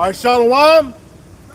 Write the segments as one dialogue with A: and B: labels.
A: All right, Shalom.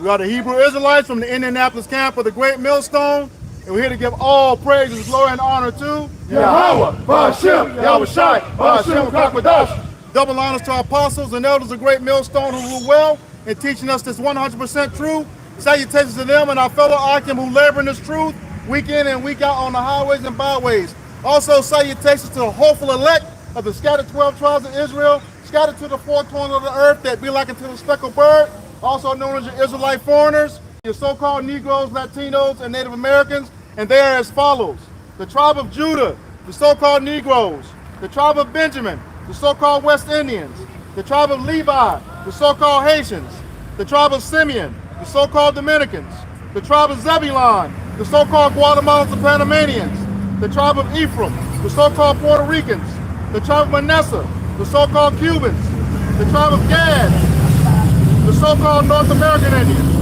A: We are the Hebrew Israelites from the Indianapolis camp of the Great Millstone, and we're here to give all praises, glory, and honor to
B: Yahweh, Ba'ashem, Yahushai, Ba'ashem, Kakwadash.
A: double honors to our apostles and elders of Great Millstone who rule well in teaching us this 100% truth. Salutations to them and our fellow Akim who labor in this truth week in and week out on the highways and byways. Also, salutations to the hopeful elect of the scattered 12 tribes of Israel, scattered to the four corners of the earth that be like unto the speckled bird, also known as your Israelite foreigners, your so-called Negroes, Latinos, and Native Americans, and they are as follows. The tribe of Judah, the so-called Negroes, the tribe of Benjamin, the so-called West Indians, the tribe of Levi, the so-called Haitians, the tribe of Simeon, the so-called Dominicans, the tribe of Zebulon, the so-called Guatemalans and Panamanians, the tribe of Ephraim, the so-called Puerto Ricans, the tribe of Manasseh, the so-called Cubans, the tribe of Gad, the so-called North American Indians,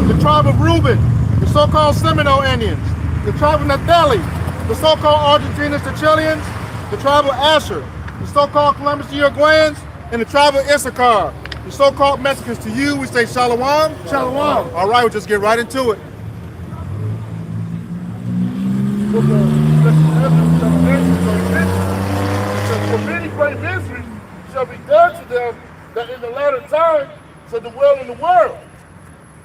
A: the tribe of Reuben, the so-called Seminole Indians, the tribe of Naphtali, the so-called Argentines, the Chileans, the tribe of Asher, the so-called Columbus, the Uruguayans, and the tribe of Issachar, the so-called Mexicans. To you, we say Shalom.
B: Shalom.
A: All right, we'll just get right into it.
B: For many great mysteries shall be done to them that in the latter time shall dwell in the world,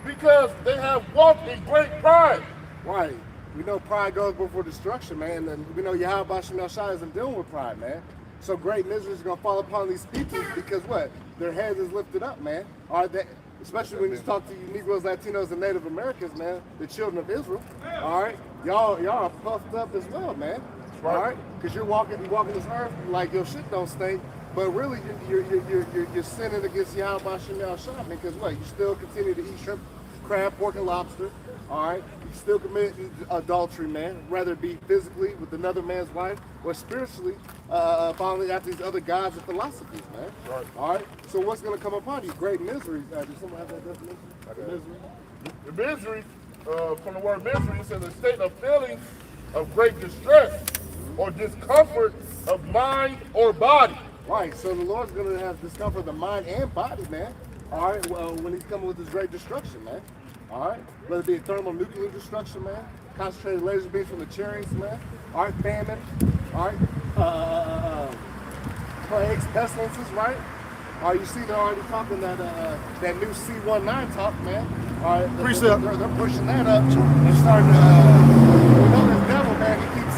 B: because they have walked in great pride.
C: Right. We know pride goes before destruction, man. And we know Yahweh Ba'ashem Yahushai isn't dealing with pride, man. So great misery is going to fall upon these people because what? Their heads is lifted up, man. All right, especially when you talk to you Negroes, Latinos, and Native Americans, man, the children of Israel. All right, y'all are puffed up as well, man. All right, because you're walking this earth like your shit don't stink, but really you're sinning against Yahweh Ba'ashem Yahushai, because what? You still continue to eat shrimp, crab, pork, and lobster. All right, you still commit adultery, man, whether it be physically with another man's wife or spiritually following after these other gods and philosophies, man.
B: Right.
C: All right, so what's going to come upon you? Great misery. Does someone have that definition? Misery?
B: The misery, from the word misery, it says a state of feeling of great distress or discomfort of mind or body.
C: Right, so the Lord's going to have discomfort of the mind and body, man. All right, well, when he's coming with his great destruction, man. All right, whether it be thermonuclear destruction, man, concentrated laser beams from the chariots, man, all right, famine, all right, plagues, pestilences, right? All right, you see they're already talking that new C-19 talk, man. All right,
A: Precept.
C: They're pushing that up and starting to, we know this devil, man, he keeps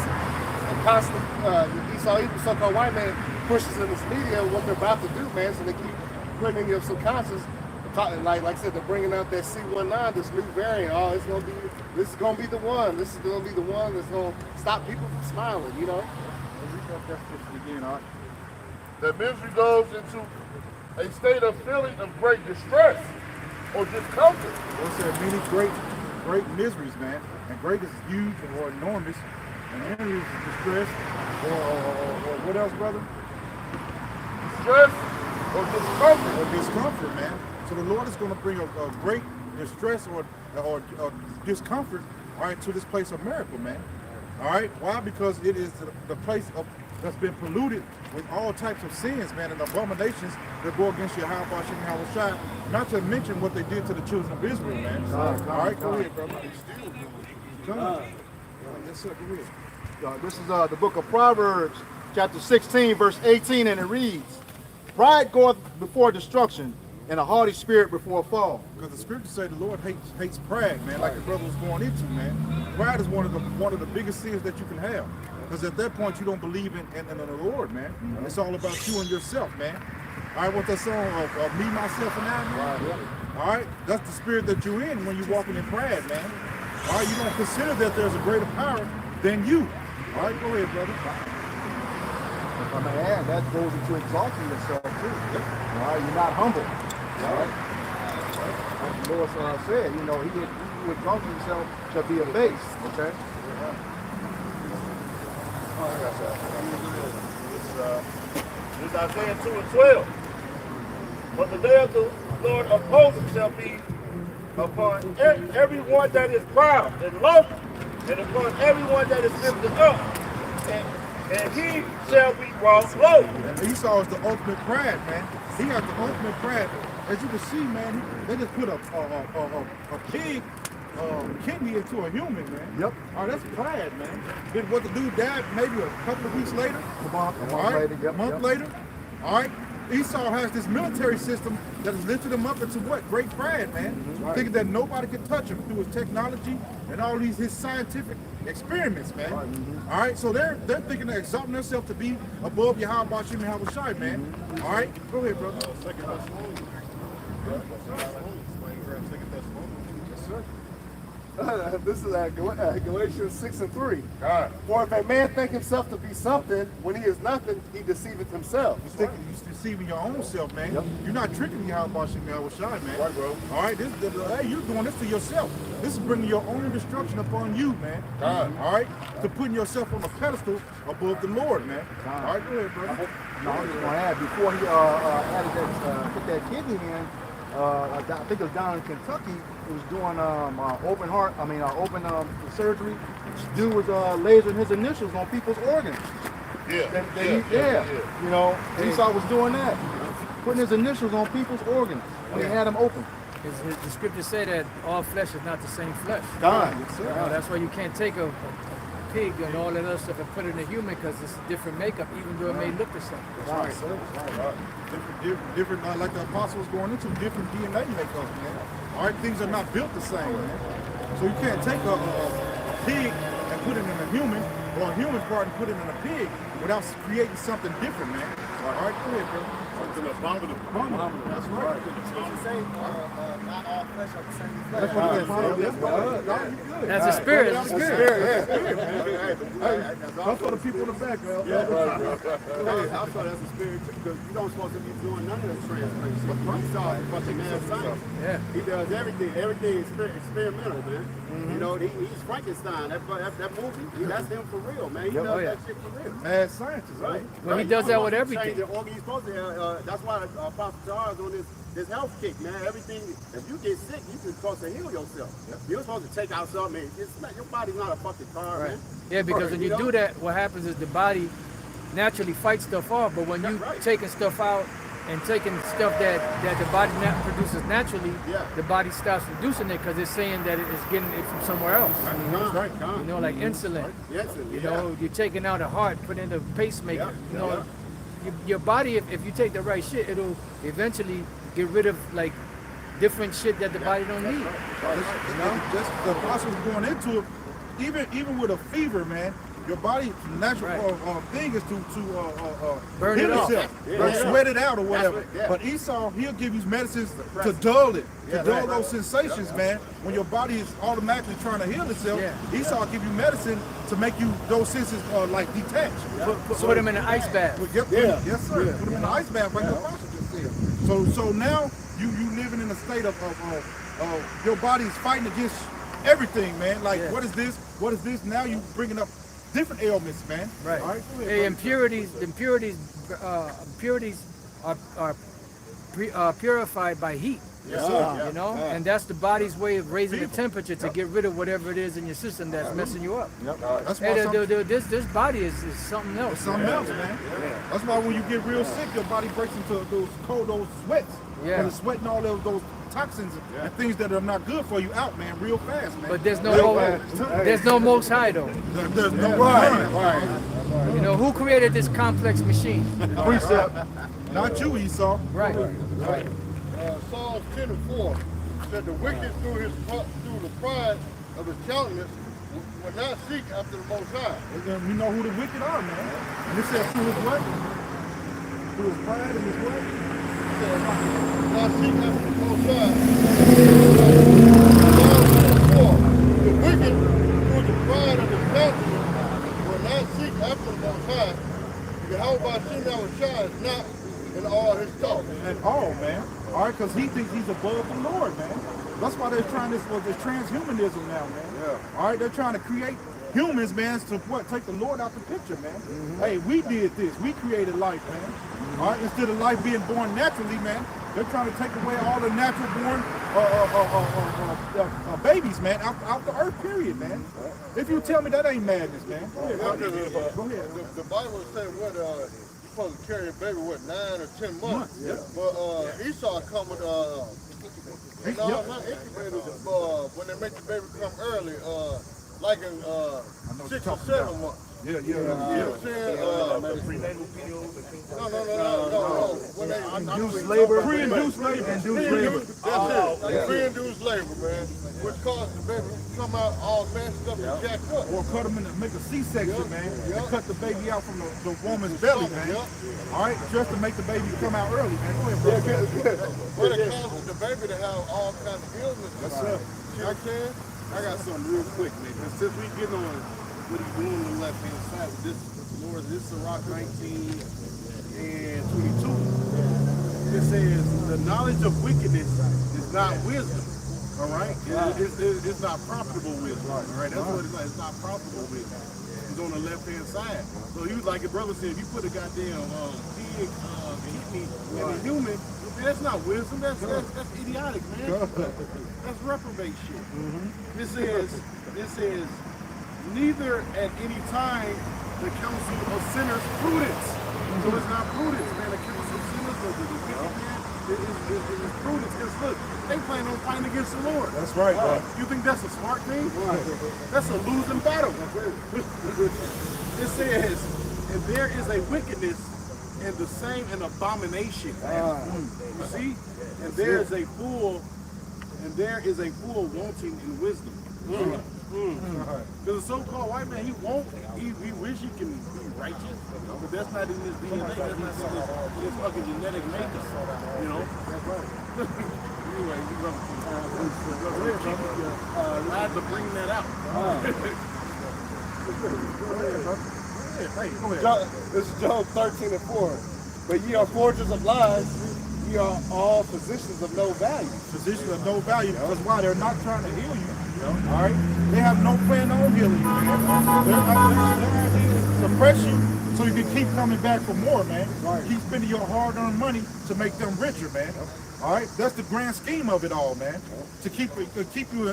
C: constantly, even so-called white man pushes in this media what they're about to do, man, so they keep putting in your subconscious. Like I said, they're bringing out that C-19, this new variant. Oh, this is gonna be the one. This is gonna be the one that's gonna stop people from smiling. You know.
B: That misery goes into a state of feeling of great distress or discomfort.
D: Well, it said many great miseries, man. And great is huge or enormous. And enemies is distress or what else, brother?
B: Stress or discomfort.
D: Or discomfort, man. So the Lord is going to bring a great distress or discomfort, all right, to this place of miracle, man. All right, why? Because it is the place that's been polluted with all types of sins, man, and abominations that go against Yahweh Ba'ashem Yahushai. Not to mention what they did to the children of Israel, man. All right, go ahead, brother. Come on. Yes, sir. Go ahead.
A: This is the book of Proverbs, chapter 16, verse 18, and it reads, "Pride goeth before destruction, and a haughty spirit before a fall."
D: Because the scriptures say the Lord hates pride, man, like the brother was going into, man. Pride is one of the biggest sins that you can have. Because at that point you don't believe in the Lord, man. Mm-hmm. It's all about you and yourself, man. All right, what's that song of me, myself, and I, man? Right. All right, that's the spirit that you're in when you're walking in pride, man. All right, you don't consider that there's a greater power than you. All right, go ahead, brother.
A: If I may add, that goes into exalting yourself too. All right, you're not humble. All right. Like the Lord said, he who exalts himself shall be abased. Okay.
B: Oh, I got that. It's Isaiah 2:12. But the day of the Lord of hosts shall be upon everyone that is proud and lofty, and upon everyone that is lifted up. And he shall be brought low.
D: And Esau is the ultimate pride, man. He got the ultimate pride. as you can see, man, they just put a pig kidney into a human, man.
C: Yep.
D: All right, that's pride, man. Then what the dude died maybe a couple of weeks later.
C: A month later, yep.
D: A month later. All right. Esau has this military system that has lifted him up into what? Great pride, man.
C: Right.
D: Thinking that nobody can touch him through his technology and all his scientific experiments, man.
C: Right.
D: All right, so they're thinking of exalting themselves to be above Yahweh Shem and Yahweh Shai, man. All right, go ahead, brother.
C: This is Galatians 6:3.
B: God.
C: For if a man think himself to be something, when he is nothing, he deceiveth himself.
D: You're deceiving your own self, man.
C: Yep.
D: You're not tricking Yahweh Shem and Yahweh Shai, man.
B: Right, bro.
D: All right, hey, you're doing this to yourself. This is bringing your own destruction upon you, man.
B: God.
D: All right, to putting yourself on a pedestal above the Lord, man. All right, go ahead, brother.
E: No, I'm just gonna add before he added that put that kidney in. I think it was down in Kentucky. It was doing open surgery. Dude was lasering his initials on people's organs.
B: Yeah.
E: You know, Esau was doing that, putting his initials on people's organs when he had them open.
F: The scriptures say that all flesh is not the same flesh.
E: God.
F: That's why you can't take a pig and all that other stuff and put it in a human because it's different makeup, even though it may look the same.
D: Different, like the apostle was going into, different DNA makeup, man. All right, things are not built the same, man. So you can't take a pig and put it in a human, or a human part and put it in a pig without creating something different, man. All right, go ahead, bro.
B: Something abominable.
D: That's right.
E: Not all flesh are the same
D: That's what it is.
F: That's a spirit. That's a spirit.
D: That's for the people in the back, man.
G: I saw that's a spirit too, because you don't supposed to be doing none of this translation. You saw a fucking mad science.
F: Yeah.
G: He does everything. Everything is experimental, man. You know, he's Frankenstein. That movie, that's him for real, man. He does that shit for real.
D: Mad scientist, right?
F: Well, he does that with everything.
G: He's supposed to. That's why Apostle Charles on this health kick, man. Everything. If you get sick, you're supposed to heal yourself. You're supposed to take out something. Your body's not a fucking car, man.
F: Yeah, because when you do that, what happens is the body naturally fights stuff off, but when you taking stuff out and taking stuff that the body produces naturally, the body stops producing it because it's saying that it's getting it from somewhere else. You know, like insulin. You know, you're taking out a heart, put in a pacemaker. You know, your body, if you take the right shit, it'll eventually get rid of like different shit that the body don't need.
D: Just the apostles going into it, even with a fever, man. Your body's natural thing is to
F: burn
D: heal
F: it off.
D: itself, sweat it out or whatever. But Esau, he'll give you medicines to dull it, to dull those sensations, man. When your body is automatically trying to heal itself, Esau give you medicine to make you those senses like detach.
F: Put them in an ice bath.
D: Yes, sir. Put them in an ice bath, like the apostle just said. So now you living in a state of your body's fighting against everything, man. Like what is this? What is this? Now you bringing up different ailments, man.
F: Right.
D: All right, go ahead,
F: Hey, impurities are purified by heat.
D: Yes, sir.
F: You know, and that's the body's way of raising the temperature to get rid of whatever it is in your system that's messing you up.
D: That's why
F: This body is something else.
D: it's something else, man. That's why when you get real sick, your body breaks into those sweats.
F: Yeah.
D: And it's sweating all those toxins and things that are not good for you out, man, real fast, man.
F: But there's no Most High though.
D: There's no right.
F: You know, who created this complex machine?
D: Precept. Not you, Esau.
F: Right.
A: Psalms 10:4 said the wicked through the pride of his countenance will not seek after the Most High.
D: And we know who the wicked are, man. And it says through his what? Through his pride and his what?
A: Not seek after the Most High. Psalms 10:4 the wicked through the pride of his countenance will not seek after the Most High. Yahweh Shem Shai is not in all his thoughts.
D: And all, man. All right, because he thinks he's above the Lord, man. That's why they're trying this transhumanism now, man. Yeah. All right, they're trying to create humans, man, to what? Take the Lord out the picture, man. Hey, we did this. We created life, man. All right, instead of life being born naturally, man, they're trying to take away all the natural born babies, man, out the earth, period, man. If you tell me that ain't madness, man. Go ahead.
A: The Bible says what supposed to carry a baby with 9 or 10 months. But Esau come with not incubators, when they make the baby come early, like in 6 or 7 months.
D: Yeah.
A: You know what I'm saying?
B: Prenatal pills.
A: No. When they
E: Induced labor.
D: Pre-induced labor.
E: Induced labor.
A: That's it. Pre-induced labor, man. Which causes the baby to come out all messed up and jacked up.
D: Or cut them in and make a C-section, man.
A: Yep.
D: And cut the baby out from the woman's belly, man. All right, just to make the baby come out early, man. Go ahead, brother.
A: But it causes the baby to have all kinds of illnesses.
D: Yes, sir.
G: I got something real quick, man. Since we get on what he's doing on the left hand side with this, Lord, this Sirach 19 and 22. It says the knowledge of wickedness is not wisdom. All right, it's not profitable wisdom. All right, that's what it's like. It's not profitable wisdom. It's on the left hand side. So he was like, your brother said, if you put a goddamn pig kidney in a human, man, that's not wisdom. That's idiotic, man. That's reprobate shit. It says, neither at any time the counsel of sinners prudence. So it's not prudence, man. The counsel of sinners or the wicked man is prudence. Because look, they plan on fighting against the Lord.
D: That's right, bro.
G: You think that's a smart thing? That's a losing battle. It says, and there is a wickedness and the same an abomination. You see? And there is a fool wanting in wisdom. Because the so-called white man, he wish he can be righteous, but that's not in his DNA, that's not in his fucking genetic makeup, you know? Anyway, I had to bring that out.
C: This is Job 13 and 4. But ye are forgers of lies, ye are all physicians of no value.
D: Physicians of no value, because why? They're not trying to heal you. All right? They have no plan on healing you, man. They're suppress you so you can keep coming back for more, man. Keep spending your hard-earned money to make them richer, man. All right? That's the grand scheme of it all, man. To keep you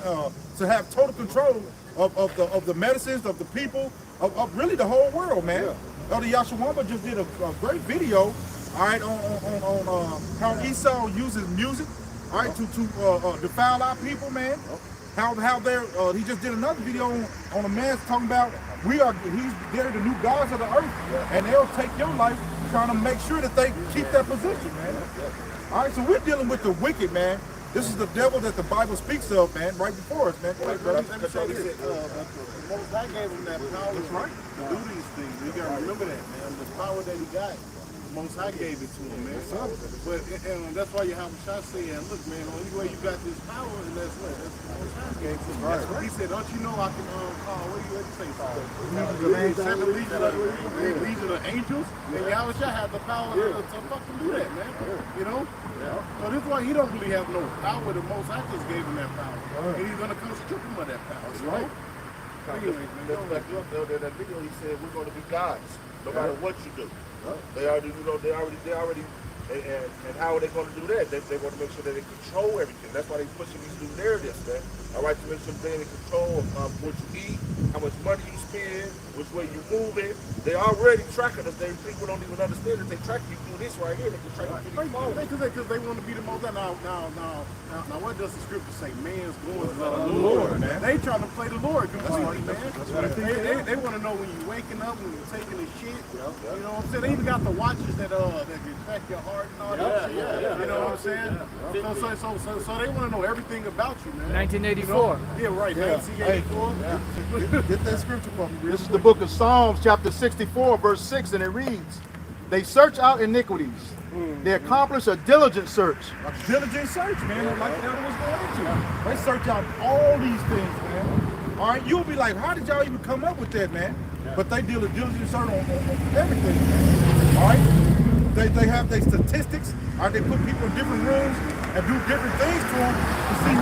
D: to have total control of the medicines, of the people, of really the whole world, man. Elder Yashawamba just did a great video, all right, on how Esau uses music, all right, to defile our people, man. How they're he just did another video on a man talking about they're the new gods of the earth, and they'll take your life trying to make sure that they keep that position, man. All right, so we're dealing with the wicked, man. This is the devil that the Bible speaks of, man, right before us, man.
G: Let me say this. The Most High gave him that power to do these things. You gotta remember that, man. The power that he got, the Most High gave it to him, man. But and that's why you have a shot saying, look, man, the only way you got this power is that's what the Most High gave to him. Right. He said, don't you know I can call, what do you say? Legion of angels, and Yahweh have the power to fucking do that, man. You know? So this is why he don't really have no power. The Most High just gave him that power. And he's gonna come strip him of that power. That's right. Anyways, man,
B: Like in that video, he said we're going to be gods, no matter what you do. They already, and how are they going to do that? They want to make sure that they control everything. That's why they're pushing these new narratives, man. All right, to make sure they're in control of what you eat, how much money you spend, which way you move it. They already tracking us. People don't even understand that they track you through this right here. They can track you through these phones.
G: Because they want to be the most. Now, what does the scripture say? Man's going to the Lord, man. They trying to play the Lord completely, man. They want to know when you're waking up, when you're taking a shit. You know what I'm saying? They even got the watches that can track your heart and all that shit. You know what I'm saying? So they want to know everything about you, man.
F: 1984.
G: Yeah, right. 1984.
D: Get that scripture from me.
E: This is the book of Psalms, chapter 64, verse 6, and it reads, they search out iniquities. They accomplish a diligent search.
D: A diligent search, man, like the other was going into. They search out all these things, man. All right, you'll be like, how did y'all even come up with that, man? But they deal a diligent search on everything, man. All right? They have their statistics. All right, they put people in different rooms and do different things to them to see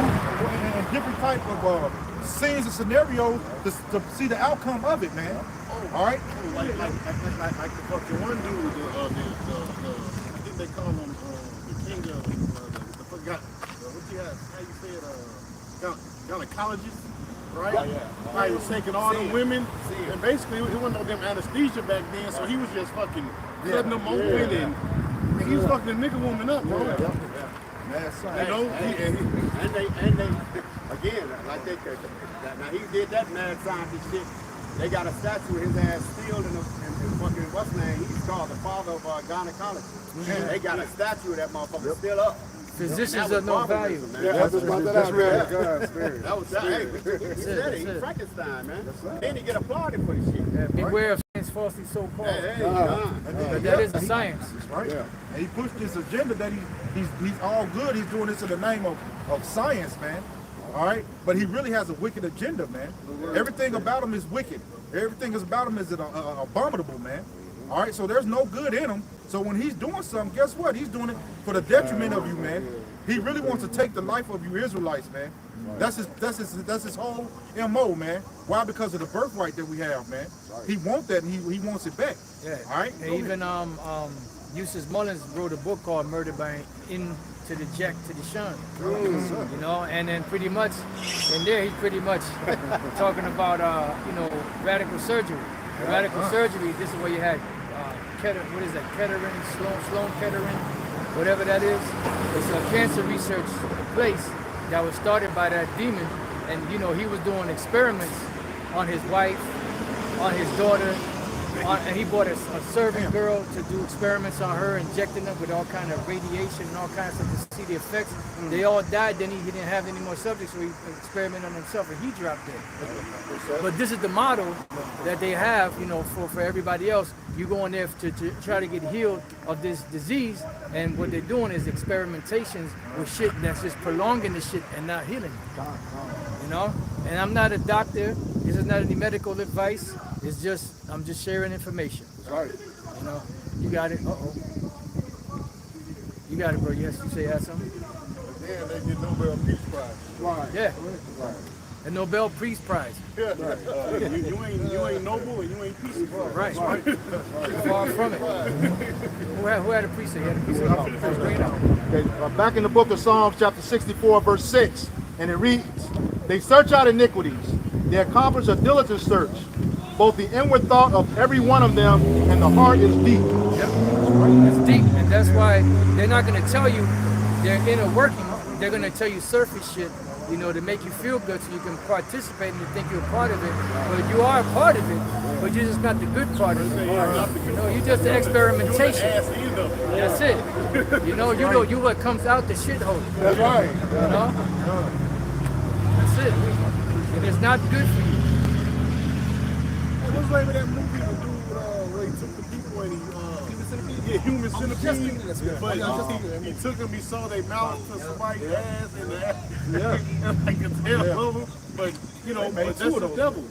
D: and different type of scenes and scenarios to see the outcome of it, man. All right?
G: Like the fucking one dude, I think they call him the king of the forgot. How you say it? Gynecologist. right? He was taking all the women, and basically it wasn't no damn anesthesia back then, so he was just fucking cutting them open, and he was fucking a nigga woman up, bro.
C: Mad
G: You
C: science.
G: know,
B: And they again, like they could. Now he did that mad scientist shit. They got a statue of his ass still in fucking what's his name? He's called the father of gynecology. They got a statue of that motherfucker still up.
F: Physicians of no value.
C: That's real.
B: That was hey, he said it. He's Frankenstein, man. Then he get applauded for this shit.
F: Beware of science falsely so called.
B: Hey,
F: But that is the science.
D: Right?
C: Yeah.
D: And he pushed this agenda that he's all good. He's doing this in the name of science, man. All right? But he really has a wicked agenda, man. Everything about him is wicked. Everything about him is abominable, man. All right? So there's no good in him. So when he's doing something, guess what? He's doing it for the detriment of you, man. He really wants to take the life of you Israelites, man. That's his whole MO, man. Why? Because of the birthright that we have, man. He wants that, and he wants it back.
F: Yeah.
D: All right?
F: And even Eustace Mullins wrote a book called Murder by Into the Jack to the Shun. You know, and then pretty much in there he's pretty much talking about radical surgery. Radical surgery, this is where you had what is that? Kettering, Sloan Kettering, whatever that is. It's a cancer research place that was started by that demon, and he was doing experiments on his wife, on his daughter, and he bought a servant girl to do experiments on her, injecting them with all kind of radiation and all kinds of stuff to see the effects. They all died. Then he didn't have any more subjects, so he experimented on himself, and he dropped dead. But this is the model that they have, for everybody else. You go in there to try to get healed of this disease, and what they're doing is experimentations with shit that's just prolonging the shit and not healing it. And I'm not a doctor. This is not any medical advice. It's just, I'm just sharing information.
C: Right.
F: You got it. You got it, bro. Yes, you say you had something?
G: yeah, they get Nobel Peace Prize.
C: Right.
F: Yeah.
C: Right.
F: A Nobel Peace Prize.
G: Yeah. You ain't noble and you ain't peaceful.
F: Right. Far from it. Who had a priesthood? He had a priesthood. First bring it out.
E: Okay, back in the book of Psalms, chapter 64, verse 6, and it reads, "They search out iniquities. They accomplish a diligent search. Both the inward thought of every one of them and the heart is deep."
F: Yep. It's deep, and that's why they're not going to tell you their inner working. They're going to tell you surface shit, to make you feel good so you can participate and you think you're a part of it. But you are a part of it, but you're just not the good part of it. You're just the experimentation. That's it. You what comes out the shithole.
C: That's right.
F: That's it. And it's not good for you.
G: What's the name of that movie? The dude where he took the people and Human Centipede. But he took them, he saw their mouth to somebody's ass and the ass, and like a tail over. But but that's the devil.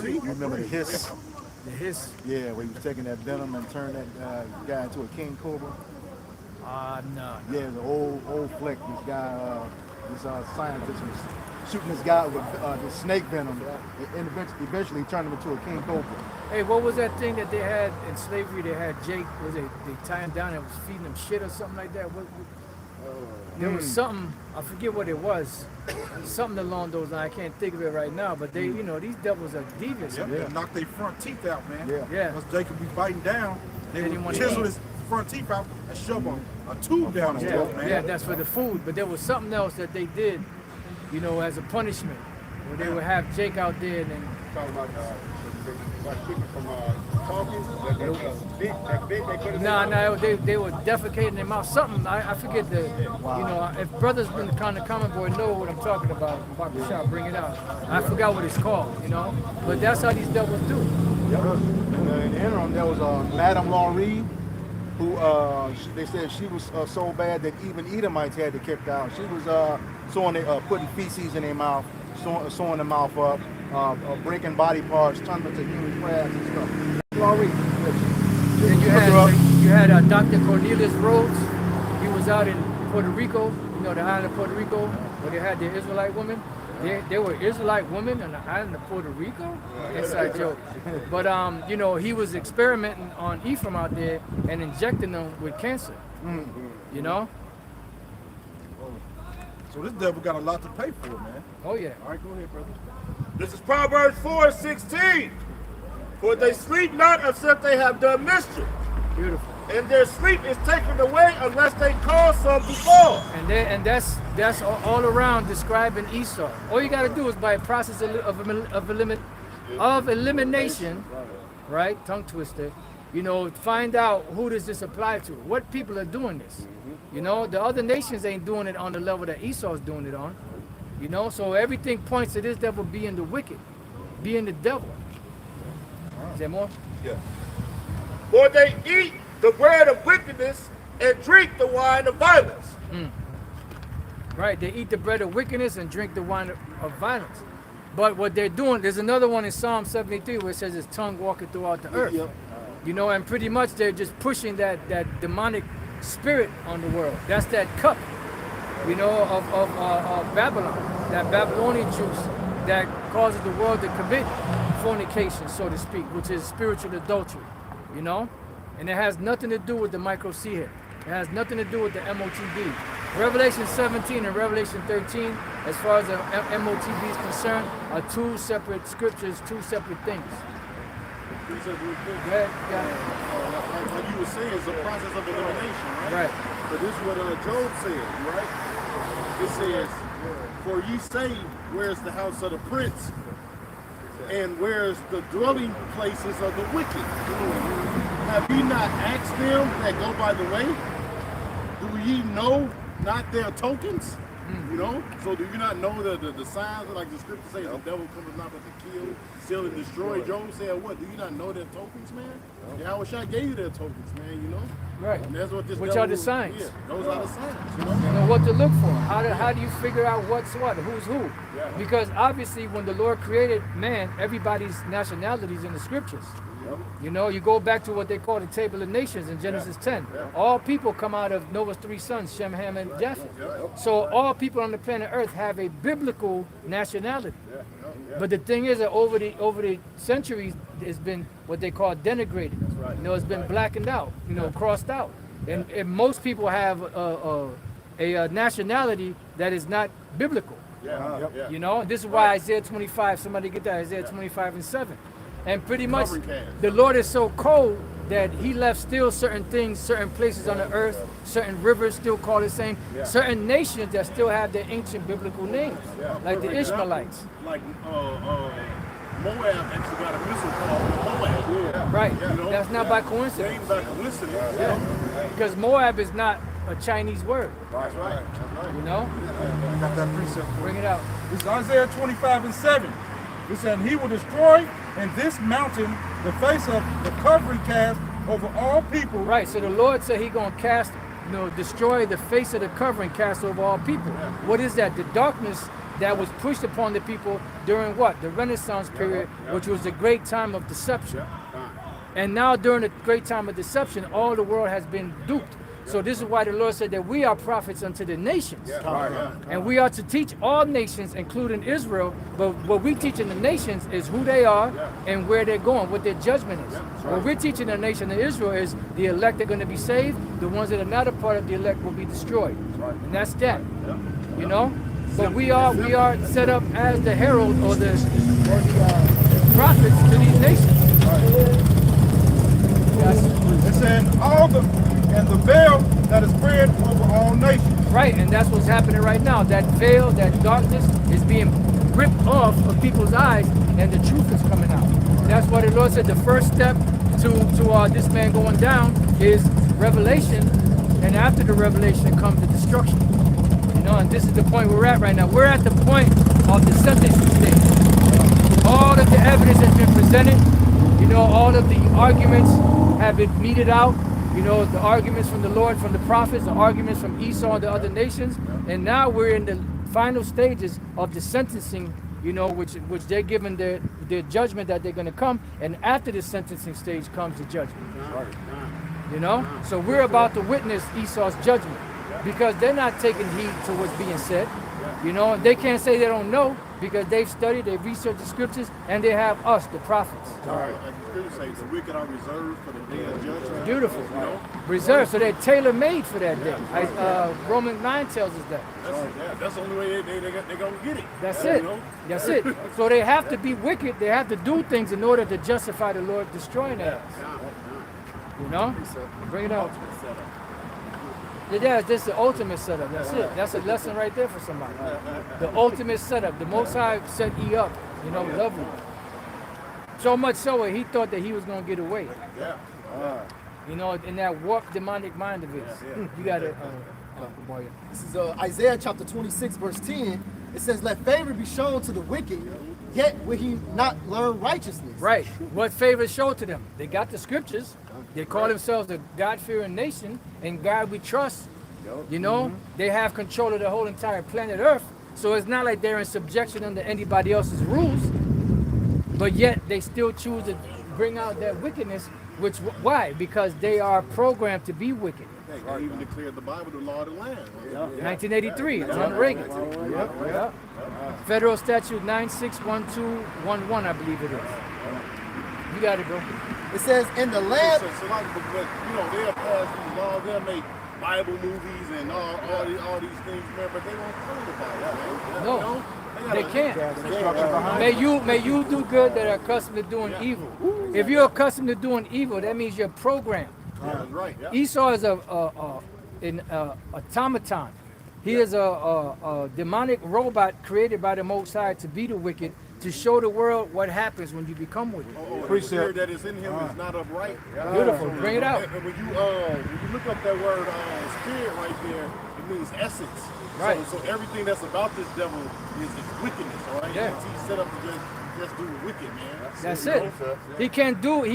E: You remember the hiss?
F: The hiss.
E: Yeah, where he was taking that venom and turning that guy into a king cobra.
F: No.
E: Yeah, the old flick. This guy, this scientist was shooting this guy with the snake venom, and eventually turned him into a king cobra.
F: Hey, what was that thing that they had in slavery? They had Jake, they tie him down and was feeding him shit or something like that. There was something, I forget what it was, something along those lines. I can't think of it right now, but they, these devils are devious.
D: Yeah, they knocked their front teeth out, man.
F: Yeah.
D: Because Jacob be biting down, they
F: didn't
D: would
F: want to
D: chisel
F: eat.
D: his front teeth out and shove a tube down his throat, man.
F: Yeah, that's for the food. But there was something else that they did, as a punishment, where they would have Jake out there and then.
B: Talking about people from talking.
F: No, they were defecating their mouth. Something I forget the. If brothers in the kind of common boy know what I'm talking about shall bring it out. I forgot what it's called, But that's how these devils do.
E: Yep. And in the interim, there was Madame Laurie, who they said she was so bad that even Edomites had to kick her out. She was putting feces in their mouth, sewing the mouth up, breaking body parts, turning them to human crabs and stuff. Laurie.
F: Then you had Dr. Cornelius Rhodes. He was out in Puerto Rico, the island of Puerto Rico, where they had the Israelite women. There were Israelite women on the island of Puerto Rico. Inside joke. But he was experimenting on Ephraim out there and injecting them with cancer.
D: So this devil got a lot to pay for, man.
F: Oh yeah.
G: All right, go ahead, brother.
B: This is Proverbs 4:16. For they sleep not except they have done mischief.
F: Beautiful.
B: And their sleep is taken away unless they cause some to fall.
F: And that's all around describing Esau. All you got to do is by a process of elimination, right? Tongue twister. You know, find out who does this apply to. What people are doing this. You know, the other nations ain't doing it on the level that Esau's doing it on. You know, so everything points to this devil being the wicked, being the devil. Is there more?
D: Yeah.
B: For they eat the bread of wickedness and drink the wine of violence.
F: Right, they eat the bread of wickedness and drink the wine of violence. But what they're doing, there's another one in Psalm 73 where it says his tongue walking throughout the earth. You know, and pretty much they're just pushing that demonic spirit on the world. That's that cup, you know, of Babylon, that Babylonian juice that causes the world to commit fornication, so to speak, which is spiritual adultery, you know? And it has nothing to do with the microcia. It has nothing to do with the MOTB. Revelation 17 and Revelation 13, as far as the MOTB is concerned, are two separate scriptures, two separate things.
G: He said real quick,
F: Go ahead, yeah.
G: like you were saying, it's a process of elimination, right?
F: Right.
G: But this is what Job said, right? It says, for ye say, where's the house of the prince? And where's the dwelling places of the wicked? Have ye not asked them that go by the way? Do ye know not their tokens? You know? So do you not know the signs, like the scripture says, the devil cometh not but to kill, steal, and destroy? Job said, what? Do you not know their tokens, man? Yahweh gave you their tokens, man, you know?
F: Right.
G: And that's what this
F: Which
G: devil
F: are the
G: was-
F: signs?
G: Yeah, those are the signs, you
F: You
G: know?
F: know what to look for. How do you figure out what's what, who's who? Because obviously when the Lord created man, everybody's nationality is in the scriptures. You know, you go back to what they call the table of nations in Genesis 10. All people come out of Noah's three sons, Shem, Ham, and Japheth. So all people on the planet Earth have a biblical nationality. But the thing is that over the centuries, it's been what they call denigrated. You know, it's been blackened out, you know, crossed out. And most people have a nationality that is not biblical. You know, this is why Isaiah 25, somebody get that, Isaiah 25 and 7. And pretty much the Lord is so cold that he left still certain things, certain places on the earth, certain rivers still call the same, certain nations that still have their ancient biblical names, like the Ishmaelites.
G: Like Moab actually got a missile called Moab.
F: Right,
G: You know?
F: that's not by
G: It
F: coincidence,
G: ain't by coincidence, you know?
F: because Moab is not a Chinese word,
G: That's right.
F: you know?
D: Got that precept.
F: Bring it out.
D: This is Isaiah 25 and 7. It said, he will destroy in this mountain the face of the covering cast over all people.
F: Right, so the Lord said he gonna cast, you know, destroy the face of the covering cast over all people. What is that? The darkness that was pushed upon the people during what? The Renaissance period, which was the great time of deception. And now during the great time of deception, all the world has been duped. So this is why the Lord said that we are prophets unto the nations. And we are to teach all nations, including Israel. But what we teach in the nations is who they are and where they're going, what their judgment is. What we're teaching the nation of Israel is the elect are going to be saved. The ones that are not a part of the elect will be destroyed. And that's that. You know? But we are set up as the herald or the prophets to these nations.
D: It said, and the veil that is spread over all nations.
F: Right, and that's what's happening right now. That veil, that darkness is being ripped off of people's eyes, and the truth is coming out. That's why the Lord said the first step to this man going down is revelation, and after the revelation comes the destruction. You know, and this is the point we're at right now. We're at the point of the sentencing stage. All of the evidence has been presented. You know, all of the arguments have been meted out. You know, the arguments from the Lord, from the prophets, the arguments from Esau and the other nations. And now we're in the final stages of the sentencing, you know, which they're given their judgment that they're going to come. And after the sentencing stage comes the judgment. You know? So we're about to witness Esau's judgment because they're not taking heed to what's being said. You know, they can't say they don't know because they've studied, they've researched the scriptures, and they have us, the prophets.
G: All right. Like the scripture says, the wicked are reserved for the day of judgment.
F: Beautiful.
G: You know?
F: Reserved, so they're tailor-made for that day. Romans 9 tells us that.
G: That's the only way they're going to get it.
F: That's
G: You
F: it.
G: know?
F: That's it. So they have to be wicked. They have to do things in order to justify the Lord destroying them. You know? Bring it out. Yeah, this is the ultimate setup. That's it. That's a lesson right there for somebody. The ultimate setup. The Most High set E up. You know, lovely. So much so he thought that he was going to get away.
G: Yeah.
F: You know, in that warped demonic mind of his. You got it.
H: This is Isaiah chapter 26, verse 10. It says, "Let favor be shown to the wicked, yet will he not learn righteousness."
F: Right. What favor is shown to them? They got the scriptures. They call themselves a God-fearing nation, and God we trust. You know, they have control of the whole entire planet Earth. So it's not like they're in subjection under anybody else's rules, but yet they still choose to bring out that wickedness. Which why? Because they are programmed to be wicked.
G: They even declared the Bible the law of the land.
F: 1983, it's under Reagan. Yep. Federal Statute 961211, I believe it is. You got it, bro.
H: It says, "In the land."
G: So like, but, you know, they'll pass these laws, they'll make Bible movies and all these things, man, but they won't follow the Bible.
F: No,
G: You know?
F: they can't. May you do good that are accustomed to doing evil. If you're accustomed to doing evil, that means you're programmed.
G: That's right. Yeah.
F: Esau is an automaton. He is a demonic robot created by the Most High to be the wicked, to show the world what happens when you become wicked.
G: The spirit that is in him is not upright.
F: Beautiful. Bring it out.
G: And when you look up that word spirit right there, it means essence.
F: Right.
G: So everything that's about this devil is wickedness, all right?
F: Yeah.
G: He's set up to just do wicked, man.
F: That's it. He can't do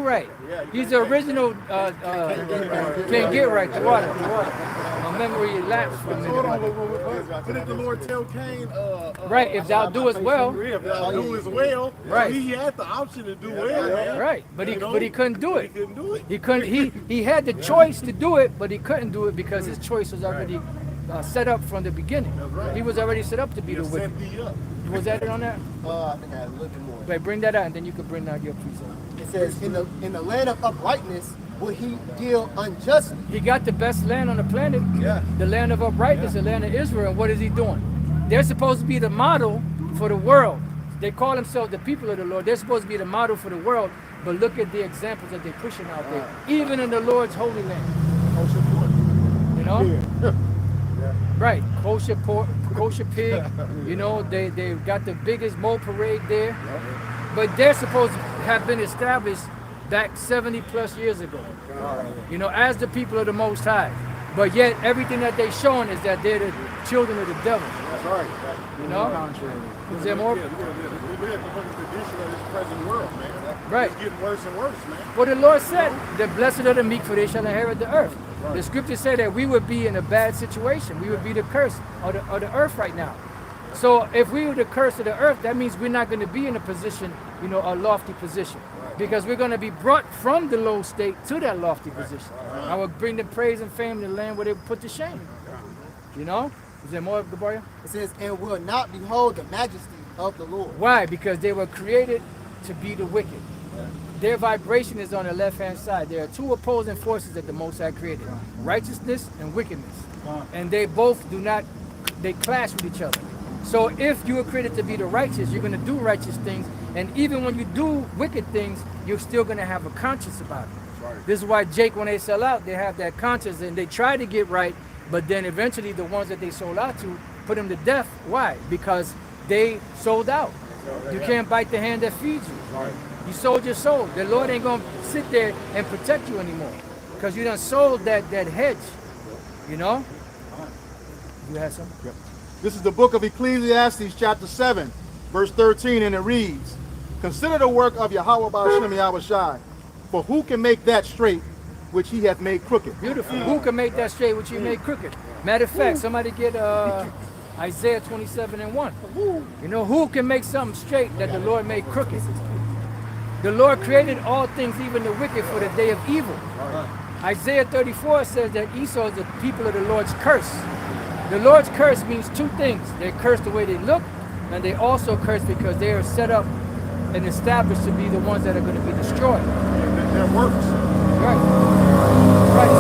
F: right. He's the original can't get right. The water. My memory lapsed for a minute.
G: But did the Lord tell Cain?
F: Right, if thou doest well.
G: If thou do as well,
F: Right.
G: So he had the option to do well, man.
F: Right, but he couldn't do it.
G: He couldn't do it.
F: He couldn't. He had the choice to do it, but he couldn't do it because his choice was already set up from the beginning.
G: right.
F: He was already set up to be the
G: Set
F: wicked.
G: thee up.
F: Was that it on that?
H: I think I had a little bit more.
F: Wait, bring that out, and then you can bring out your precept.
H: It says, "In the land of uprightness will he deal unjustly."
F: He got the best land on the planet. The land of uprightness, the land of Israel. And what is he doing? They're supposed to be the model for the world. They call themselves the people of the Lord. They're supposed to be the model for the world. But look at the examples that they're pushing out there, even in the Lord's holy land. You know? Right, kosher pork, kosher pig. You know, they've got the biggest mole parade there. But they're supposed to have been established back 70 plus years ago. You know, as the people of the Most High. But yet everything that they're showing is that they're the children of the devil.
G: That's right.
F: You know? Is there more?
G: We're at the fucking condition of this present world, man.
F: Right.
G: It's getting worse and worse, man.
F: Well, the Lord said, "The blessed are the meek, for they shall inherit the earth." The scripture said that we would be in a bad situation. We would be the curse of the earth right now. So if we were the curse of the earth, that means we're not going to be in a position, you know, a lofty position. Because we're going to be brought from the low state to that lofty position. I will bring them praise and fame in the land where they put to shame. You know? Is there more, Gabriel?
H: It says, "And will not behold the majesty of the Lord."
F: Why? Because they were created to be the wicked. Their vibration is on the left-hand side. There are two opposing forces that the Most High created: righteousness and wickedness. And they both they clash with each other. So if you were created to be the righteous, you're going to do righteous things. And even when you do wicked things, you're still going to have a conscience about it. This is why Jake, when they sell out, they have that conscience and they try to get right, but then eventually the ones that they sold out to put them to death. Why? Because they sold out. You can't bite the hand that feeds you. You sold your soul. The Lord ain't going to sit there and protect you anymore because you done sold that hedge, you know? You had something?
A: Yep. This is the book of Ecclesiastes, chapter 7, verse 13, and it reads, "Consider the work of Yahweh Ba'ashem Yahushai, for who can make that straight which he hath made crooked?"
F: Beautiful. Who can make that straight which he made crooked? Matter of fact, somebody get Isaiah 27:1. You know, who can make something straight that the Lord made crooked? The Lord created all things, even the wicked, for the day of evil. Isaiah 34 says that Esau is the people of the Lord's curse. The Lord's curse means two things. They're cursed the way they look, and they also curse because they are set up and established to be the ones that are going to be destroyed.
D: That works.
F: Right. Right.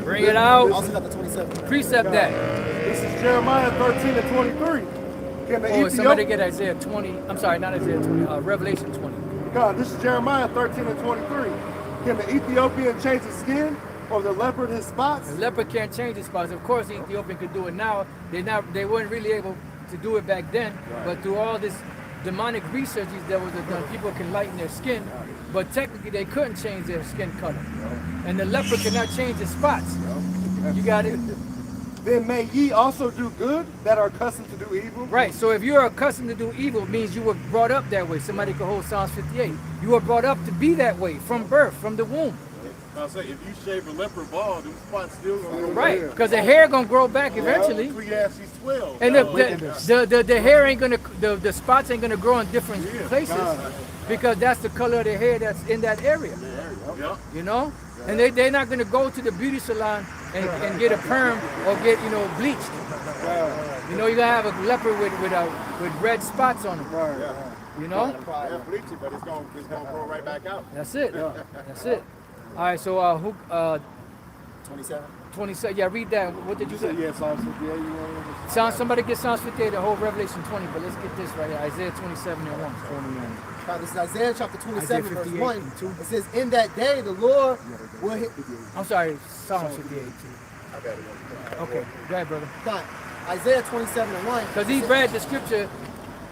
F: Bring it out.
H: Also got the 27.
F: Precept that.
C: This is Jeremiah 13 and 23. Can the
F: Oh, somebody get Isaiah 20. I'm sorry, not Isaiah 20. Revelation 20.
C: God, this is Jeremiah 13 and 23. Can the Ethiopian change his skin or the leopard his spots?
F: The leopard can't change his spots. Of course, the Ethiopian could do it now. They weren't really able to do it back then. But through all this demonic research that was done, people can lighten their skin. But technically, they couldn't change their skin color. And the leopard cannot change his spots. You got it?
C: Then may ye also do good that are accustomed to do evil?
F: Right. So if you're accustomed to do evil, it means you were brought up that way. Somebody could hold Psalms 58. You were brought up to be that way from birth, from the womb.
G: I say, if you shave a leopard bald, them spots still gonna grow.
F: Right. Because the hair gonna grow back eventually.
G: Ecclesiastes 12.
F: And the hair ain't gonna, the spots ain't gonna grow in different places because that's the color of the hair that's in that area.
G: Yeah.
F: You know? And they're not gonna go to the beauty salon and get a perm or get, bleached. You know, you're gonna have a leopard with red spots on it. You know?
B: Yeah, bleach it, but it's gonna grow right back out.
F: That's it. That's it. All right, so
H: 27.
F: 27. Yeah, read that. What did you say?
C: Yeah, Psalms 58.
F: Somebody get Psalms 58, the whole Revelation 20, but let's get this right here. Isaiah 27 and 1.
H: This is Isaiah chapter 27,
F: Isaiah
H: verse
F: 58
H: 1.
F: and 2.
H: It says, in that day the Lord will hit.
F: I'm sorry, Psalms 58 too. Okay, go ahead, brother.
H: God, Isaiah 27 and 1.
F: Because he read the scripture,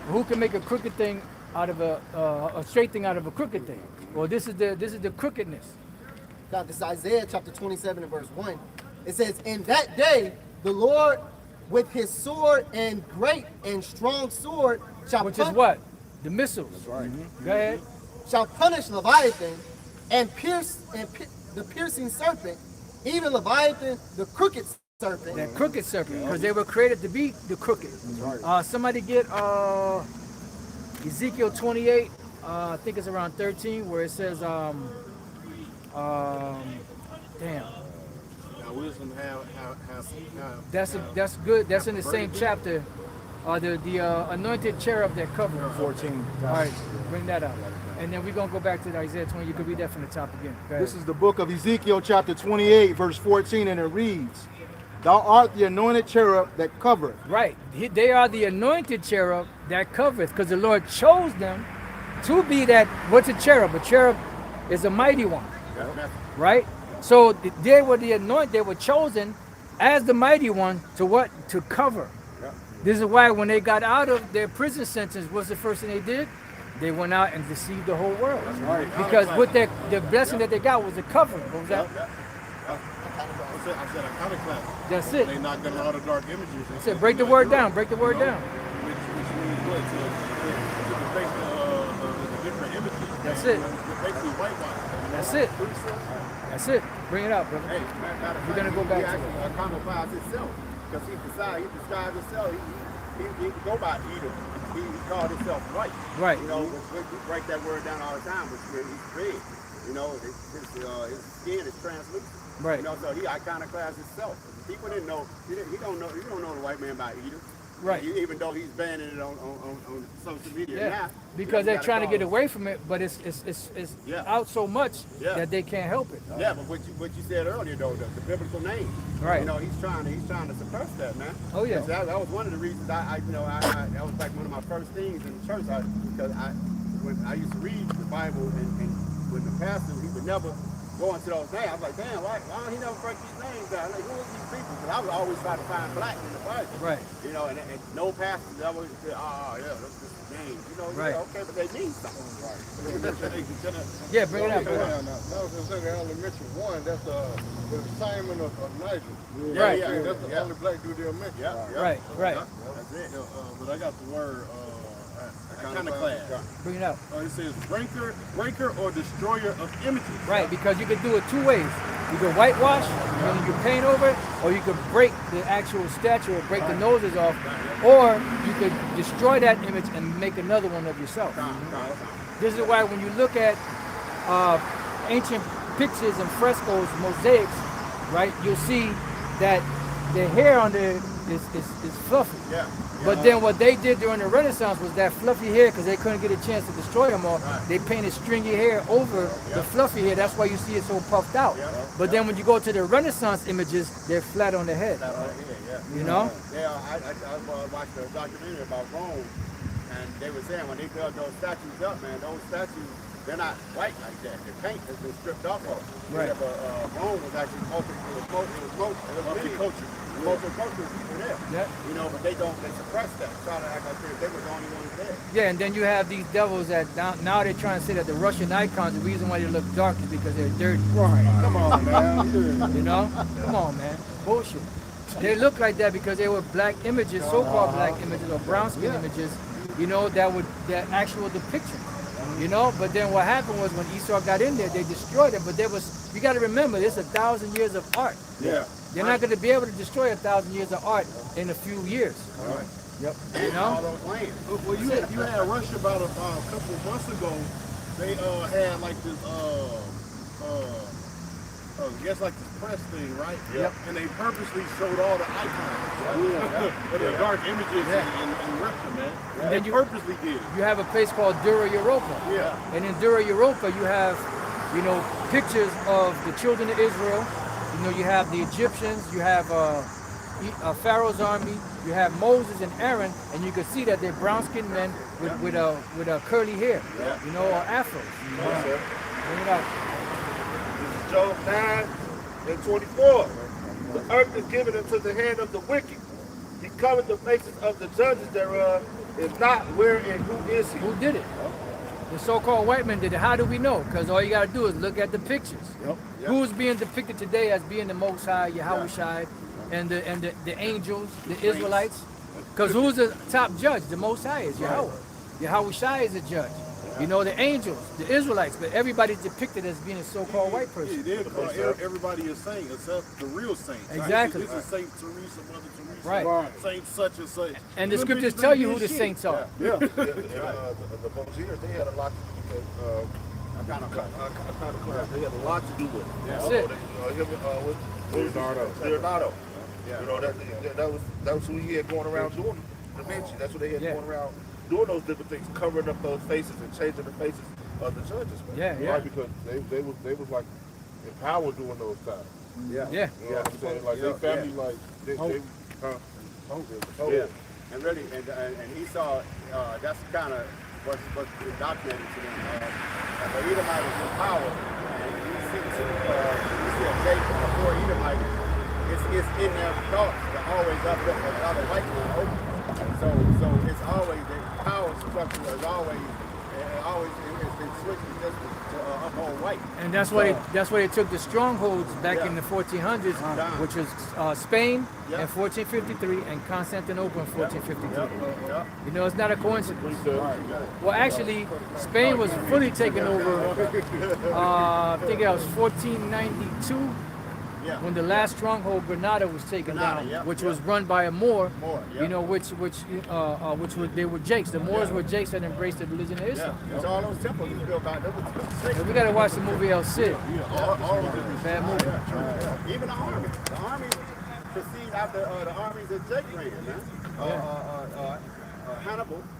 F: who can make a crooked thing out of a straight thing out of a crooked thing? Well, this is the crookedness.
H: God, this is Isaiah chapter 27 and verse 1. It says, in that day the Lord with his sword and great and strong sword shall
F: Which is what? The missiles. That's right. Go ahead.
H: Shall punish Leviathan and the piercing serpent, even Leviathan, the crooked serpent.
F: That crooked serpent, because they were created to be the crooked. Somebody get Ezekiel 28, I think it's around 13, where it says, damn.
G: Wisdom
F: That's good. That's in the same chapter. The anointed cherub that covered.
E: 14.
F: All right, bring that up. And then we're going to go back to Isaiah 20. You can read that from the top again. Go ahead.
E: This is the book of Ezekiel chapter 28, verse 14, and it reads, Thou art the anointed cherub that covereth.
F: Right. They are the anointed cherub that covereth, because the Lord chose them to be that. What's a cherub? A cherub is a mighty one. Right? So they were the anointed, they were chosen as the mighty one to what? To cover. This is why when they got out of their prison sentence, what's the first thing they did? They went out and deceived the whole world. Because with the blessing that they got was the covering. What was that?
G: I said iconoclast.
F: That's it.
G: They knocked down all the dark images.
F: I said, break the word down. Break the word down.
G: Which means what? To replace the different images.
F: That's it.
G: Basically whitewash.
F: That's it. That's it. Bring it out, brother.
B: Hey,
F: We're gonna go back to
B: it. Iconoclast himself, because he described himself. He didn't go by Edom. He called himself white.
F: Right.
B: You know, we break that word down all the time, which means he's red. You know, his skin is translucent.
F: Right.
B: You know, so he iconoclast himself. People didn't know. He don't know the white man by Edom.
F: Right.
B: Even though he's banning it on social media now.
F: Because they're trying to get away from it, but it's out so much that they can't help it.
B: Yeah, but what you said earlier though, the biblical name.
F: Right.
B: You know, he's trying to suppress that, man.
F: Oh yeah.
B: That was one of the reasons that was like one of my first things in church. Because when I used to read the Bible and when the pastor, he would never go into those names. I was like, damn, why don't he never break these names down? Like, who are these people? Because I was always trying to find black in the Bible.
F: Right.
B: You know, and no pastor ever said, that's just the names. You know,
F: right.
B: Okay, but they mean something.
F: Yeah, bring it up.
G: That was in the elementary one. That's the Simon of Niger.
F: Right.
G: That's the only black dude they'll mention.
F: Right.
B: That's it.
G: But I got the word
B: iconoclast.
F: Bring it up.
G: It says breaker or destroyer of images.
F: Right, because you can do it two ways. You can whitewash, meaning you paint over it, or you can break the actual statue or break the noses off, or you could destroy that image and make another one of yourself. This is why when you look at ancient pictures and frescoes, mosaics, right, you'll see that the hair on there is fluffy.
B: Yeah.
F: But then what they did during the Renaissance was that fluffy hair, because they couldn't get a chance to destroy them all, they painted stringy hair over the fluffy hair. That's why you see it so puffed out. But then when you go to the Renaissance images, they're flat on the head. You know?
B: Yeah, I watched a documentary about Rome, and they were saying when they built those statues up, man, those statues, they're not white like that. The paint has been stripped off of them.
F: Right.
B: Rome was actually multicultural. Multicultural people there.
F: Yeah.
B: You know, but they suppress that. Try to act like they were the only ones there.
F: Yeah, and then you have these devils that now they're trying to say that the Russian icons, the reason why they look dark is because they're dirty.
C: Right. Come on, man.
F: You know? Come on, man. Bullshit. They look like that because they were black images, so-called black images or brown skin images, you know, that actual depiction. You know, but then what happened was when Esau got in there, they destroyed it. But you got to remember, there's 1,000 years of art.
B: Yeah.
F: They're not going to be able to destroy 1,000 years of art in a few years.
B: Right.
F: Yep.
B: You
F: You
B: know? All
F: know?
B: those lands.
G: Well, you had Russia about a couple of months ago. They had like this guess like this press thing, right?
B: Yep.
G: And they purposely showed all the icons, but the dark images and ripped them, man.
F: And
G: They
F: then
G: purposely did it.
F: You have a place called Dura Europa.
G: Yeah.
F: And in Dura Europa, you have, you know, pictures of the children of Israel. You know, you have the Egyptians, you have Pharaoh's army, you have Moses and Aaron, and you can see that they're brown-skinned men with a curly hair, you know, or afros. Bring it out.
B: This is Job 9 and 24. The earth is given into the hand of the wicked. He covered the faces of the judges thereof. If not, where and who is he?
F: Who did it? The so-called white men did it. How do we know? Because all you got to do is look at the pictures. Who's being depicted today as being the Most High, Yahweh Shai, and the angels, the Israelites? Because who's the top judge? The Most High is Yahweh. Yahweh Shai is the judge. You know, the angels, the Israelites, but everybody's depicted as being a so-called white person.
G: They call everybody a saint except the real saints.
F: Exactly.
G: This is Saint Teresa, Mother Teresa.
F: Right.
G: Saint such and such.
F: And the
G: Them
F: scriptures
G: bitches
F: tell
G: ain't
F: you who
G: did
F: the
G: shit.
F: saints are.
B: The Mosaics, they had a lot to do with kind of class. They had a lot to do with it.
F: That's it.
B: Leonardo. You know, that was who he had going around doing Da Vinci. That's what they had going around doing those different things, covering up those faces and changing the faces of the judges, man.
F: Yeah.
C: Right, because they was like in power during those times.
F: Yeah.
C: You know what I'm saying? Like their family, like they
B: Yeah. And really, and Esau, that's kind of what's indoctrinated to them. But Edomite was in power, and you see Jacob before Edomite, it's in their thoughts. They're always up there for another white man over. So it's always the power structure is always it's been switching just to uphold white.
F: And that's why they took the strongholds back in the 1400s, which was Spain in 1453 and Constantinople in 1453. You know, it's not a coincidence. Well, actually, Spain was fully taken over, I think it was 1492, when the last stronghold, Granada, was taken down, which was run by a Moor, you know, which they were Jakes. The Moors were Jakes that embraced the religion of Islam.
B: It's all those temples you built back there.
F: We gotta watch the movie El Cid.
B: All of them.
F: Bad movie.
B: Even the army proceed after the armies that Jake ran, man.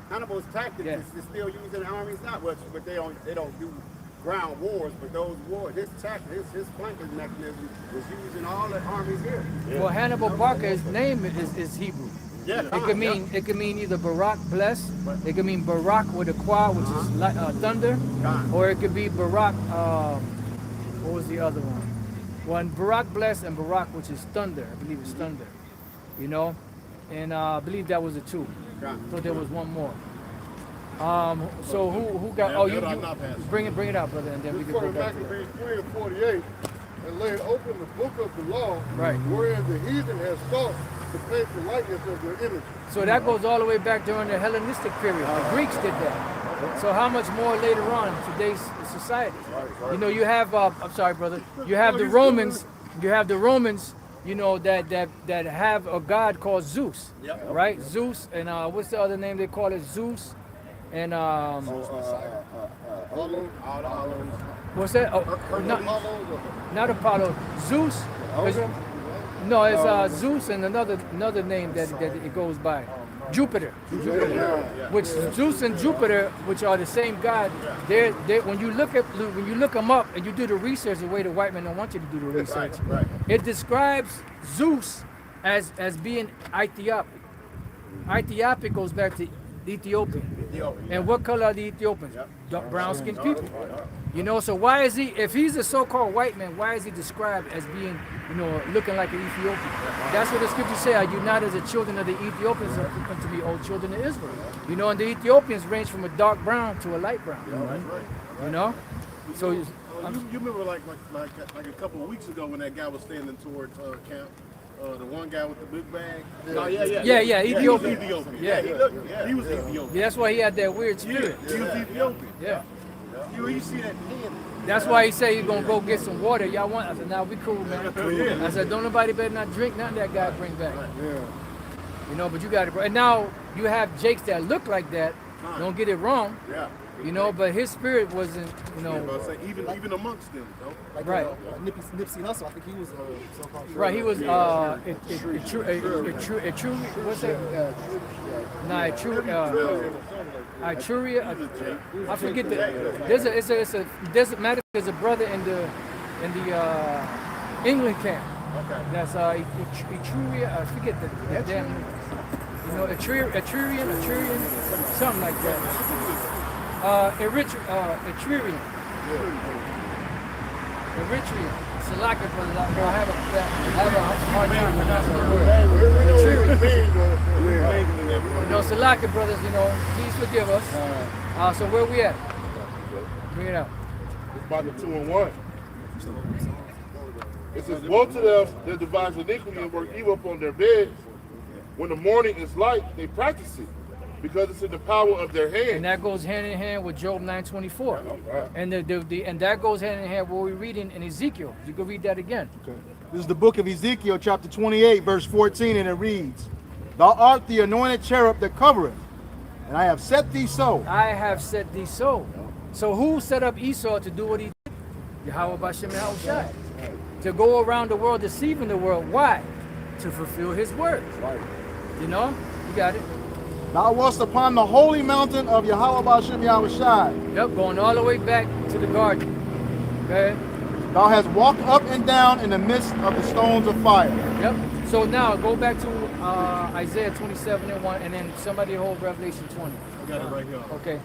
B: Hannibal's tactics is still used in the armies now, but they don't do ground wars, but those wars, his flanking mechanism was used in all the armies here.
F: Well, Hannibal Barca, his name is Hebrew.
B: Yeah,
F: it could mean either Barak, bless. It could mean Barak with a qua, which is thunder, or it could be Barak. What was the other one? One Barak bless and Barak, which is thunder. I believe it's thunder. You know, and I believe that was the two. So there was one more. So who got? Oh, you bring it out, brother, and then we can go back.
C: Maccabees 3 and 48, and laid open the book of the law,
F: Right.
C: wherein the heathen has sought to paint the likeness of their image.
F: So that goes all the way back during the Hellenistic period. The Greeks did that. So how much more later on in today's society? You know, you have. I'm sorry, brother. You have the Romans. You have the Romans. You know that have a god called Zeus, right? Zeus and what's the other name they call it? Zeus and
G: All the
F: What's that? Oh, not Apollo. Zeus. No, it's Zeus and another name that it goes by. Jupiter. Which Zeus and Jupiter, which are the same god, they when you look them up and you do the research the way the white man don't want you to do the research, it describes Zeus as being Ethiopic. Ethiopic goes back to Ethiopian. And what color are the Ethiopians? Dark brown skinned people. You know, so why is he, if he's a so-called white man, why is he described as being, you know, looking like an Ethiopian? That's what the scriptures say, are you not as the children of the Ethiopians are to be old children of Israel? You know, and the Ethiopians range from a dark brown to a light brown. You know? So
G: you remember like a couple of weeks ago when that guy was standing towards camp, the one guy with the big bag. Oh
F: yeah, Ethiopian.
G: Yeah, he was Ethiopian.
F: Yeah, that's why he had that weird spirit.
G: He was Ethiopian.
F: Yeah.
G: You see that hand.
F: That's why he said he's gonna go get some water. Y'all want? I said, nah, we cool, man. I said, don't nobody better not drink nothing that guy bring back. You know, but you got it. And now you have Jakes that look like that. Don't get it wrong.
G: Yeah.
F: You know, but his spirit wasn't, you know.
G: Even amongst them, though.
H: Like,
F: right.
H: Nipsey Hussle, I think he was so-called.
F: Right, he was what's that? I forget that. There's a brother in the England camp. Okay. That's Etruria. I forget the damn. You know, Etrurian, something like that. Eritrean. Salaka brothers, I have a hard time pronouncing the word. You know, Salaka brothers, you know, please forgive us. So where we at? Bring it out.
B: It's about the 2 and 1. It says, woe to them that devise iniquity and work evil upon their beds. When the morning is light, they practice it, because it's in the power of their hand.
F: And that goes hand in hand with Job 9:24. And and that goes hand in hand with what we're reading in Ezekiel. You can read that again.
E: Okay. This is the book of Ezekiel, chapter 28, verse 14, and it reads, Thou art the anointed cherub that covereth, and I have set thee so.
F: I have set thee so. So who set up Esau to do what he did? Yahweh Bashem Yahushai. To go around the world deceiving the world. Why? To fulfill his word.
E: Right.
F: You know? You got it.
E: Thou wast upon the holy mountain of Yahweh Bashem Yahushai.
F: Yep, going all the way back to the garden. Okay?
E: Thou hast walked up and down in the midst of the stones of fire.
F: Yep. So now go back to Isaiah 27:1, and then somebody hold Revelation 20.
G: I got it right here.
F: Okay.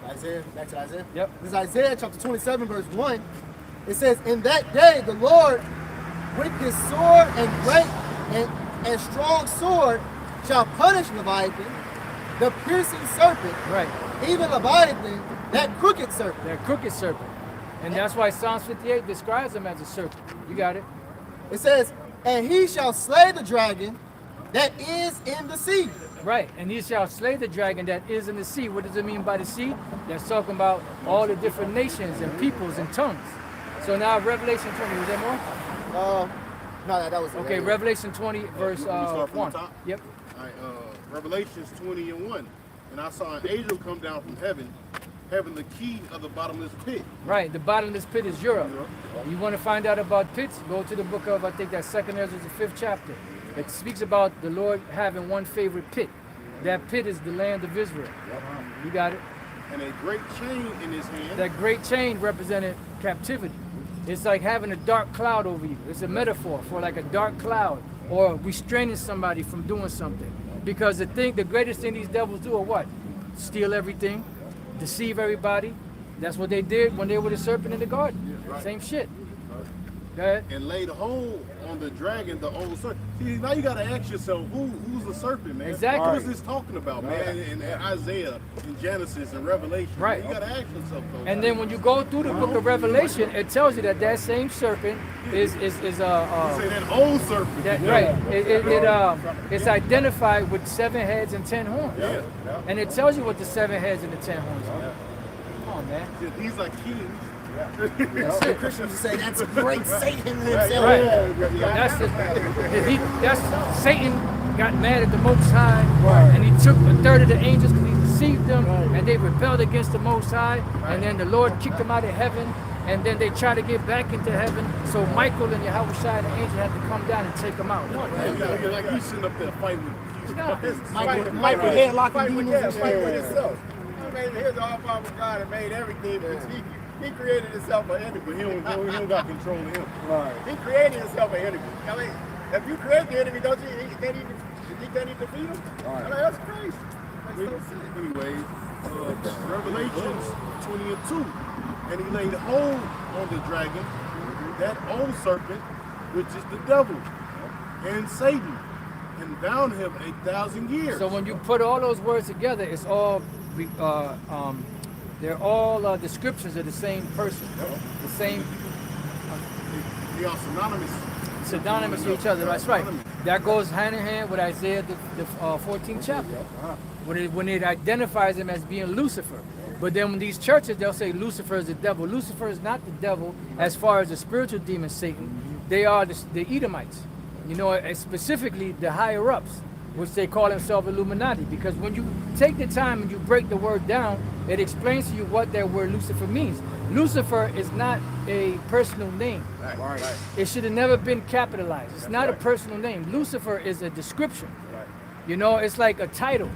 H: Isaiah, back to Isaiah.
F: Yep.
H: This is Isaiah chapter 27, verse 1. It says, In that day the Lord with his sword and great and strong sword shall punish Leviathan, the piercing serpent,
F: Right.
H: even Leviathan, that crooked serpent.
F: That crooked serpent. And that's why Psalms 58 describes him as a serpent. You got it?
H: It says, And he shall slay the dragon that is in the sea.
F: Right. And he shall slay the dragon that is in the sea. What does it mean by the sea? That's talking about all the different nations and peoples and tongues. So now Revelation 20, was there more?
H: No, that was
F: Okay, Revelation 20, verse
G: start from
F: 1.
G: the top?
F: Yep.
G: All right, Revelations 20:1. And I saw an angel come down from heaven, having the key of the bottomless pit.
F: Right, the bottomless pit is Europe. You want to find out about pits? Go to the book of, I think that's 2nd Ezra, the 5th chapter. It speaks about the Lord having one favorite pit. That pit is the land of Israel. You got it?
G: And a great chain in his hand.
F: That great chain represented captivity. It's like having a dark cloud over you. It's a metaphor for like a dark cloud or restraining somebody from doing something. Because the greatest thing these devils do are what? Steal everything, deceive everybody. That's what they did when they were the serpent in the garden. Same shit. Go ahead.
G: And laid hold on the dragon, the old serpent. See, now you got to ask yourself, who's the serpent, man?
F: Exactly.
G: What is this talking about, man? In Isaiah, in Genesis, and Revelation.
F: Right.
G: Man, you got to ask yourself those.
F: And then when you go through the book of Revelation, it tells you that same serpent is
G: you say that old serpent.
F: right. It's identified with 7 heads and 10 horns.
G: Yeah.
F: And it tells you what the 7 heads and the 10 horns are. Come on, man.
G: Yeah, these are kings.
H: Christians say that's great Satan himself.
F: Right. That's Satan got mad at the Most High, and he took a third of the angels because he's the deceived them, and they rebelled against the Most High, and then the Lord kicked them out of heaven, and then they tried to get back into heaven. So Michael and Yahweh Shai, the angel, had to come down and take them out.
G: Yeah, like he's sitting up there fighting with
H: Michael headlocking demons and
B: Fight with
H: shit.
B: himself. I mean, here's the all-powerful God that made everything, but he created himself an enemy.
G: but he don't got control of him.
B: He created himself an enemy. I mean, if you create the enemy, don't you? He can't even defeat him. I mean, that's crazy. Makes no sense.
G: Anyways, Revelations 20:2, and he laid hold on the dragon, that old serpent, which is the devil, and Satan, and bound him 1,000 years.
F: So when you put all those words together, it's all they're all descriptions of the same person, the same.
G: They are synonymous.
F: Synonymous to each other. That's right. That goes hand in hand with Isaiah the 14th chapter, when it identifies him as being Lucifer. But then when these churches, they'll say Lucifer is the devil. Lucifer is not the devil as far as the spiritual demon Satan. They are the Edomites. You know, specifically the higher ups, which they call themselves Illuminati. Because when you take the time and you break the word down, it explains to you what that word Lucifer means. Lucifer is not a personal name.
G: Right.
F: It should have never been capitalized. It's not a personal name. Lucifer is a description. You know, it's like a title.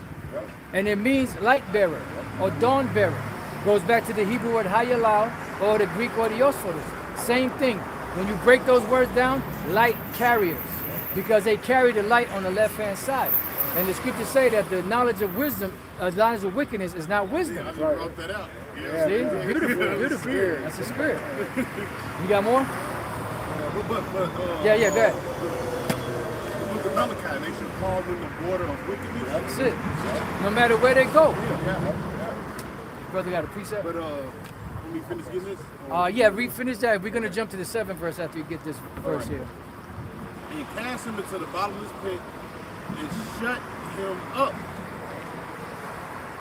F: And it means light bearer or dawn bearer. Goes back to the Hebrew word hayalal or the Greek word iosphorus. Same thing. When you break those words down, light carriers. Because they carry the light on the left-hand side. And the scriptures say that the knowledge of wisdom, knowledge of wickedness is not wisdom.
G: I just wrote that out.
F: See? Beautiful. That's the spirit. You got more? Yeah, go ahead.
G: With the Malachi, they should call them the border of wickedness.
F: That's it. No matter where they go. Brother got a precept?
G: But let me finish getting this.
F: Yeah, finish that. We're going to jump to the 7th verse after you get this verse here.
G: And cast him into the bottomless pit and shut him up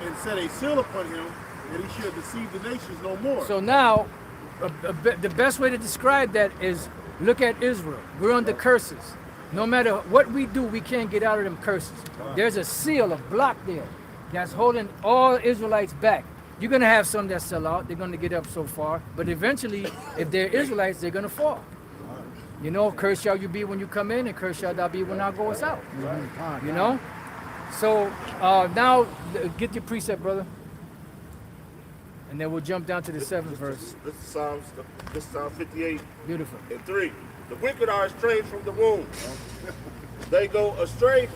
G: and set a seal upon him that he should deceive the nations no more.
F: So now, the best way to describe that is look at Israel. We're under curses. No matter what we do, we can't get out of them curses. There's a seal, a block there that's holding all Israelites back. You're going to have some that sell out. They're going to get up so far. But eventually, if they're Israelites, they're going to fall. You know, curse shall you be when you come in, and curse shall thou be when thou goest out. You know? So now, get your precept, brother. And then we'll jump down to the 7th verse.
B: This is Psalm 58
F: Beautiful.
B: and 3. The wicked are estranged from the womb. They go astray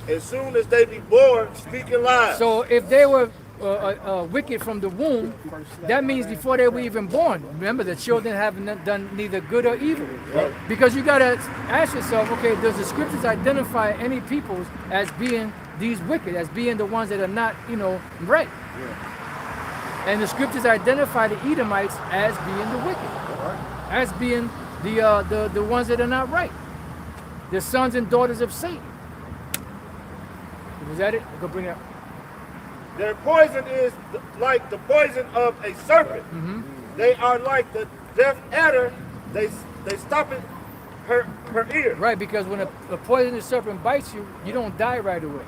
B: as soon as they be born, speaking lies.
F: So if they were wicked from the womb, that means before they were even born. Remember, the children haven't done neither good or evil. Because you got to ask yourself, okay, does the scriptures identify any peoples as being these wicked, as being the ones that are not, right? And the scriptures identify the Edomites as being the wicked, as being the ones that are not right, the sons and daughters of Satan. Was that it? Go bring it up.
B: Their poison is like the poison of a serpent. They are like the deaf adder. They stop it her ear.
F: Right, because when a poisonous serpent bites you, you don't die right away.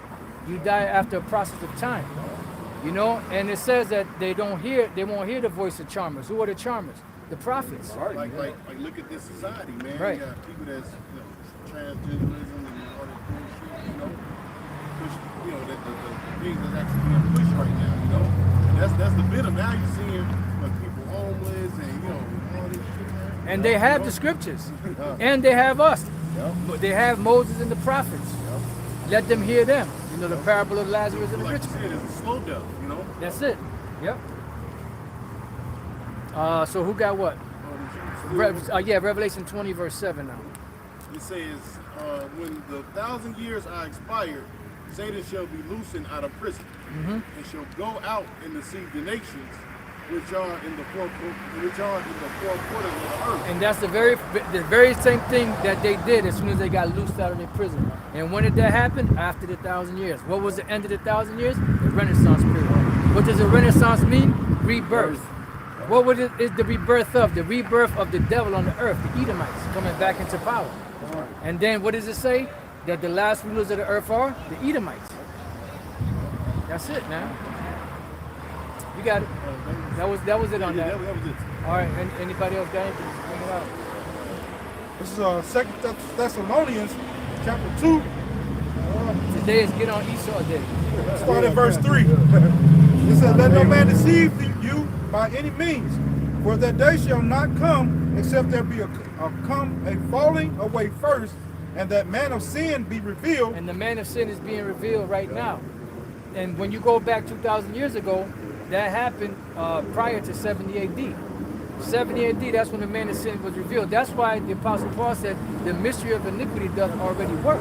F: You die after a process of time. And it says that they won't hear the voice of charmers. Who are the charmers? The prophets.
G: Like look at this society, man.
F: Right.
G: You got people that's transgenderism and all that bullshit, push, the things that's actually being pushed right now, And that's the bitter. Now you're seeing people homeless and all this shit, man.
F: And they have the scriptures. And they have us. They have Moses and the prophets. Let them hear them. The parable of Lazarus and the rich man.
G: It's a slow death,
F: That's it. Yep. So who got what? Revelation 20 verse 7 now.
G: It says, when the 1,000 years are expired, Satan shall be loosened out of prison and shall go out and deceive the nations which are in the four quarters of the earth.
F: And that's the very same thing that they did as soon as they got loosed out of their prison. And when did that happen? After the 1,000 years. What was the end of the 1,000 years? The Renaissance period. What does a Renaissance mean? Rebirth. What is the rebirth of? The rebirth of the devil on the earth, the Edomites coming back into power. And then what does it say? That the last rulers of the earth are the Edomites. That's it, man. You got it. That was it on that.
G: That was it.
F: All right. Anybody else got anything? Just bring it out.
D: This is 2 Thessalonians chapter 2.
F: Today is Get on Esau Day.
D: Start at verse 3. It says, let no man deceive you by any means, for that day shall not come, except there be a falling away first, and that man of sin be revealed.
F: And the man of sin is being revealed right now. And when you go back 2,000 years ago, that happened prior to 70 AD. 70 AD, that's when the man of sin was revealed. That's why the Apostle Paul said, the mystery of iniquity doth already work.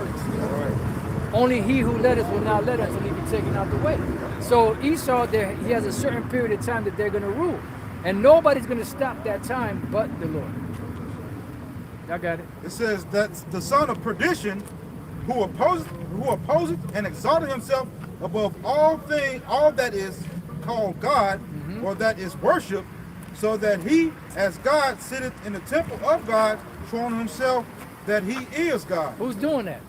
F: Only he who led us will not let us until he be taken out the way. So Esau, he has a certain period of time that they're going to rule. And nobody's going to stop that time but the Lord. Y'all got it?
D: It says that the son of perdition, who opposeth and exalted himself above all that is called God, or that is worshipped, so that he, as God, sitteth in the temple of God, showing himself that he is God.
F: Who's doing that?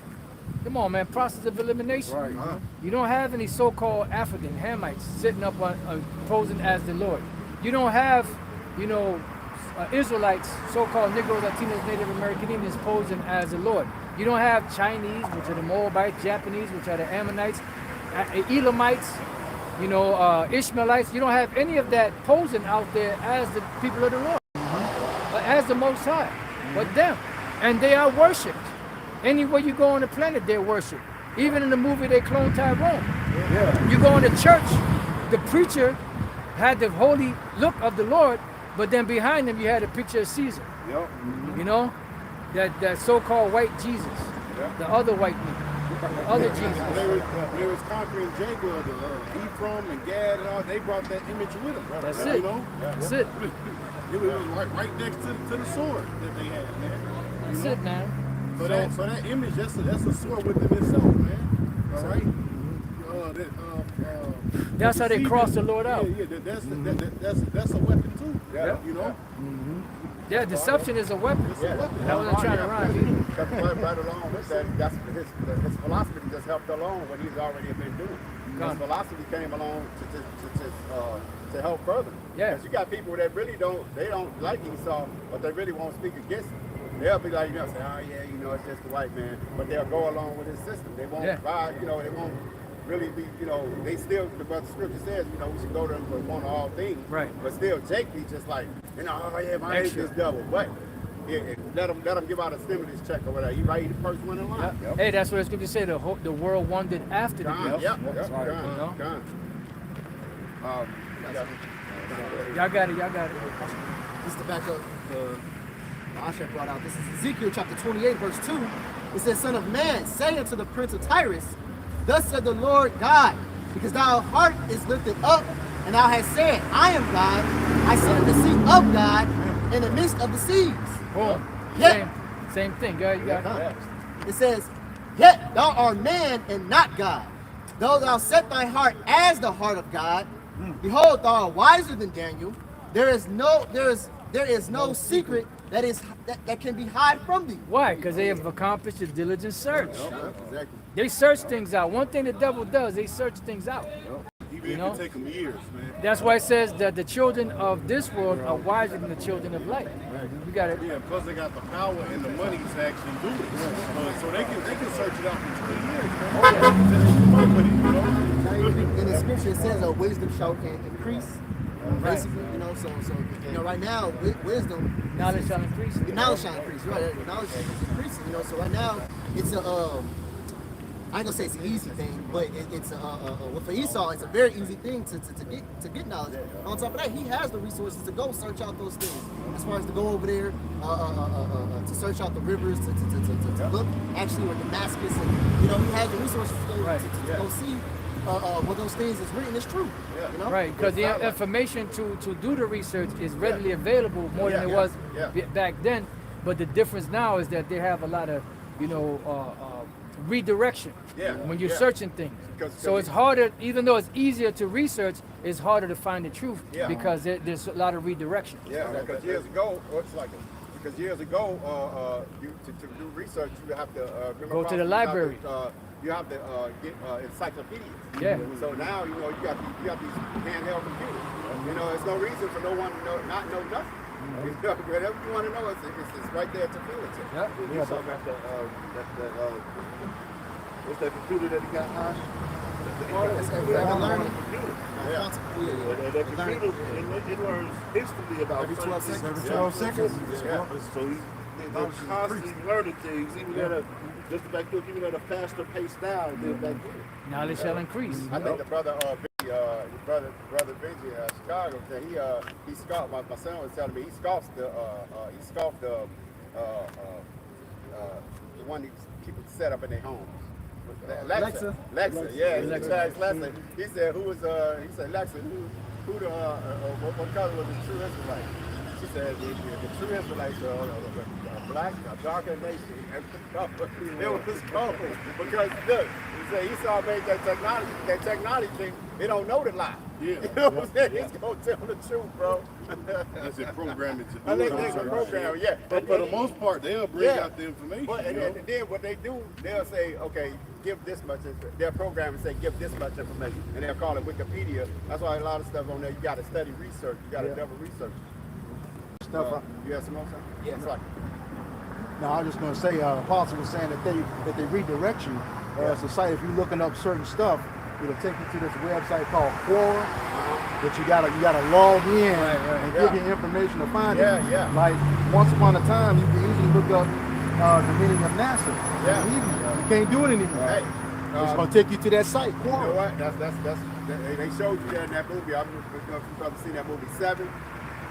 F: Come on, man. Process of elimination.
D: Right.
F: You don't have any so-called African Hamites sitting up on posing as the Lord. You don't have, Israelites, so-called Negroes, Latinos, Native American Indians posing as the Lord. You don't have Chinese, which are the Moabites, Japanese, which are the Ammonites, Elamites, Ishmaelites. You don't have any of that posing out there as the people of the Lord, as the Most High, but them. And they are worshipped. Anywhere you go on the planet, they're worshipped. Even in the movie, they clone Tyrone. Yeah. You go into church, the preacher had the holy look of the Lord, but then behind him, you had a picture of Caesar.
G: Yep.
F: You know, that so-called white Jesus, the other white man, the other Jesus.
G: When they was conquering Jacob, Ephraim and Gad and all, they brought that image with them.
F: That's it. That's it.
G: It was right next to the sword that they had, man.
F: That's it, man.
G: So that image, that's a sword within itself, man. All right.
F: That's how they cross the Lord out.
G: Yeah, that's a weapon too.
F: Yeah.
G: You know.
F: Yeah, deception is a weapon. That's what I'm trying to rhyme.
C: Right along with that, that's his philosophy just helped along what he's already been doing. His philosophy came along to help further.
F: Yeah.
C: Because you got people that really don't like Esau, but they really won't speak against him. They'll be like, say, oh yeah, it's just the white man, but they'll go along with his system. They won't buy, they won't really be, they still, but the scripture says, we should go to them for one of all things.
F: Right.
C: But still, Jake be just like, oh yeah, my hate this devil. But let him give out a stimulus check or whatever. He right the first one in line.
F: Yep. Hey, that's what the scripture say. The world wandered after the gift.
C: Gone.
F: Y'all got it.
H: Just to back up, Asha brought out, this is Ezekiel chapter 28, verse 2. It says, Son of man, say unto the prince of Tyrus, thus said the Lord God, because thy heart is lifted up, and thou hast said, I am God, I sit in the seat of God, in the midst of the seas.
F: Boom.
H: Yet,
F: Same thing, girl. You got it.
H: It says, yet thou art man and not God. Though thou set thy heart as the heart of God, behold, thou art wiser than Daniel. There is no secret that can be hid from thee.
F: Why? Because they have accomplished a diligent search.
C: Exactly.
F: They search things out. One thing the devil does, they search things out.
G: Even if it take them years, man.
F: That's why it says that the children of this world are wiser than the children of light. You got it.
G: Yeah, plus they got the power and the money to actually do it. So they can search it out for 20 years, man.
H: In the scripture it says wisdom shall increase. Basically, so right now, wisdom,
F: knowledge shall increase.
H: Knowledge shall increase, right? Knowledge is increasing, So right now, it's I ain't gonna say it's an easy thing, but it's well, for Esau, it's a very easy thing to get knowledge. On top of that, he has the resources to go search out those things. As far as to go over there, to search out the rivers, to look actually where Damascus, and he has the resources to go see. What those things is written is true.
F: Right, because the information to do the research is readily available more than it was back then. But the difference now is that they have a lot of, redirection when you're searching things. So it's harder, even though it's easier to research, it's harder to find the truth because there's a lot of redirection.
C: Yeah, because years ago, to do research, you have to
F: go to the library.
C: You have to get encyclopedias.
F: Yeah.
C: So now you got these handheld computers. You know, there's no reason for no one to not know nothing. You know, whatever you want to know, it's right there to feel it to.
F: Yep.
B: You talking about what's that computer that he got high? That computer, it learns instantly about
H: Every 12 seconds.
D: Every 12 seconds.
B: Yeah. So they're constantly learning things, even at a just back there, even at a faster pace now than back then.
F: Knowledge shall increase.
C: I think the brother Benji Chicago said he scoffed. My son was telling me he scoffed the one these people set up in their homes. Alexa, yeah, Alexa. He said he said Alexa, who the what color was the true Israelite? She said the true Israelites are black, darker nation. It was cold because look, he said Esau made that technology thing. They don't know the lie.
B: Yeah.
C: You know what I'm saying? He's gonna tell the truth, bro.
B: That's it, programming to do
C: I think
B: it.
C: they can program, yeah.
B: But for the most part, they'll bring out the information.
C: But, and then what they do, they'll say, okay, give this much. They'll program and say, give this much information, and they'll call it Wikipedia. That's why a lot of stuff on there. You got to study research. You got to double research. You have some more stuff?
H: Yeah.
C: It's like,
E: No, I was just going to say, Apostle was saying that they redirect you. It's a site, if you're looking up certain stuff, it'll take you to this website called Quora, that you gotta log in and give you information to find it. Like once upon a time, you could easily look up the meaning of NASA. You can't do it anymore.
C: hey,
E: It's gonna take you to that site,
C: you know
E: Quora.
C: what? They showed you that in that movie. I don't know if you've ever seen that movie 7.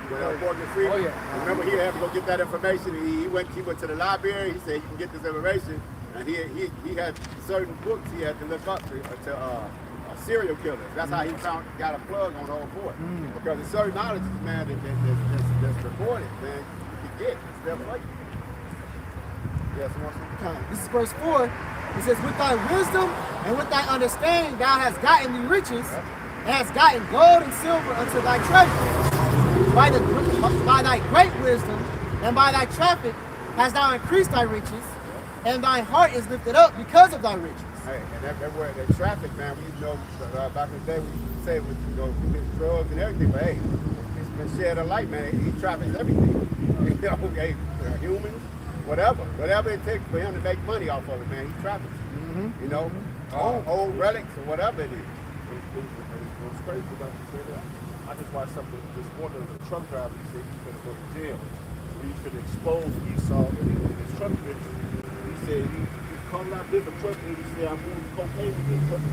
C: Morgan Freeman.
F: Oh, yeah.
C: Remember, he had to go get that information. He went to the library. He said you can get this information, and he had certain books he had to look up to serial killers. That's how he got a plug on the whole board. Because there's certain knowledge, man, that's recorded, man, you can get. It's there for you. Yes,
H: This is verse 4. It says, with thy wisdom and with thy understanding thou hast gotten thee riches, and hast gotten gold and silver unto thy treasure. By thy great wisdom and by thy traffic hast thou increased thy riches, and thy heart is lifted up because of thy riches.
C: Hey, and that word, that traffic, man, we know back in the day, we used to say it was, you get drugs and everything, but hey, it's been shed a light, man. He traffics everything. You know, hey, humans, whatever it takes for him to make money off of it, man, he traffics. You know, old relics or whatever it is.
B: What's crazy about this? I just watched something this morning. The truck driver said he's going to go to jail. He could expose Esau in his truck business. He said he's calling out different truck and he said, I'm moving cocaine with this truck.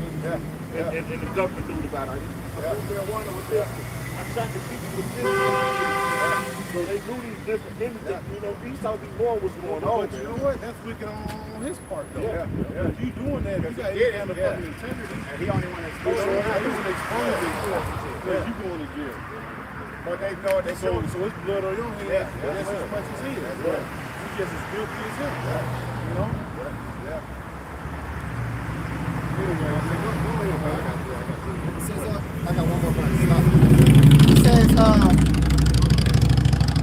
B: And the government knew about it. I moved marijuana with this. I shot the people with this. So they knew these different entities. You know, Esau before what was going on.
G: But you know what? That's wicked on his part, though.
B: Yeah.
G: You doing that, you got any kind of fucking integrity.
C: And he only want to expose
G: So
C: it.
G: he was exposed you going to jail.
C: But they know they
G: So it's blood on your hands.
C: Yeah.
G: That's as much as his. You just as guilty as him. You know?
H: It says, I got one more verse. It says,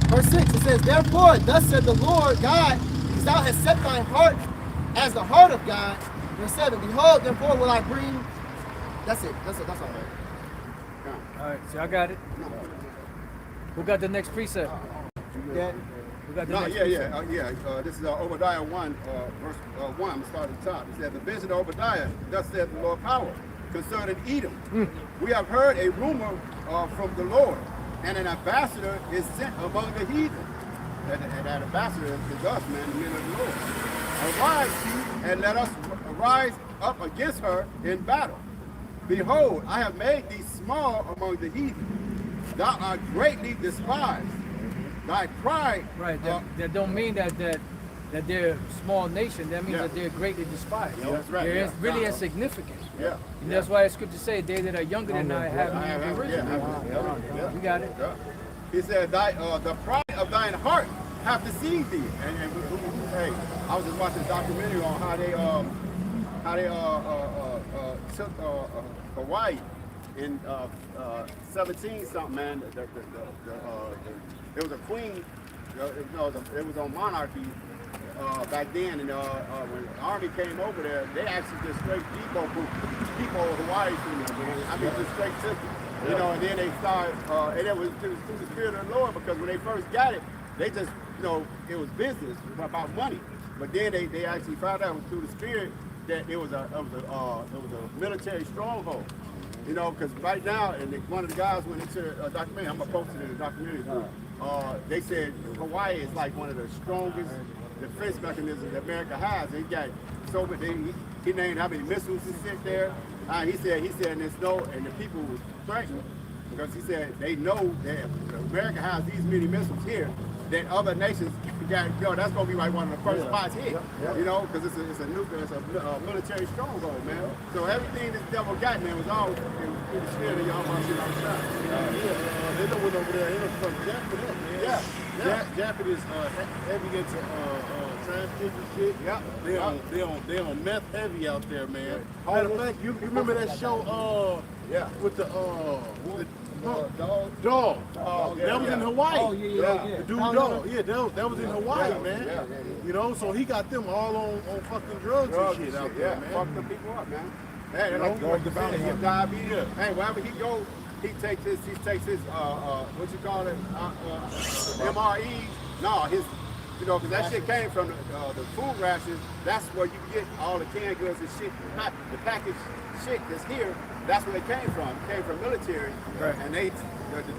H: verse 6, it says, therefore, thus said the Lord God, because thou hast set thy heart as the heart of God. Verse 7, behold, therefore will I bring. That's it. That's all right.
F: All right, so I got it. Who got the next precept?
H: That,
F: Who got the
C: No,
F: next
C: yeah.
F: precept?
C: This is Obadiah 1, verse 1. I'm starting at the top. It says, the vision of Obadiah, thus saith the Lord power, concerning Edom. We have heard a rumor from the Lord, and an ambassador is sent among the heathen. And that ambassador is us, man, the men of the Lord. Arise, and let us rise up against her in battle. Behold, I have made thee small among the heathen. Thou art greatly despised. Thy pride.
F: Right, that don't mean that they're a small nation. That means that they're greatly despised.
C: Yeah, that's right.
F: They're really insignificant.
C: Yeah.
F: And that's why it's good to say they that are younger than I haven't risen. You got it.
C: Yeah. He said, the pride of thine heart have deceived thee. And hey, I was just watching a documentary on how they took Hawaii in 17 something, man. There was a queen. It was on monarchy back then, and when the army came over there, they actually just straight depot Hawaii from them, man. I mean, just straight took it.
I: You know, and then they started, and it was through the Spirit of the Lord, because when they first got it, they just, you know, it was business about money. But then they actually found out through the Spirit that it was a military stronghold. You know, because right now, and one of the guys went into a documentary, I'm going to post it in the documentary group, they said Hawaii is like one of the strongest defense mechanisms that America has. He got so many, he named how many missiles he sent there. He said there's no, and the people was threatened, because he said they know that America has these many missiles here, that other nations got, that's going to be like one of the first spots hit, you know, because it's a military stronghold, man. So everything this devil got, man, was all in the spirit of y'all about shit outside.
G: They know went over there, they done fucked Japan up, man. Japan is heavy into transgender shit. They on meth heavy out there, man. Matter of fact, you remember that show with the dog. That was in Hawaii.
H: Oh, yeah.
G: The dude dog. Yeah, that was in Hawaii, man. You know, so he got them all on fucking drugs and shit out there, man.
I: Fuck them people up, man. Hey, like the diabetes. Hey, wherever he goes, he takes his what you call it, MREs. No, his, you know, because that shit came from the food rations. That's where you get all the canned goods and shit, the packaged shit that's here. That's where they came from. It came from military, and the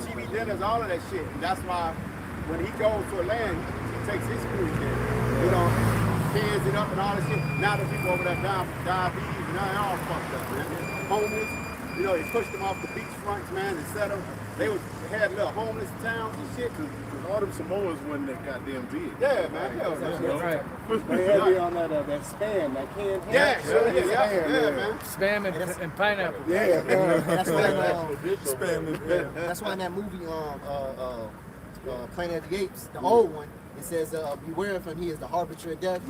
I: TV dinners, all of that shit. And that's why when he goes to a land, he takes his food there. You know, cans it up and all that shit. Now the people over there dying from diabetes, and now they all fucked up, man. Homeless. You know, they pushed them off the beach fronts, man, and set them. They had little homeless towns and shit.
G: All them Samoans wasn't that goddamn big.
I: Yeah, man.
F: Right.
C: They heavy on that spam, that canned ham.
I: Yeah, man.
F: Spam and pineapple.
C: Yeah.
H: That's why in that movie, Planet of the Apes, the old one, it says, beware of him, he is the harbinger of death.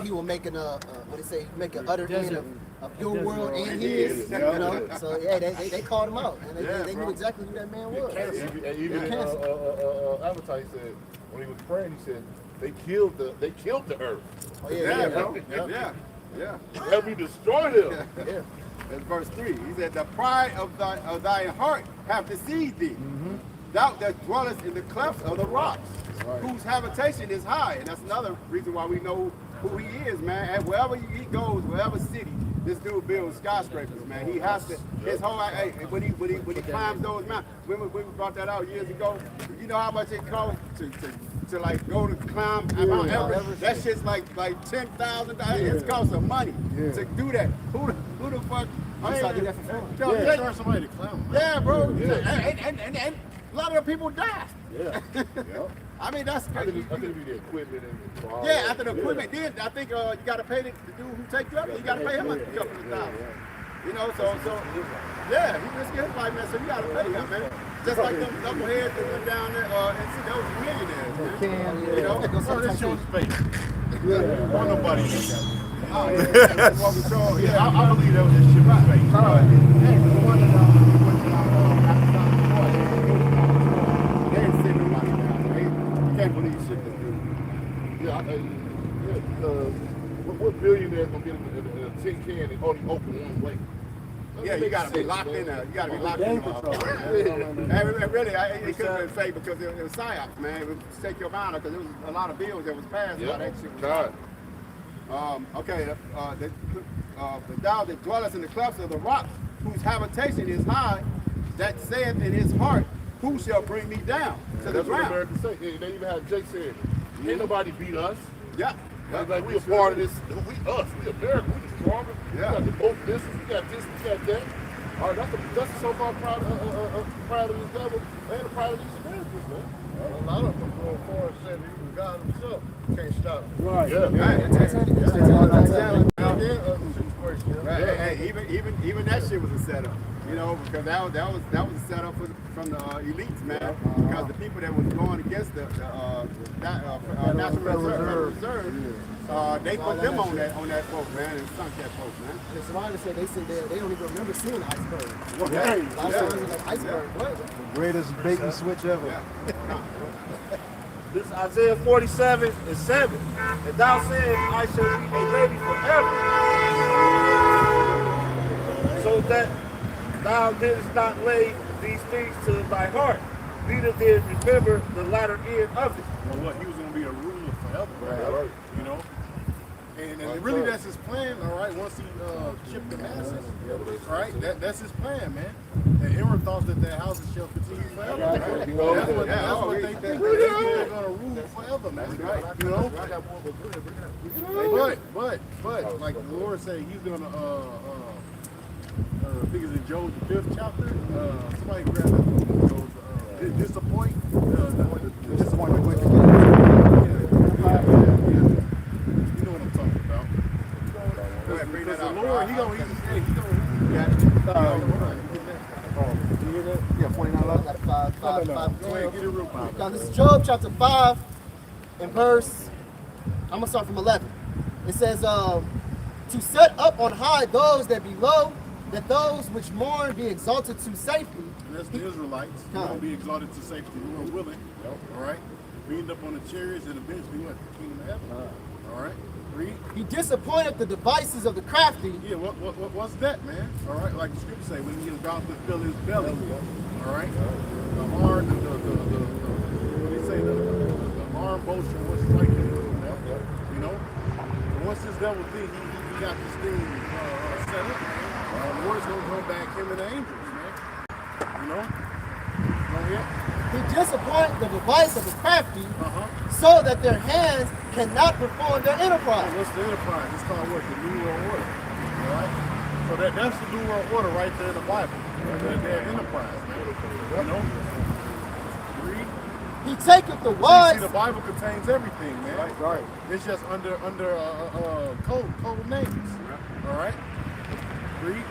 H: He will make make an utter end of your world and his. You know? So yeah, they called him out, and they knew exactly who that man was.
G: Even Avatar said, when he was praying, he said, they killed the earth.
H: Oh yeah,
I: bro. Yeah.
G: Help me destroy them.
I: Yeah. That's verse 3. He said, the pride of thy heart have deceived thee. Thou that dwellest in the clefts of the rocks, whose habitation is high. And that's another reason why we know who he is, man. And wherever he goes, wherever city, this dude builds skyscrapers, man. He has to, his whole, when he climbs those mountains, when we brought that out years ago, you know how much it costs to like go to climb Mount Everest? That shit's like $10,000. It costs some money to do that. Who the fuck?
H: I'm sorry, do that for fun.
G: Yeah, start somebody to clown.
I: Yeah, bro. And a lot of the people die.
G: Yeah.
I: I mean, that's
G: I
I: crazy.
G: think it'd be the equipment and
I: Yeah, after the equipment, then I think you got to pay the dude who takes you up. You got to pay him a couple of $1,000. You know, so yeah, he risked his life, man. So you got to pay him, man. Just like them knuckleheads that went down there and see those millionaires, man. You know,
G: this show's fake. Won't nobody do that.
I: That's what we saw. Yeah, I believe that was this shit was fake. Hey, the one that they ain't sitting nobody down. They can't believe shit this dude.
G: What billionaire gonna get in a tin can and only open one way?
I: Yeah, you gotta be locked in there. You gotta be locked in there. Really, it could have been fake because it was psyops, man. It would take your mind because there was a lot of bills that was passed while that shit was okay, thou that dwellest in the clefts of the rocks, whose habitation is high, that saith in his heart, who shall bring me down to the ground?
G: Americans say. They even had Jake said, ain't nobody beat us.
I: Yeah.
G: Like we a part of this. We America. We the stronger.
I: Yeah.
G: We got the both this. We got this. We got that. All right, that's the so-called pride of this devil and the pride of these Americans, man.
B: A lot of them go forward and said even God himself can't stop it.
G: Right.
I: Even that shit was a setup, you know, because that was a setup from the elites, man. Because the people that was going against the National Reserve, they put them on that boat, man, and sunk that boat, man.
H: The survivors said they don't even remember seeing an iceberg.
I: Yeah.
H: Iceberg, what?
E: Greatest bait and switch ever.
I: Yeah.
B: This is Isaiah 47:7. And thou sayest, I shall be a baby forever. So that thou didst not lay these things to thy heart, neither did remember the latter end of it.
G: Well, what, he was going to be a ruler forever, right? You know? And really that's his plan, all right, once he chipped the masses, all right? That's his plan, man. And Aaron thought that houses shall continue forever. Right? That's what they think. They're going to rule forever, man. Right? You know? But, like the Lord said, he's going to, I think it's in Job, the 5th chapter. Somebody grab that Job, disappoint.
E: Disappointment with
G: You know what I'm talking about. Because the Lord, he gonna
E: yeah, 49 left.
G: get it real quick.
H: Now this is Job chapter 5 and verse, I'm going to start from 11. It says, to set up on high those that be low, that those which mourn be exalted to safety.
G: And that's the Israelites. We're going to be exalted to safety. We were willing. All right. We end up on the chariots and eventually went to the kingdom of heaven. All right. Read.
H: He disappointed the devices of the crafty.
G: Yeah, what's that, man? All right, like the scripture say, when he was about to fill his belly. All right. The hard, what do you say? The arm motion was striking. You know. Once this devil thing, he got this thing set up. The Lord's gonna come back, him and the angels, man. You know. Go ahead.
H: He disappointed the device of the crafty, so that their hands cannot perform their enterprise.
G: What's the enterprise? It's called what? The New World Order. All right? So that's the New World Order right there in the Bible. Their enterprise, man. You know? Read.
H: He taketh the wise.
G: See, the Bible contains everything, man. Right. It's just under code names. All right? Read.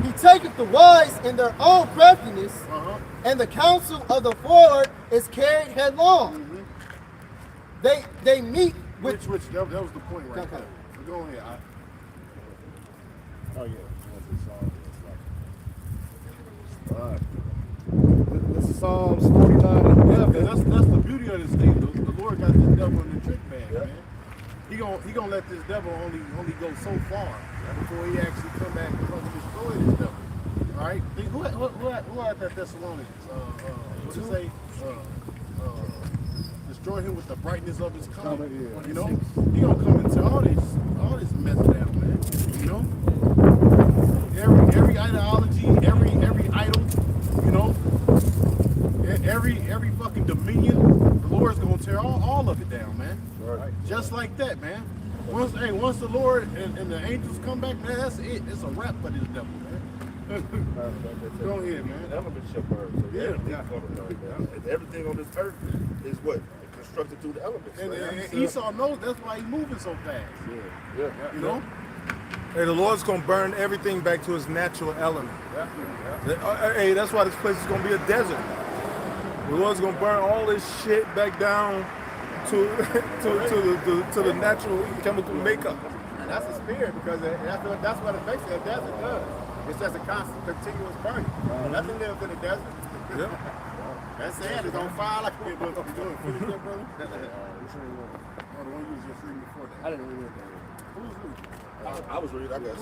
H: He taketh the wise in their own craftiness, and the counsel of the forward is carried headlong. They meet with
G: which that was the point right there. Go ahead. Oh yeah. All right. This is Psalms 49 and 11. That's the beauty of this thing. The Lord got this devil in the trick bag, man. He gonna let this devil only go so far before he actually come back and come and destroy this devil. All right. Who had that Thessalonians? What did it say? Destroy him with the brightness of his coming. You know, he gonna come into all this mess down, man. You know, every ideology, every idol, you know, every fucking dominion, the Lord's gonna tear all of it down, man. Right. Just like that, man. Once the Lord and the angels come back, man, that's it. It's a wrap for this devil, man. Go ahead, man.
B: Element shepherd. So everything on this earth is what? Constructed through the elements.
G: And Esau knows that's why he's moving so fast. Yeah. You know?
A: Hey, the Lord's going to burn everything back to its natural element. Hey, that's why this place is going to be a desert. The Lord's going to burn all this shit back down to the natural chemical makeup.
I: And that's the spirit, because that's what it makes it a desert does. It's just a constant, continuous burning. Nothing lives in the desert.
A: Yeah.
I: That sand is on fire like a brother.
G: Finish that, brother? The one you was just reading before that.
I: I didn't read that.
G: Who was reading?
B: I was reading, I got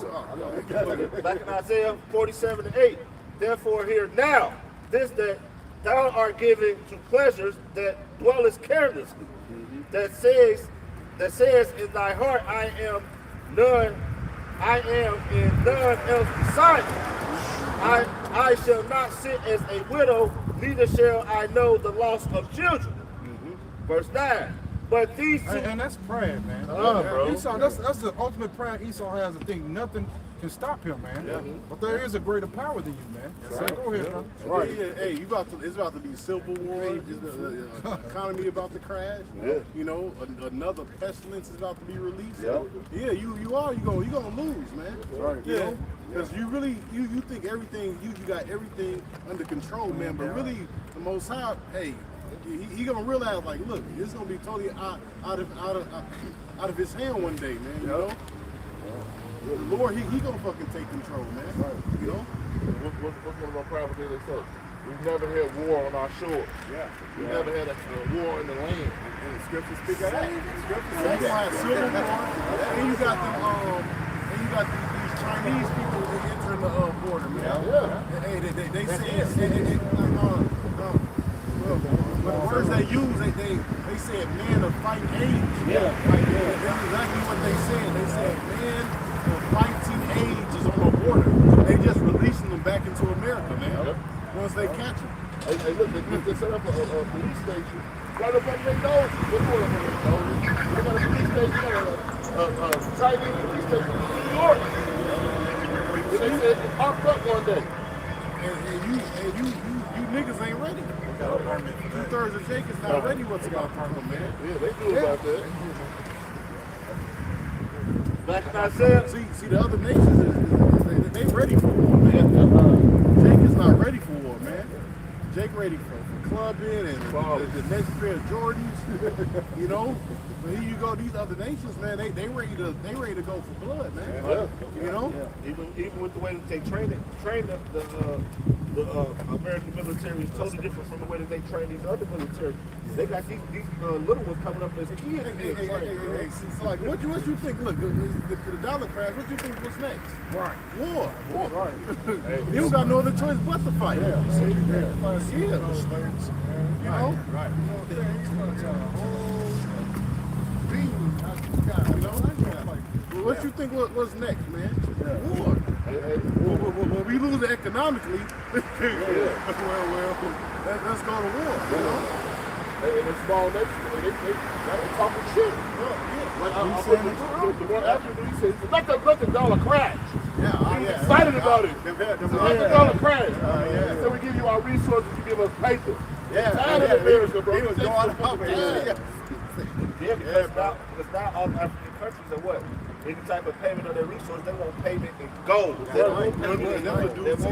B: some. Back in Isaiah 47:8. Therefore hear now this, that thou art given to pleasures that dwellest carelessly, that says in thy heart, I am in none else beside me. I shall not sit as a widow, neither shall I know the loss of children. Verse 9. But these two,
D: and that's pride, man.
B: bro.
D: Esau, that's the ultimate pride Esau has. I think nothing can stop him, man. Yeah. But there is a greater power than you, man. So go ahead, man.
G: Right. Hey, it's about to be civil war. The economy about to crash. Yeah. You know, another pestilence is about to be released. Yeah. Yeah, you gonna lose, man. Right. You know? Because you really you think everything you got everything under control, man. But really, the Most High, hey, he gonna realize, like, look, it's gonna be totally out of his hand one day, man. You know. The Lord, he gonna fucking take control, man. Right. You know?
B: What's one of our prophets they say? We've never had war on our shore. Yeah. We've never had a war in the land.
I: And the scriptures speak of that.
G: So you gonna have civil war, and you got these Chinese people that in the border, man. Hey, they said, the words they use, they said men of fighting age. That's exactly what they said. They said men of fighting age is on the border. They just releasing them back into America, man. Once they catch them.
B: Hey, look, they set up a police station right up under their nose. They got a police station, a Chinese police station in New York. And they said it popped up one day.
G: And you niggas ain't ready. 2/3 of Jake is not ready what's about Parker, man.
B: Yeah, they knew about that. Back in Isaiah.
G: See, the other nations, they ready for war, man. Jake is not ready for war, man. Jake ready for clubbing and the next pair of Jordans, you know. But here you go, these other nations, man, they ready to go for blood, man. You know,
B: Even with the way that they train the American military is totally different from the way that they train these other military. They got these little ones coming up as kids.
G: It's like, what you think? Look, the dollar crash. What you think was next?
D: Right.
G: War. Right. You don't got no other choice but to fight.
D: Yeah.
G: You know.
D: Right.
G: Well, what you think was next, man? War. Well, we lose it economically. well, let's go to war. You know.
B: And it's small nations, they talking shit. Like the one after he said, let the dollar crash. He's excited about it. Let the dollar crash. So we give you our resources, you give us paper. Tired of America, bro.
G: He was going out there.
B: Because now all African countries are what? Any type of payment of their resource, they want payment in gold. They want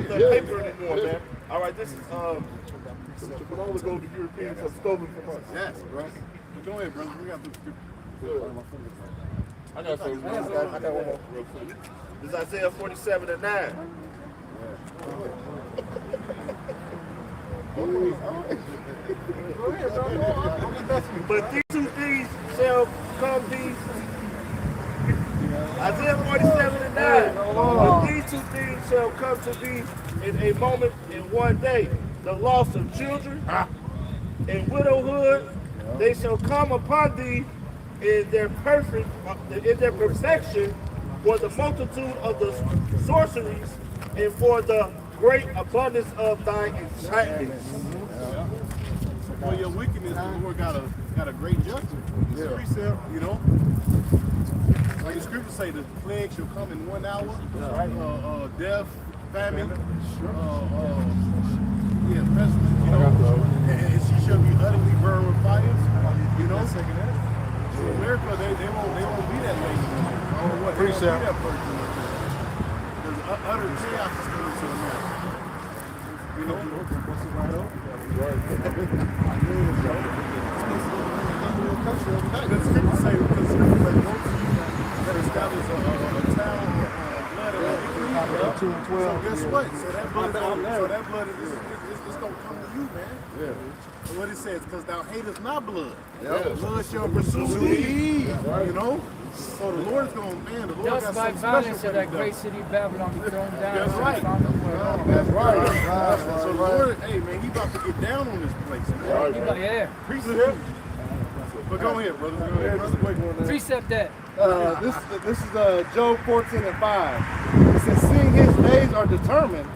B: that paper anymore, man. All right, this is but all the gold the Europeans have stolen from us.
G: Yes, right. Go ahead, brother. We got the
B: I got one more real quick. This is Isaiah 47:9. But these two things shall come these. Isaiah 47:9. But these two things shall come to thee in a moment, in one day. The loss of children and widowhood, they shall come upon thee in their perfection, for the multitude of the sorceries and for the great abundance of thy enchantments.
G: For your wickedness, the Lord got a great justice. Precept, you know. Like the scriptures say, the plague shall come in 1 hour. Death, famine, pestilence, you know. And she shall be utterly burned with fires, you know. So America, they won't be that lady. They won't be that person. There's utter chaos is coming to America. You know? The scriptures say, most of you that establish a town, blood and
E: 2 and 12.
G: so guess what? So that blood is going to come to you, man.
B: Yeah.
G: What it says, because thou hatest not blood.
B: Yeah.
G: Blood shall pursue thee. You know? So the Lord is going to, man, the Lord got
F: Just by
G: something special
F: violence
G: for
F: of
G: you.
F: that great city Babylon be thrown down.
G: That's right.
F: That's
G: right. So the Lord, hey, man, he about to get down on this place, man.
F: Yeah.
G: Precept. But go ahead, brother. Go ahead, brother.
F: Precept that.
C: This is Job 14:5. It says, seeing his days are determined,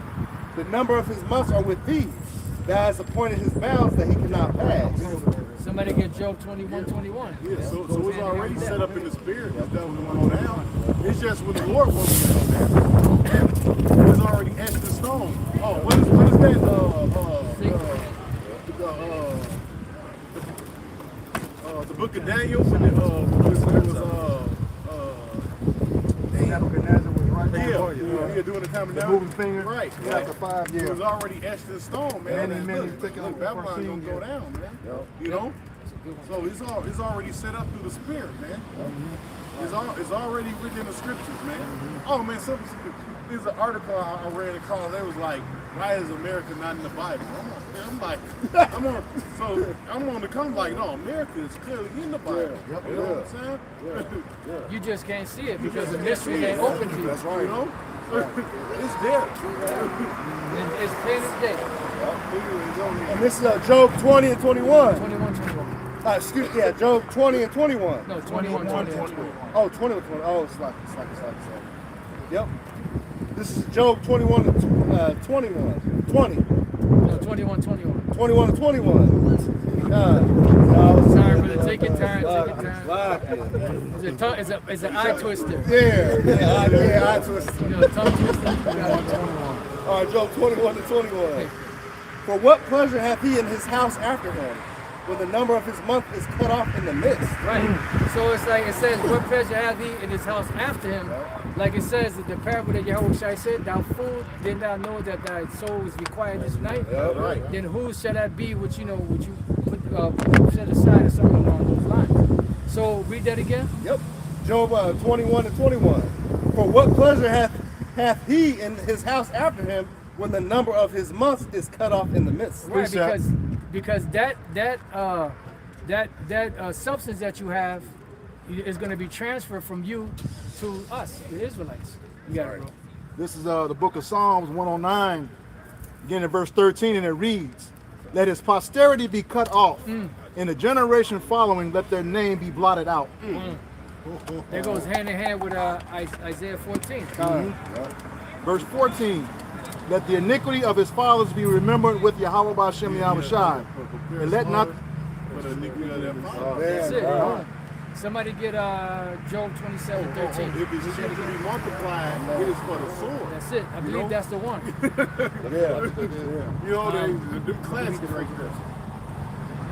C: the number of his months are with thee. Thou hast appointed his bounds that he cannot pass.
F: Somebody get Job 21:21.
G: Yeah, so it's already set up in the spirit. That's definitely going down. It's just when the Lord wants to go down. It's already etched in stone. Oh, what is that? The book of Daniel, when it was
E: Nebuchadnezzar was right there.
G: yeah, doing the time
E: The moving finger.
G: right.
E: Chapter 5,
G: It was already etched in stone, man.
E: Look,
G: Babylon gonna go down, man. You know, so it's already set up through the spirit, man. It's already written in the scriptures, man. Oh man, there's an article I read in college. It was like, why is America not in the Bible? I'm on the come like, no, America is clearly in the Bible. You know what I'm saying?
F: You just can't see it because the mystery ain't open to you.
G: That's right. You know, it's there.
F: And it's plain as day.
C: And this is Job 20 and 21.
F: 21.
C: Excuse me, yeah, Job 20 and 21.
F: No, 21.
C: Oh, 20 and 20. Oh, it's like. Yep. This is Job 21 and 21. 20.
F: No, 21.
C: 21 and 21.
F: Sorry, brother. Take your time. It's an eye twister.
C: Yeah, eye twister.
F: You know, tongue twister.
C: All right, Job 21 and 21. For what pleasure hath he in his house after him, when the number of his month is cut off in the midst?
F: Right. So it's like it says, what pleasure hath he in his house after him? Like it says in the parable that Yahushua said, thou fool, did thou know that thy soul is required this night?
C: Right.
F: Then who shall that be which you put set aside or something along those lines? So read that again.
C: Yep. Job 21 and 21. For what pleasure hath he in his house after him, when the number of his months is cut off in the midst?
F: Right, because that substance that you have is going to be transferred from you to us, the Israelites. You got it, bro.
A: This is the book of Psalms 109, beginning at verse 13, and it reads, let his posterity be cut off, in the generation following, let their name be blotted out.
F: That goes hand in hand with Isaiah 14.
A: Verse 14, let the iniquity of his fathers be remembered with Yahweh B'Shem Yahweh Shai, and let not...
F: That's it, bro. Somebody get Job 27:13.
G: If it's shit to be multiplied, it is for the sword.
F: That's it. I believe that's the one.
G: You know, the classics right there.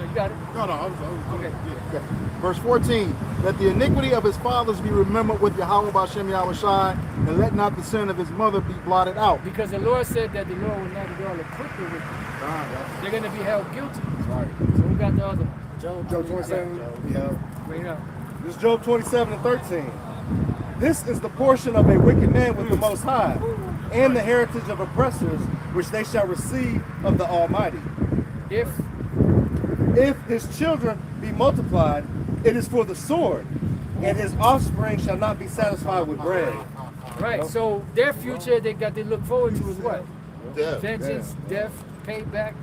F: You got it?
G: No, I was
F: Okay.
A: Okay. Verse 14, let the iniquity of his fathers be remembered with Yahweh B'Shem Yahweh Shai, and let not the sin of his mother be blotted out.
F: Because the Lord said that the Lord will not dwell quickly with them. They're going to be held guilty.
C: Right.
F: So we got the other one.
C: Job 27. Yeah.
F: Bring it up.
C: This is Job 27 and 13. This is the portion of a wicked man with the Most High, and the heritage of oppressors, which they shall receive of the Almighty. If his children be multiplied, it is for the sword, and his offspring shall not be satisfied with bread.
F: Right, so their future they look forward to is what?
G: Death.
F: Vengeance, death, payback,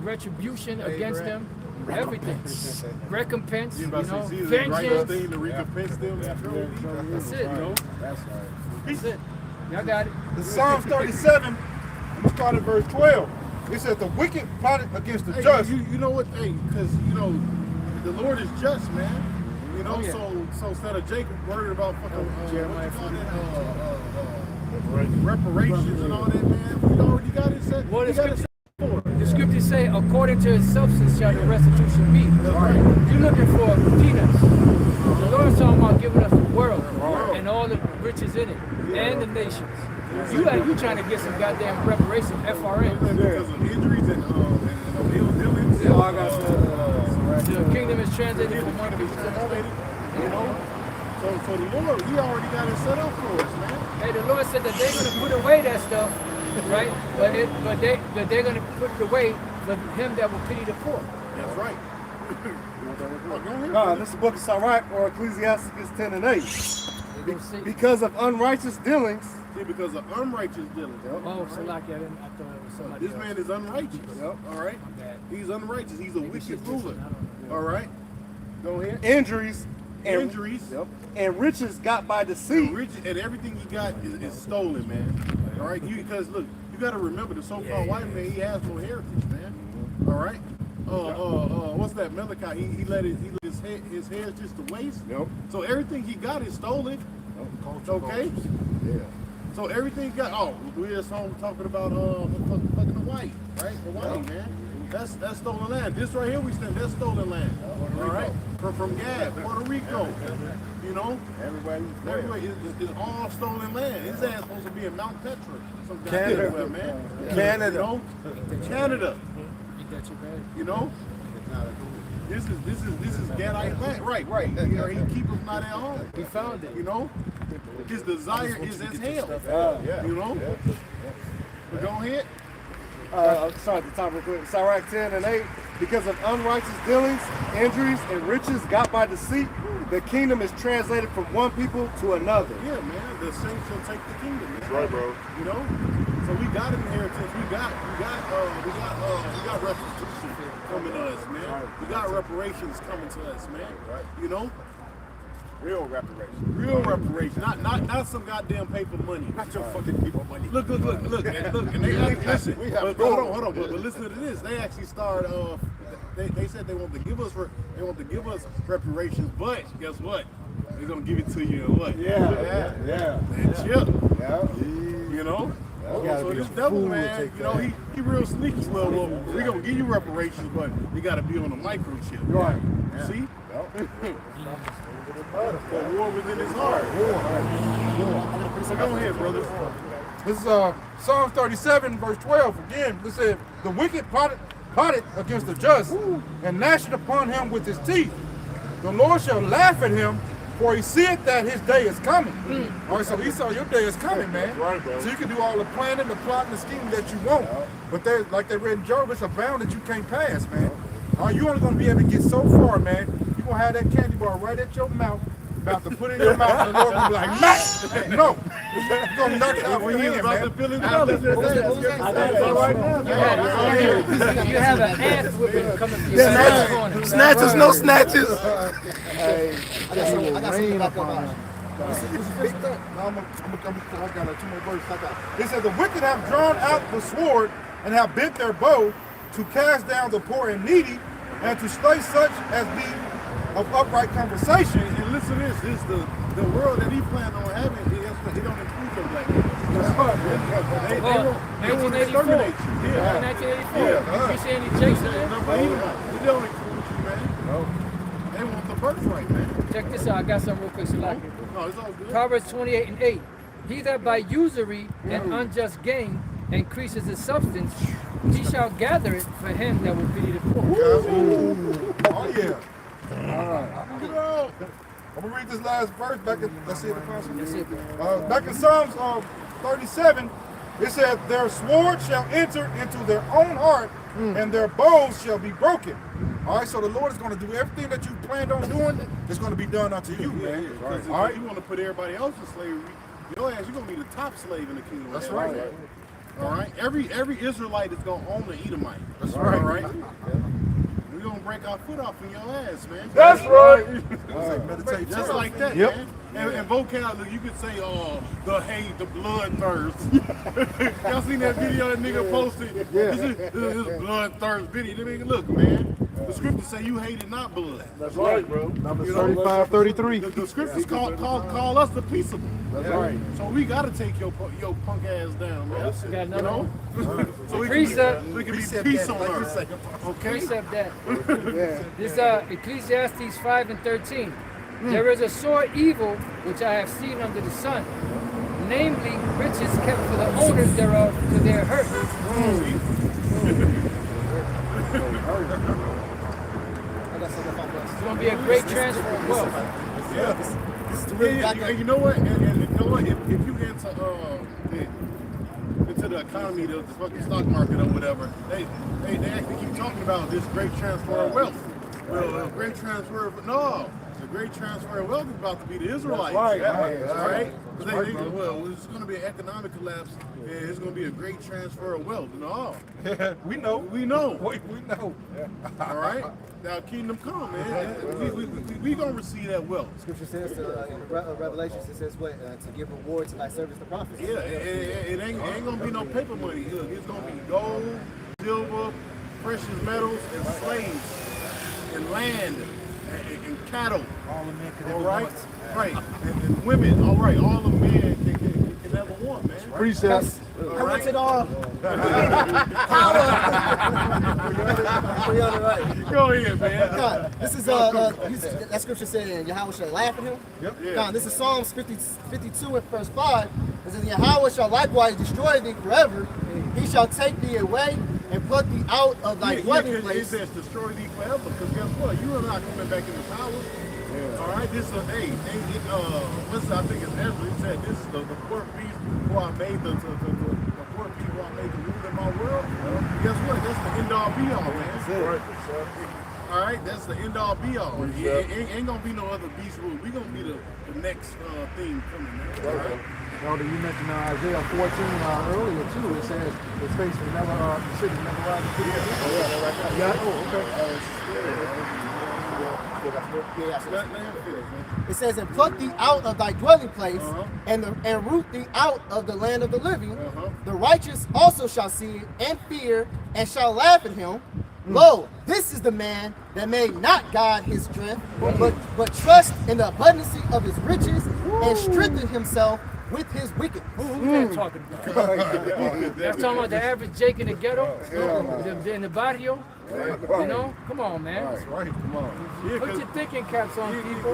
F: retribution against them, everything. Recompense, vengeance.
G: To recompense them.
F: That's it. That's it. Y'all got it.
D: In Psalms 37, we start at verse 12. It says the wicked plotted against the just.
G: You know what? Hey, because the Lord is just, man. You know, so instead of Jacob worried about fucking reparations and all that, man, we already got it set.
F: What is the scriptures say, according to his substance shall the restitution be.
G: Right.
F: You're looking for peanuts. The Lord's talking about giving us the world and all the riches in it, and the nations. You trying to get some goddamn reparation, FRN.
G: Because of injuries and ill dealings.
F: The kingdom is translated from one people to another.
G: You know? So the Lord, he already got it set up for us, man.
F: Hey, the Lord said that they're going to put away that stuff, right? But they're going to put it away for him that will pity the poor.
G: That's right.
C: This is the book of Sirach, or Ecclesiastes 10 and 8. Because of unrighteous dealings.
G: See, because of unrighteous dealings.
F: Oh, so like I thought it was somebody
G: This
F: else.
G: man is unrighteous. All right? He's unrighteous. He's a wicked ruler. All right? Go ahead.
C: Injuries.
G: Injuries.
C: And riches got by deceit.
G: And everything he got is stolen, man. All right? Because, look, you got to remember the so-called white man, he has no heritage, man. All right? What's that? Malachi, he let his hairs just to waste.
C: Yep.
G: So everything he got is stolen. Okay?
C: Yeah.
G: So everything he got, we're just home talking about fucking the white, right? The white, man. That's stolen land. This right here we stand, that's stolen land. All right? From Gad, Puerto Rico. You know? Everybody is all stolen land. His ass supposed to be in Mount Petra. Some
C: Canada,
G: man.
C: Canada.
G: You know? Canada. You know? This is Gadite land. Right. You know, he keepeth not at home.
F: He found it.
G: You know, his desire is as hell. You know. But go ahead.
C: Sorry, at the top real quick. Sirach 10 and 8. Because of unrighteous dealings, injuries, and riches got by deceit, the kingdom is translated from one people to another.
G: Yeah, man. The saints shall take the kingdom. Man.
B: That's right, bro.
G: You know. So we got inheritance. We got restitution coming to us, man. We got reparations coming to us, man.
B: Right.
G: You know.
I: Real reparations.
G: Real reparations, not some goddamn paper money.
I: Not your fucking people money.
G: Look, man, look, and they listen. But hold on, but listen to this. They actually started. They said they want to give us reparations, but guess what? They're gonna give it to you in what?
C: Yeah.
G: And chip.
C: Yeah.
G: You know.
C: Yeah.
G: So this devil, man, you know, he real sneaky, little. We gonna give you reparations, but you gotta be on a microchip.
C: Right.
G: Yeah. See? The war within his heart. So go ahead, brother.
D: This is Psalms 37, verse 12. Again, it said, the wicked plotted against the just and gnashed upon him with his teeth. The Lord shall laugh at him, for he seeth that his day is coming. All right, so Esau, your day is coming, man.
B: Right, bro.
D: So you can do all the planning, the plotting, the scheming that you want. But like they read in Job, it's a bound that you can't pass, man. All right, you're only going to be able to get so far, man. You're going to have that candy bar right at your mouth, about to put it in your mouth, and the Lord will be like, no! You're going to knock it out with your hand, man.
F: You have an ass whipping coming to your corner.
H: Snatches, no snatches.
E: I got something back up on it.
D: I got 2 more verses. It says, the wicked have drawn out the sword and have bent their bow to cast down the poor and needy and to slay such as be of upright conversation.
G: And listen to this is the world that he planned on having. He don't include your black people. They want to exterminate you. Yeah.
F: 1984. You see any Jakes in there?
G: No, but he don't include you, man. No. They want the birthright, man.
F: Check this out. I got something real quick. So like it.
G: No, it's all good.
F: Proverbs 28 and 8. He that by usury and unjust gain increases his substance, he shall gather it for him that will pity the poor.
D: Oh, yeah. All right. I'm going to read this last verse back in, let's see the Apostle. Back in Psalms 37, it says, their sword shall enter into their own heart, and their bows shall be broken. All right, so the Lord is going to do everything that you planned on doing. It's going to be done unto you, man.
G: Because
D: All right.
G: you want to put everybody else in slavery, your ass, you're going to be the top slave in the kingdom.
D: That's right.
G: All right. Every Israelite is going to own the Edomite.
D: That's right.
G: All right. We're going to break our foot off in your ass, man.
D: That's right.
G: Meditate just like that, man. And vocabulary, you could say, the hate, the bloodthirst. Y'all seen that video that nigga posted? This is bloodthirst video. Look, man. The scriptures say you hated not blood.
B: That's right, bro.
C: Numbers 35:33.
G: The scriptures call us the peaceable.
C: That's right.
G: So we got to take your punk ass down, man.
F: You got another one?
G: So we
F: Precept.
G: can be peace on earth. Okay?
F: Precept that. This Ecclesiastes 5 and 13. There is a sore evil which I have seen under the sun, namely riches kept for the owners thereof to their hurt. It's going to be a great transfer of wealth.
G: And you know what? And you know what? If you get into the economy, the fucking stock market or whatever, they actually keep talking about this great transfer of wealth. Well, great transfer of the great transfer of wealth is about to be the Israelites.
C: That's right.
G: All right? Well, it's going to be an economic collapse, and it's going to be a great transfer of wealth. No.
D: We know.
G: We know.
D: We know.
G: All right? Now, kingdom come, man. We going to receive that wealth.
H: Scripture says in Revelation, it says what? To give reward to thy service the prophets.
G: Yeah, it ain't going to be no paper money. Look, it's going to be gold, silver, precious metals, and slaves, and land, and cattle.
D: All the men could
G: all right? Right. And women, all right. All the men can never want, man.
C: Precepts.
H: I went to the power. We on the right.
G: Go ahead, man.
H: God, this is that scripture said in Yahweh shall laugh at him.
G: Yep.
H: God, this is Psalms 52 and verse 5. It says, Yahweh shall likewise destroy thee forever. He shall take thee away and put thee out of thy dwelling
G: It
H: place.
G: says destroy thee forever, because guess what? You are not coming back in the power. All right, this is I think it's Ezra. He said this is the fourth beast who I made the fourth beast who I made to rule in my world. Guess what? That's the end all be all, man. All right, that's the end all be all. Ain't gonna be no other beast rule. We gonna be the next thing coming, man. All right.
E: Elder, you mentioned Isaiah 14 earlier too. It says his face will never, the city will never rise again. You got it? Oh, okay.
H: It says, and pluck thee out of thy dwelling place, and root thee out of the land of the living. The righteous also shall see it, and fear, and shall laugh at him. Lo, this is the man that made not God his strength, but trust in the abundance of his riches, and strengthened himself with his wickedness.
F: Who's that talking about? That's talking about the average Jake in the ghetto, in the barrio. You know, come on, man.
G: That's right. Come on.
F: Put your thinking caps on, people.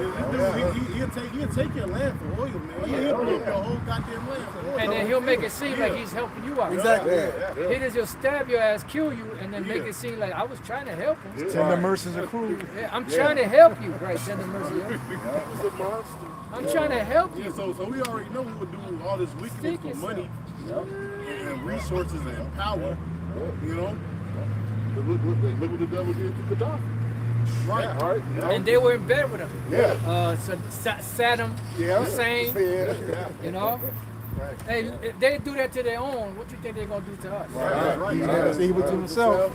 G: He'll take your land for oil, man. He'll blow up your whole goddamn land for oil.
F: And then he'll make it seem like he's helping you out.
H: Exactly.
F: He'll stab your ass, kill you, and then make it seem like I was trying to help him.
D: Tender mercies accrued.
F: Yeah, I'm trying to help you, right? Tender mercy.
G: He's a monster.
F: I'm trying to help you.
G: Yeah, so we already know we would do all this wickedness for money and resources and power, you know? Look what the devil did to Gaddafi. Right.
F: And they were in bed with him.
G: Yeah.
F: Saddam Hussein. You know? Hey, if they do that to their own, what do you think they're going to do to us?
G: Right.
D: He's evil to himself.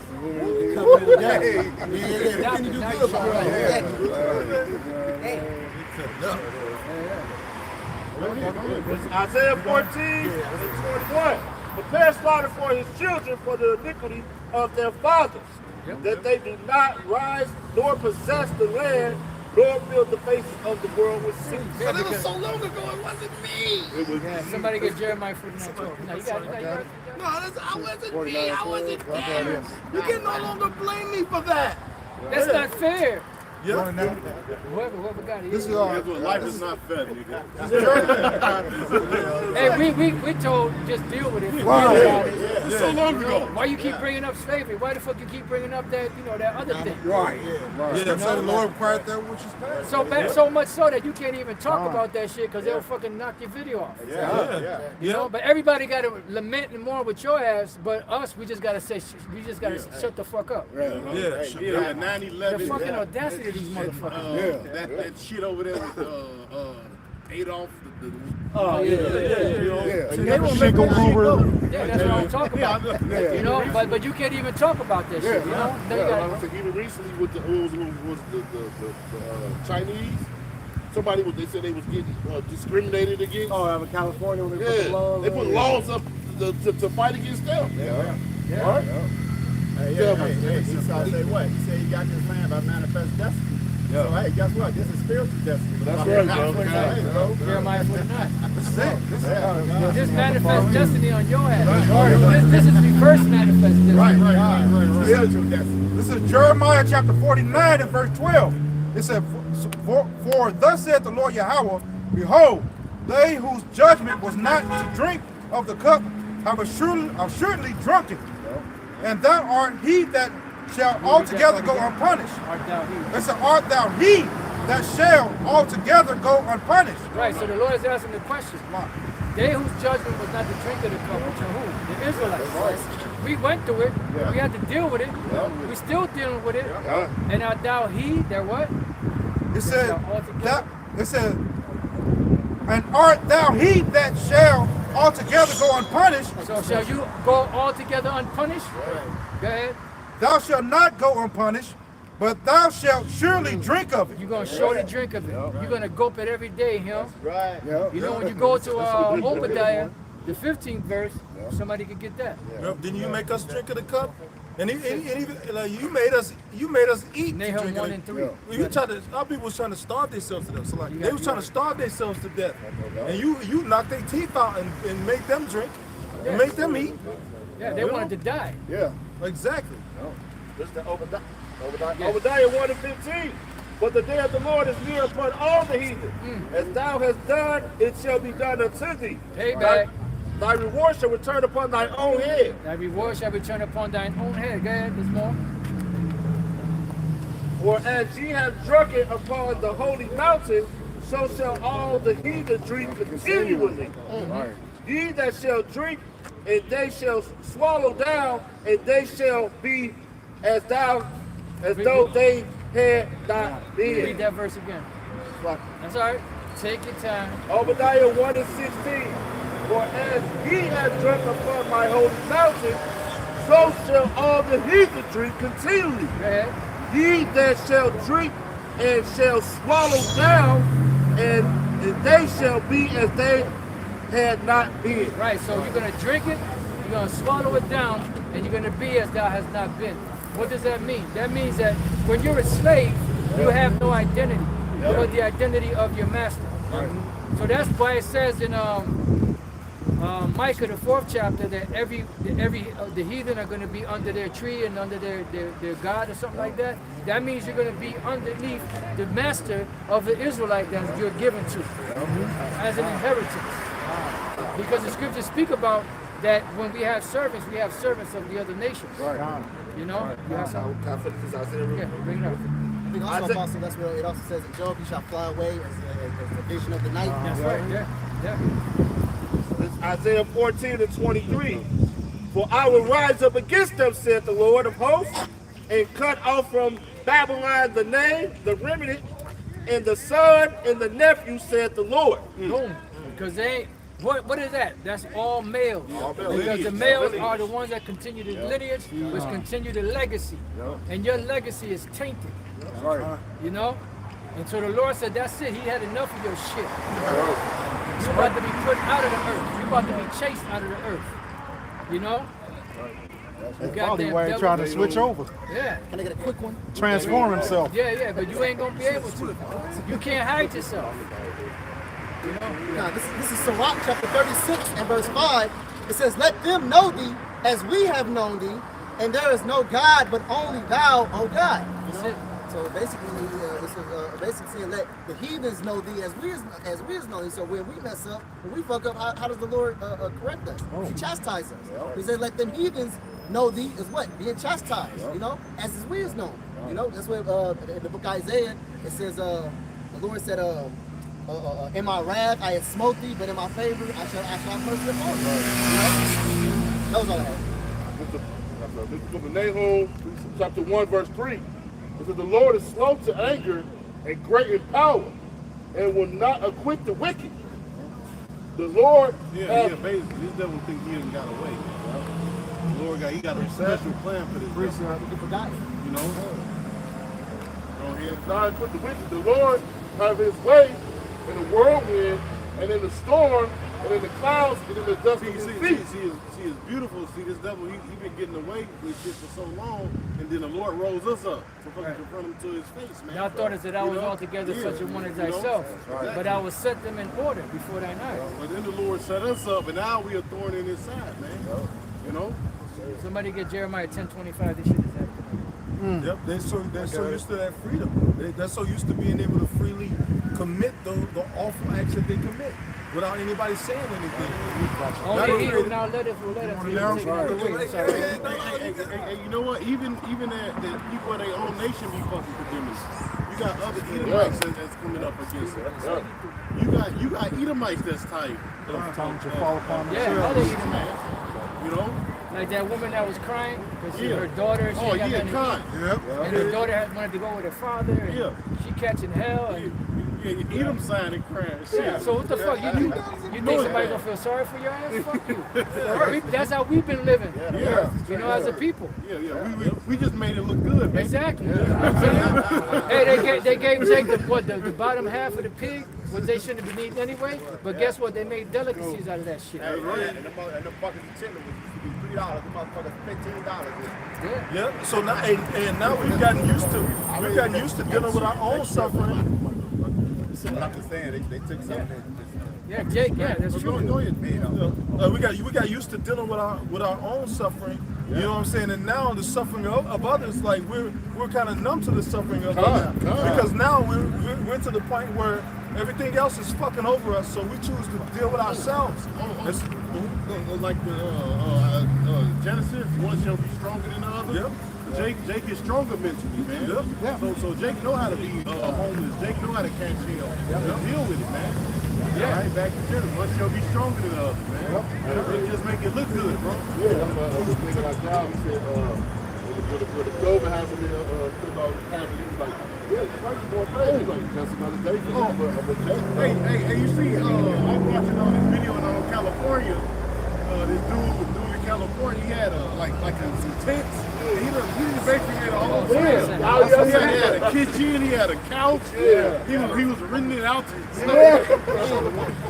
B: Isaiah 14 and 21. Prepare slaughter for his children for the iniquity of their fathers, that they do not rise nor possess the land, nor fill the faces of the world with sin.
H: But it was so long ago, it wasn't me.
F: Yeah, somebody get Jeremiah 49:12. No, you got it.
H: No, I wasn't me. I wasn't there. You can no longer blame me for that.
F: That's not fair.
D: Yeah.
F: Whoever got it.
D: This is
G: Life is not fair, nigga.
F: Hey, we told just deal with it.
G: It's so long ago.
F: Why you keep bringing up slavery? Why the fuck you keep bringing up that that other thing?
D: right. Yeah, so the Lord required that which is past.
F: So much so that you can't even talk about that shit because they'll fucking knock your video off. You know, but everybody got to lament and mourn with your ass, but us, we just gotta say, shut the fuck up.
G: Yeah. 9/11.
F: The fucking audacity of these motherfuckers.
G: That shit over there with Adolf.
F: So they won't make that shit go. Yeah, that's what I'm talking about. You know, but you can't even talk about that shit. You know, now you gotta,
G: Even recently with the Chinese. Somebody they said they was getting discriminated against.
C: Oh, out of California when they put the laws.
G: They put laws up to fight against them. Right?
I: He said what? He said he got this land by manifest destiny. So hey, guess what? This is spiritual destiny.
G: That's right, bro.
F: Jeremiah 49. This manifest destiny on your ass. This is reverse manifest destiny.
G: Right.
I: Spiritual destiny.
D: This is Jeremiah chapter 49 and verse 12. It said, for thus saith the Lord Yahweh, behold, they whose judgment was not to drink of the cup have assuredly drunken. And thou art he that shall altogether go unpunished. It said, art thou he that shall altogether go unpunished.
F: Right, so the Lord is asking the question. They whose judgment was not to drink of the cup, which are who? The Israelites. We went through it. We had to deal with it. We're still dealing with it. And art thou he that what?
D: It said, and art thou he that shall altogether go unpunished?
F: So shall you go altogether unpunished? Go ahead.
D: Thou shalt not go unpunished, but thou shalt surely drink of it.
F: You're going to surely drink of it. You're going to gulp it every day, him.
I: Right.
F: You know, when you go to Obadiah, the 15th verse, somebody could get that.
J: Didn't you make us drink of the cup? And even like you made us eat.
F: Nahum 1 and 3.
J: Our people was trying to starve themselves to death. So like they was trying to starve themselves to death, and you knocked their teeth out and made them drink. and make them eat.
F: Yeah, they wanted to die.
A: Yeah.
J: Exactly.
B: This is the Obadiah 1 and 15. But the day of the Lord is near upon all the heathen. As thou hast done, it shall be done unto thee.
F: Payback.
B: Thy reward shall return upon thy own head.
F: Thy reward shall return upon thine own head. Go ahead, there's more.
B: For as ye have drunken upon the holy mountain, so shall all the heathen drink continually. Ye that shall drink, and they shall swallow down, and they shall be as though they had not been.
F: Read that verse again. That's all right. Take your time.
B: Obadiah 1 and 16. For as ye have drunk upon my holy mountain, so shall all the heathen drink continually.
F: Go ahead.
B: Ye that shall drink and shall swallow down, and they shall be as they had not been.
F: Right, so you're going to drink it, you're going to swallow it down, and you're going to be as thou hast not been. What does that mean? That means that when you're a slave, you have no identity. You're the identity of your master. So that's why it says in Micah, the 4th chapter, that the heathen are going to be under their tree and under their God or something like that. That means you're going to be underneath the master of the Israelite that you're given to as an inheritance. Because the scriptures speak about that when we have servants of the other nations. You know? You have some?
I: Can I put this out there?
F: Yeah, bring it up.
H: I think also that's where it also says in Job, you shall fly away as the vision of the night.
F: That's right, yeah.
B: It's Isaiah 14 and 23. For I will rise up against them, saith the Lord of hosts, and cut off from Babylon the name, the remnant, and the son and the nephew, saith the Lord.
F: Boom. Because they ain't. What is that? That's all males. Because the males are the ones that continue the lineage, which continue the legacy. And your legacy is tainted. You know? And so the Lord said, that's it. He had enough of your shit. You're about to be put out of the earth. You're about to be chased out of the earth. You know?
D: That's probably why he's trying to switch over.
F: Yeah.
H: Can I get a quick one?
D: Transform himself.
F: Yeah, but you ain't going to be able to. You can't hide yourself. You know?
H: Now, this is Sirach chapter 36 and verse 5. It says, let them know thee as we have known thee, and there is no God but only thou, O God.
F: That's it.
H: So basically, this is basically saying let the heathens know thee as we is know thee. So when we mess up, when we fuck up, how does the Lord correct us? He chastises us. He says let them heathens know thee as what? Being chastised, you know, as we is known. You know, that's what in the book of Isaiah, it says the Lord said, in my wrath I had smote thee, but in my favor I shall have mercy upon thee. You know? That was all I had.
B: This is from Nahum chapter 1 verse 3. It says the Lord is slow to anger and great in power, and will not acquit the wicked. The Lord
G: basically this devil think he ain't got away. The Lord got a special plan for this devil. You know?
B: not acquit the wicked. The Lord have his way in the whirlwind and in the storm and in the clouds and in the dust of his feet.
G: See, it's beautiful. See, this devil, he been getting away with shit for so long, and then the Lord rose us up to confront him to his face, man.
F: Y'all thought that I was altogether such a one as thyself, but I will set them in order before thine eyes.
G: But then the Lord set us up, and now we are thorn in his side, man. You know?
F: Somebody get Jeremiah 10:25. This shit is that.
J: Yep, they're so used to that freedom. They're so used to being able to freely commit the awful acts that they commit without anybody saying anything.
F: Only he will now let it take it away.
G: Hey, you know what? Even the people of their own nation be fucking condemning. You got other Edomites that's coming up against it. You got Edomites that's tight.
D: Time to fall upon
F: Yeah, other Edomites.
G: You know?
F: Like that woman that was crying because her daughter, she got nothing to eat. And her daughter wanted to go with her father, and she catching hell. And
G: Edom sign and crying.
F: yeah, so what the fuck? You think somebody gonna feel sorry for your ass? Fuck you. That's how we've been living. You know, as a people.
G: We just made it look good, man.
F: Exactly. Hey, they gave Jake the bottom half of the pig, which they shouldn't have been eating anyway. But guess what? They made delicacies out of that shit.
I: And the buckets of chicken was $3. The motherfuckers $15.
J: Yeah. So now, and now we've gotten used to dealing with our own suffering.
I: I'm just saying they took something.
F: Yeah, Jake. Yeah, that's true.
G: Go ahead, man. We got used to dealing with our own suffering. You know what I'm saying? And now the suffering of others, like we're kind of numb to the suffering of others because now we're to the point where everything else is fucking over us. So we choose to deal with ourselves.
B: Like Genesis, one shall be stronger than the other.
G: Yep.
B: Jake is stronger mentally, man.
G: Yep.
B: So Jake know how to be homeless. Jake know how to catch hell. Deal with it, man. Yeah. All right, back to Genesis. One shall be stronger than the other, man. They just make it look good, bro.
C: Yeah, I was thinking like now, he said, with the COVID hasn't been about half a year, like, yeah, the price is more crazy. Like, that's another day for
B: Hey, you see, I'm watching on this video in California. This dude in California, he had some tents. He basically had a whole he had a kitchen, he had a couch. Yeah. He was renting it out to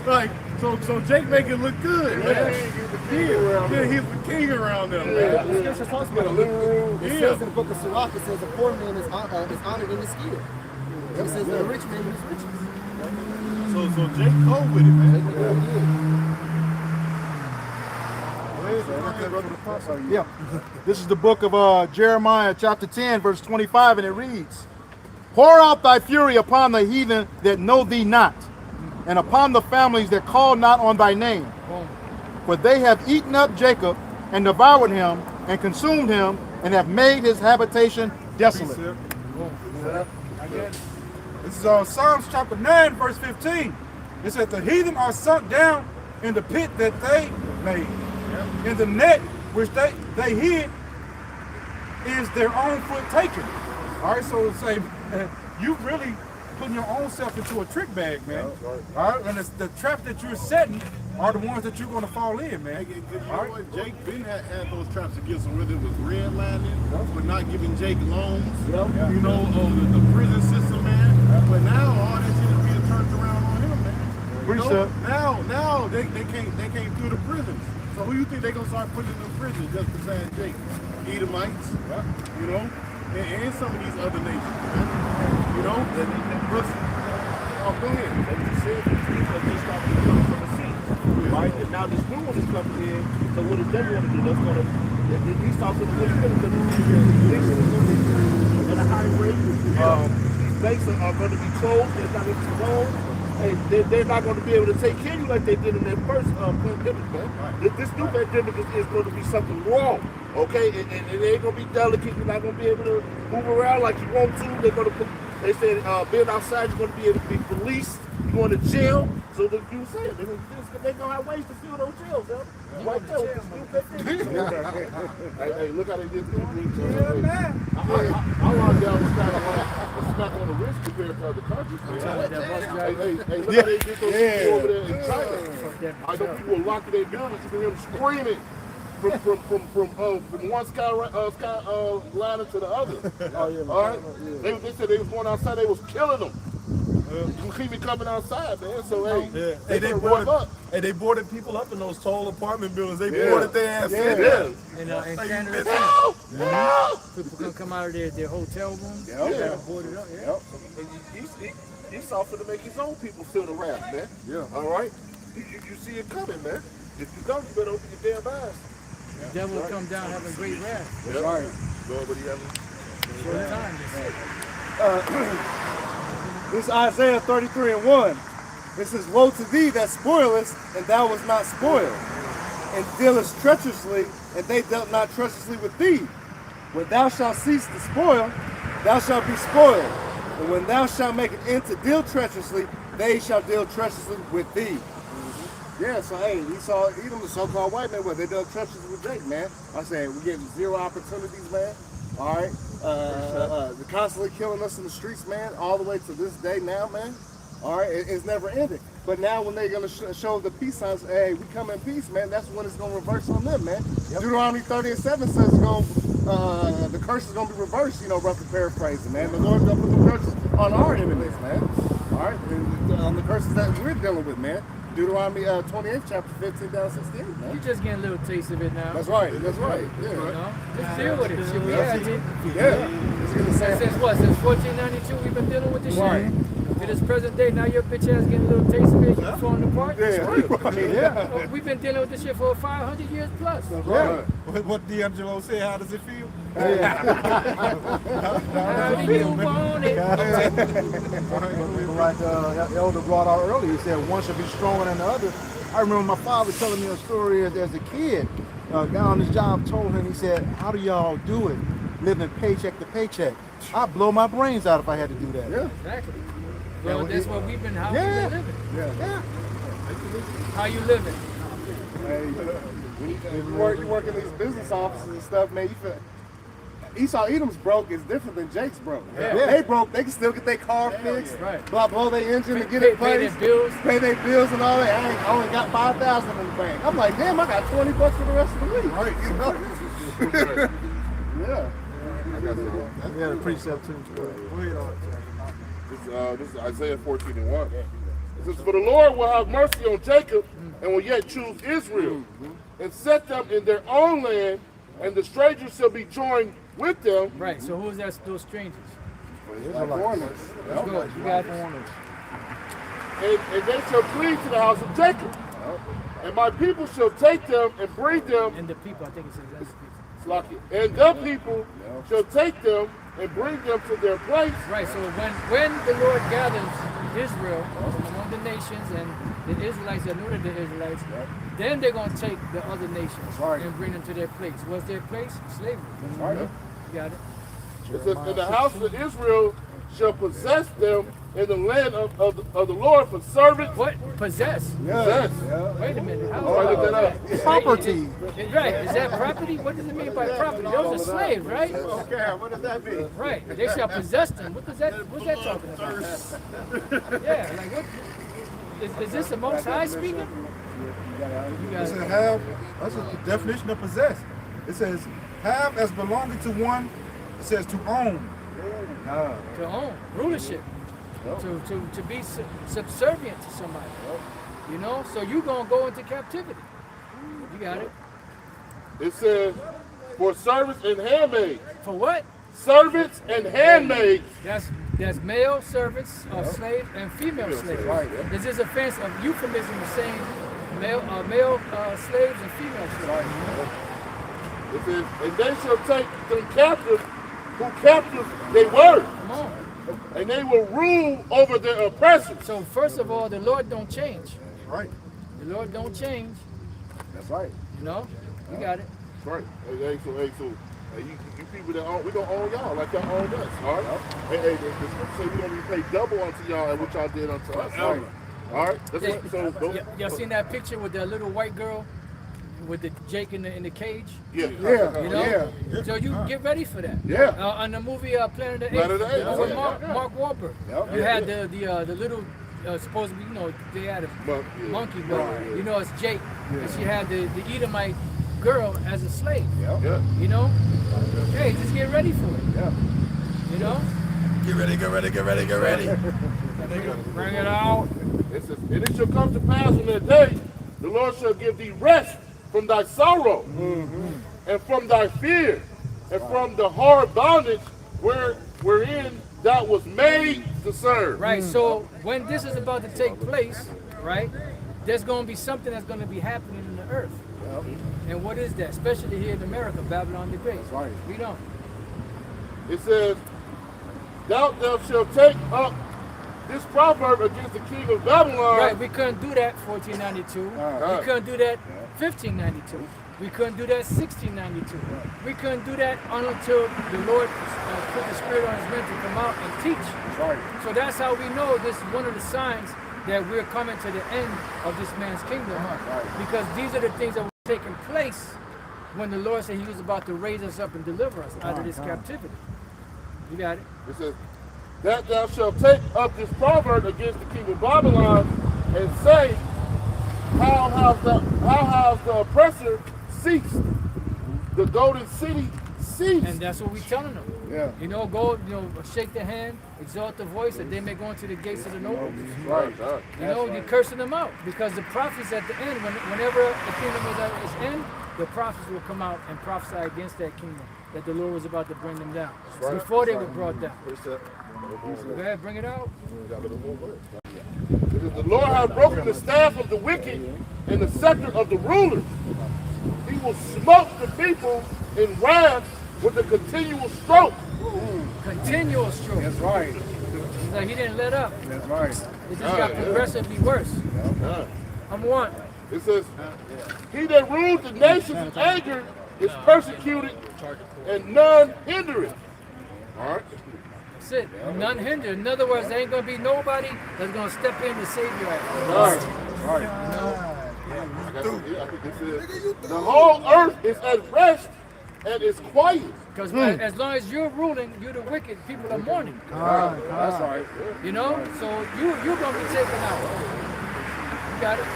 B: like so Jake make it look good, man. He's the king around there, man.
H: The scripture talks about a living room. It says in the book of Sirach, it says the poor man is honored in his skill. It says the rich man is riches.
B: So Jake cold with it, man.
E: Yeah. This is the book of Jeremiah chapter 10 verse 25, and it reads, "Pour out thy fury upon the heathen that know thee not, and upon the families that call not on thy name. For they have eaten up Jacob and devoured him and consumed him and have made his habitation desolate."
D: This is Psalms chapter 9 verse 15. It says the heathen are sunk down in the pit that they made. In the net which they hid is their own foot taken. All right, so it's say you really putting your own self into a trick bag, man. All right, and it's the trap that you're setting are the ones that you're going to fall in, man.
B: You know what? Jake Ben had those traps against him, whether it was redlining, but not giving Jake loans. You know, the prison system, man. But now all that shit is being turned around on him, man. Now they can't do the prisons. So who you think they gonna start putting in the prison just besides Jake? Edomites, you know, and some of these other nations, you know.
I: Go ahead. Like you said, they start to come from the sea. Right? And now this new one is coming in. So what does that want to do? That's going to, these talks are going to be at a high rate. These banks are going to be closed. They're not able to loan. Hey, they're not going to be able to take care of you like they did in their first pandemic, man. This new pandemic is going to be something wrong, okay? And it ain't going to be delicate. You're not going to be able to move around like you want to. They're going to put, they said being outside, you're going to be able to be policed. You're going to jail. So that you said, they're going to have ways to fill those jails, huh? Right there with this new pandemic. Hey, look how they did this.
D: Yeah, man.
C: I locked down was kind of like a smack on the wrist compared to other countries, man. Hey, look how they did those people over there in China. I know people were locked in their buildings, you can hear them screaming from one sky liner to the other. All right? They said they was going outside, they was killing them. You keep me coming outside, man. So hey,
G: they boarded people up in those tall apartment buildings. They boarded their ass in.
F: And Canada, people can come out of their hotel rooms. Boarded up.
I: He's offered to make his own people feel the wrath, man.
C: Yeah.
I: All right? You see it coming, man. If you don't, you better open your damn eyes.
F: The devil will come down having great wrath.
C: That's right.
F: Short time.
H: This is Isaiah 33:1. It says, "Woe to thee that spoilest, and thou wast not spoiled, and dealest treacherously, and they dealt not treacherously with thee. When thou shalt cease to spoil, thou shalt be spoiled. And when thou shalt make an end to deal treacherously, they shall deal treacherously with thee."
C: Yeah, so hey, we saw even the so-called white man, they done treacherous with Jake, man. I said we're getting zero opportunities, man. All right, they're constantly killing us in the streets, man, all the way to this day now, man. All right, it's never ending. But now when they're gonna show the peace signs, hey, we come in peace, man. That's when it's gonna reverse on them, man. Deuteronomy 30:7 says the curse is gonna be reversed. You know, roughly paraphrasing, man. The Lord's gonna put the curses on our enemies, man. All right, on the curses that we're dealing with, man. Deuteronomy 28, chapter 15 down 16, man.
F: You just getting a little taste of it now.
C: That's right. That's right. Yeah.
F: You know? Just deal with it. Shit, we had it.
C: Yeah.
F: Since what? Since 1492 we've been dealing with this shit?
C: Right.
F: It is present day. Now your bitch ass getting a little taste of it. You're falling apart. So we've been dealing with this shit for 500 years plus.
D: What D'Angelo said, how does it feel?
F: How do you want it?
E: Like the elder brought out earlier, he said one should be stronger than the other. I remember my father telling me a story as a kid. A guy on his job told him, he said, how do y'all do it? Living paycheck to paycheck. I'd blow my brains out if I had to do that.
H: Yeah.
F: Exactly. Well, that's what we've been, how we
E: Yeah.
F: been living.
E: Yeah.
F: How you living?
C: Hey, you work in these business offices and stuff, man. You feel Esau Edom's broke is different than Jake's broke.
F: Yeah.
C: They broke, they can still get their car fixed,
F: Right.
C: blow their engine to get
F: Pay
C: it placed,
F: their bills.
C: pay their bills and all that. I only got 5,000 in the bank. I'm like, damn, I got 20 bucks for the rest of the week.
D: Right.
C: You know? Yeah.
E: Yeah, the precept too.
B: This is Isaiah 14:1. It says, "For the Lord will have mercy on Jacob and will yet choose Israel and set them in their own land, and the strangers shall be joined with them."
F: Right. So who's that? Those strangers.
C: Like foreigners.
F: Let's go. You got
B: And they shall cleave to the house of Jacob. And my people shall take them and bring them,
F: And the people. I think it says that's the people.
B: and the people shall take them and bring them to their place.
F: Right. So when the Lord gathers Israel from among the nations and the Israelites that know that the Israelites, then they're gonna take the other nations and bring them to their place. What's their place? Slavery. You got it.
B: It says, "And the house of Israel shall possess them in the land of the Lord for servants."
F: What? Possess?
B: Possess.
F: Wait a minute. How
B: All right, look that up.
E: Property.
F: Right. Is that property? What does it mean by property? Those are slaves, right?
I: Okay, what does that mean?
F: Right. They shall possess them. What's that talking about? Yeah, like what? Is this the Most High speaking? You
D: It
F: got
D: says
F: it.
D: have, that's the definition of possess. It says have as belonging to one, it says to own.
F: To own rulership, to be subservient to somebody. You know, so you gonna go into captivity. You got it.
B: It says, "For servants and handmaids."
F: For what?
B: Servants and handmaids.
F: That's male servants of slaves and female slaves. This is a offense of euphemism of saying male slaves and female slaves.
B: It says, "And they shall take them captive, who captives they were,
F: Come on.
B: and they will rule over their oppressors."
F: So first of all, the Lord don't change.
D: Right.
F: The Lord don't change.
C: That's right.
F: You know, you got it.
B: That's right. So you people that own, we don't own y'all like y'all own us. All right. Hey, the scripture say we don't be paid double unto y'all and what y'all did unto us. All right. That's what, so
F: Y'all seen that picture with that little white girl with the Jake in the cage?
B: yeah.
F: You know? So you get ready for that.
B: Yeah.
F: On the movie Planet of the
B: Planet of the
F: Apes,
B: Apes,
F: with
B: yeah.
F: Mark Wahlberg. You had the little supposed to be, you know, they had a monkey, but you know it's Jake, and she had the Edomite girl as a slave.
B: Yeah.
F: You know, hey, just get ready for it.
C: Yeah.
F: You know,
D: Get ready, get ready, get ready, get ready.
F: bring it out.
B: It says, "And it shall come to pass in that day, the Lord shall give thee rest from thy sorrow, and from thy fear, and from the hard bondage wherein thou was made to serve."
F: Right. So when this is about to take place, right, there's going to be something that's going to be happening in the earth. And what is that? Especially here in America, Babylon the Great.
C: Right.
F: We don't.
B: It says, thou shalt take up this proverb against the king of Babylon.
F: Right. We couldn't do that 1492. We couldn't do that 1592. We couldn't do that 1692. We couldn't do that until the Lord put the Spirit on his men to come out and teach.
C: Right.
F: So that's how we know this is one of the signs that we're coming to the end of this man's kingdom. Because these are the things that were taking place when the Lord said he was about to raise us up and deliver us out of this captivity. You got it?
B: It says, that thou shalt take up this proverb against the king of Babylon and say, how has the oppressor ceased? The golden city ceased.
F: And that's what we're telling them.
C: Yeah.
F: You know, go, you know, shake their hand, exalt the voice, that they may go into the gates of the nobles.
B: Right.
F: You know, you're cursing them out because the prophets at the end, whenever the kingdom was at its end, the prophets will come out and prophesy against that kingdom that the Lord was about to bring them down before they were brought down. Go ahead, bring it out.
B: The Lord has broken the staff of the wicked and the scepter of the rulers. He will smote the people in wrath with a continual stroke.
F: Continual stroke.
C: That's right.
F: It's like he didn't let up.
C: That's right.
F: It just got progressively worse. I'm one.
B: It says, he that rules the nations in anger is persecuted and none hinder it. All right.
F: That's it. None hindered. In other words, there ain't going to be nobody that's going to step in to save you.
B: Right. The whole earth is at rest and is quiet.
F: Because as long as you're ruling, you're the wicked, people are mourning.
C: That's right.
F: You know? So you're going to be taken out. You got it?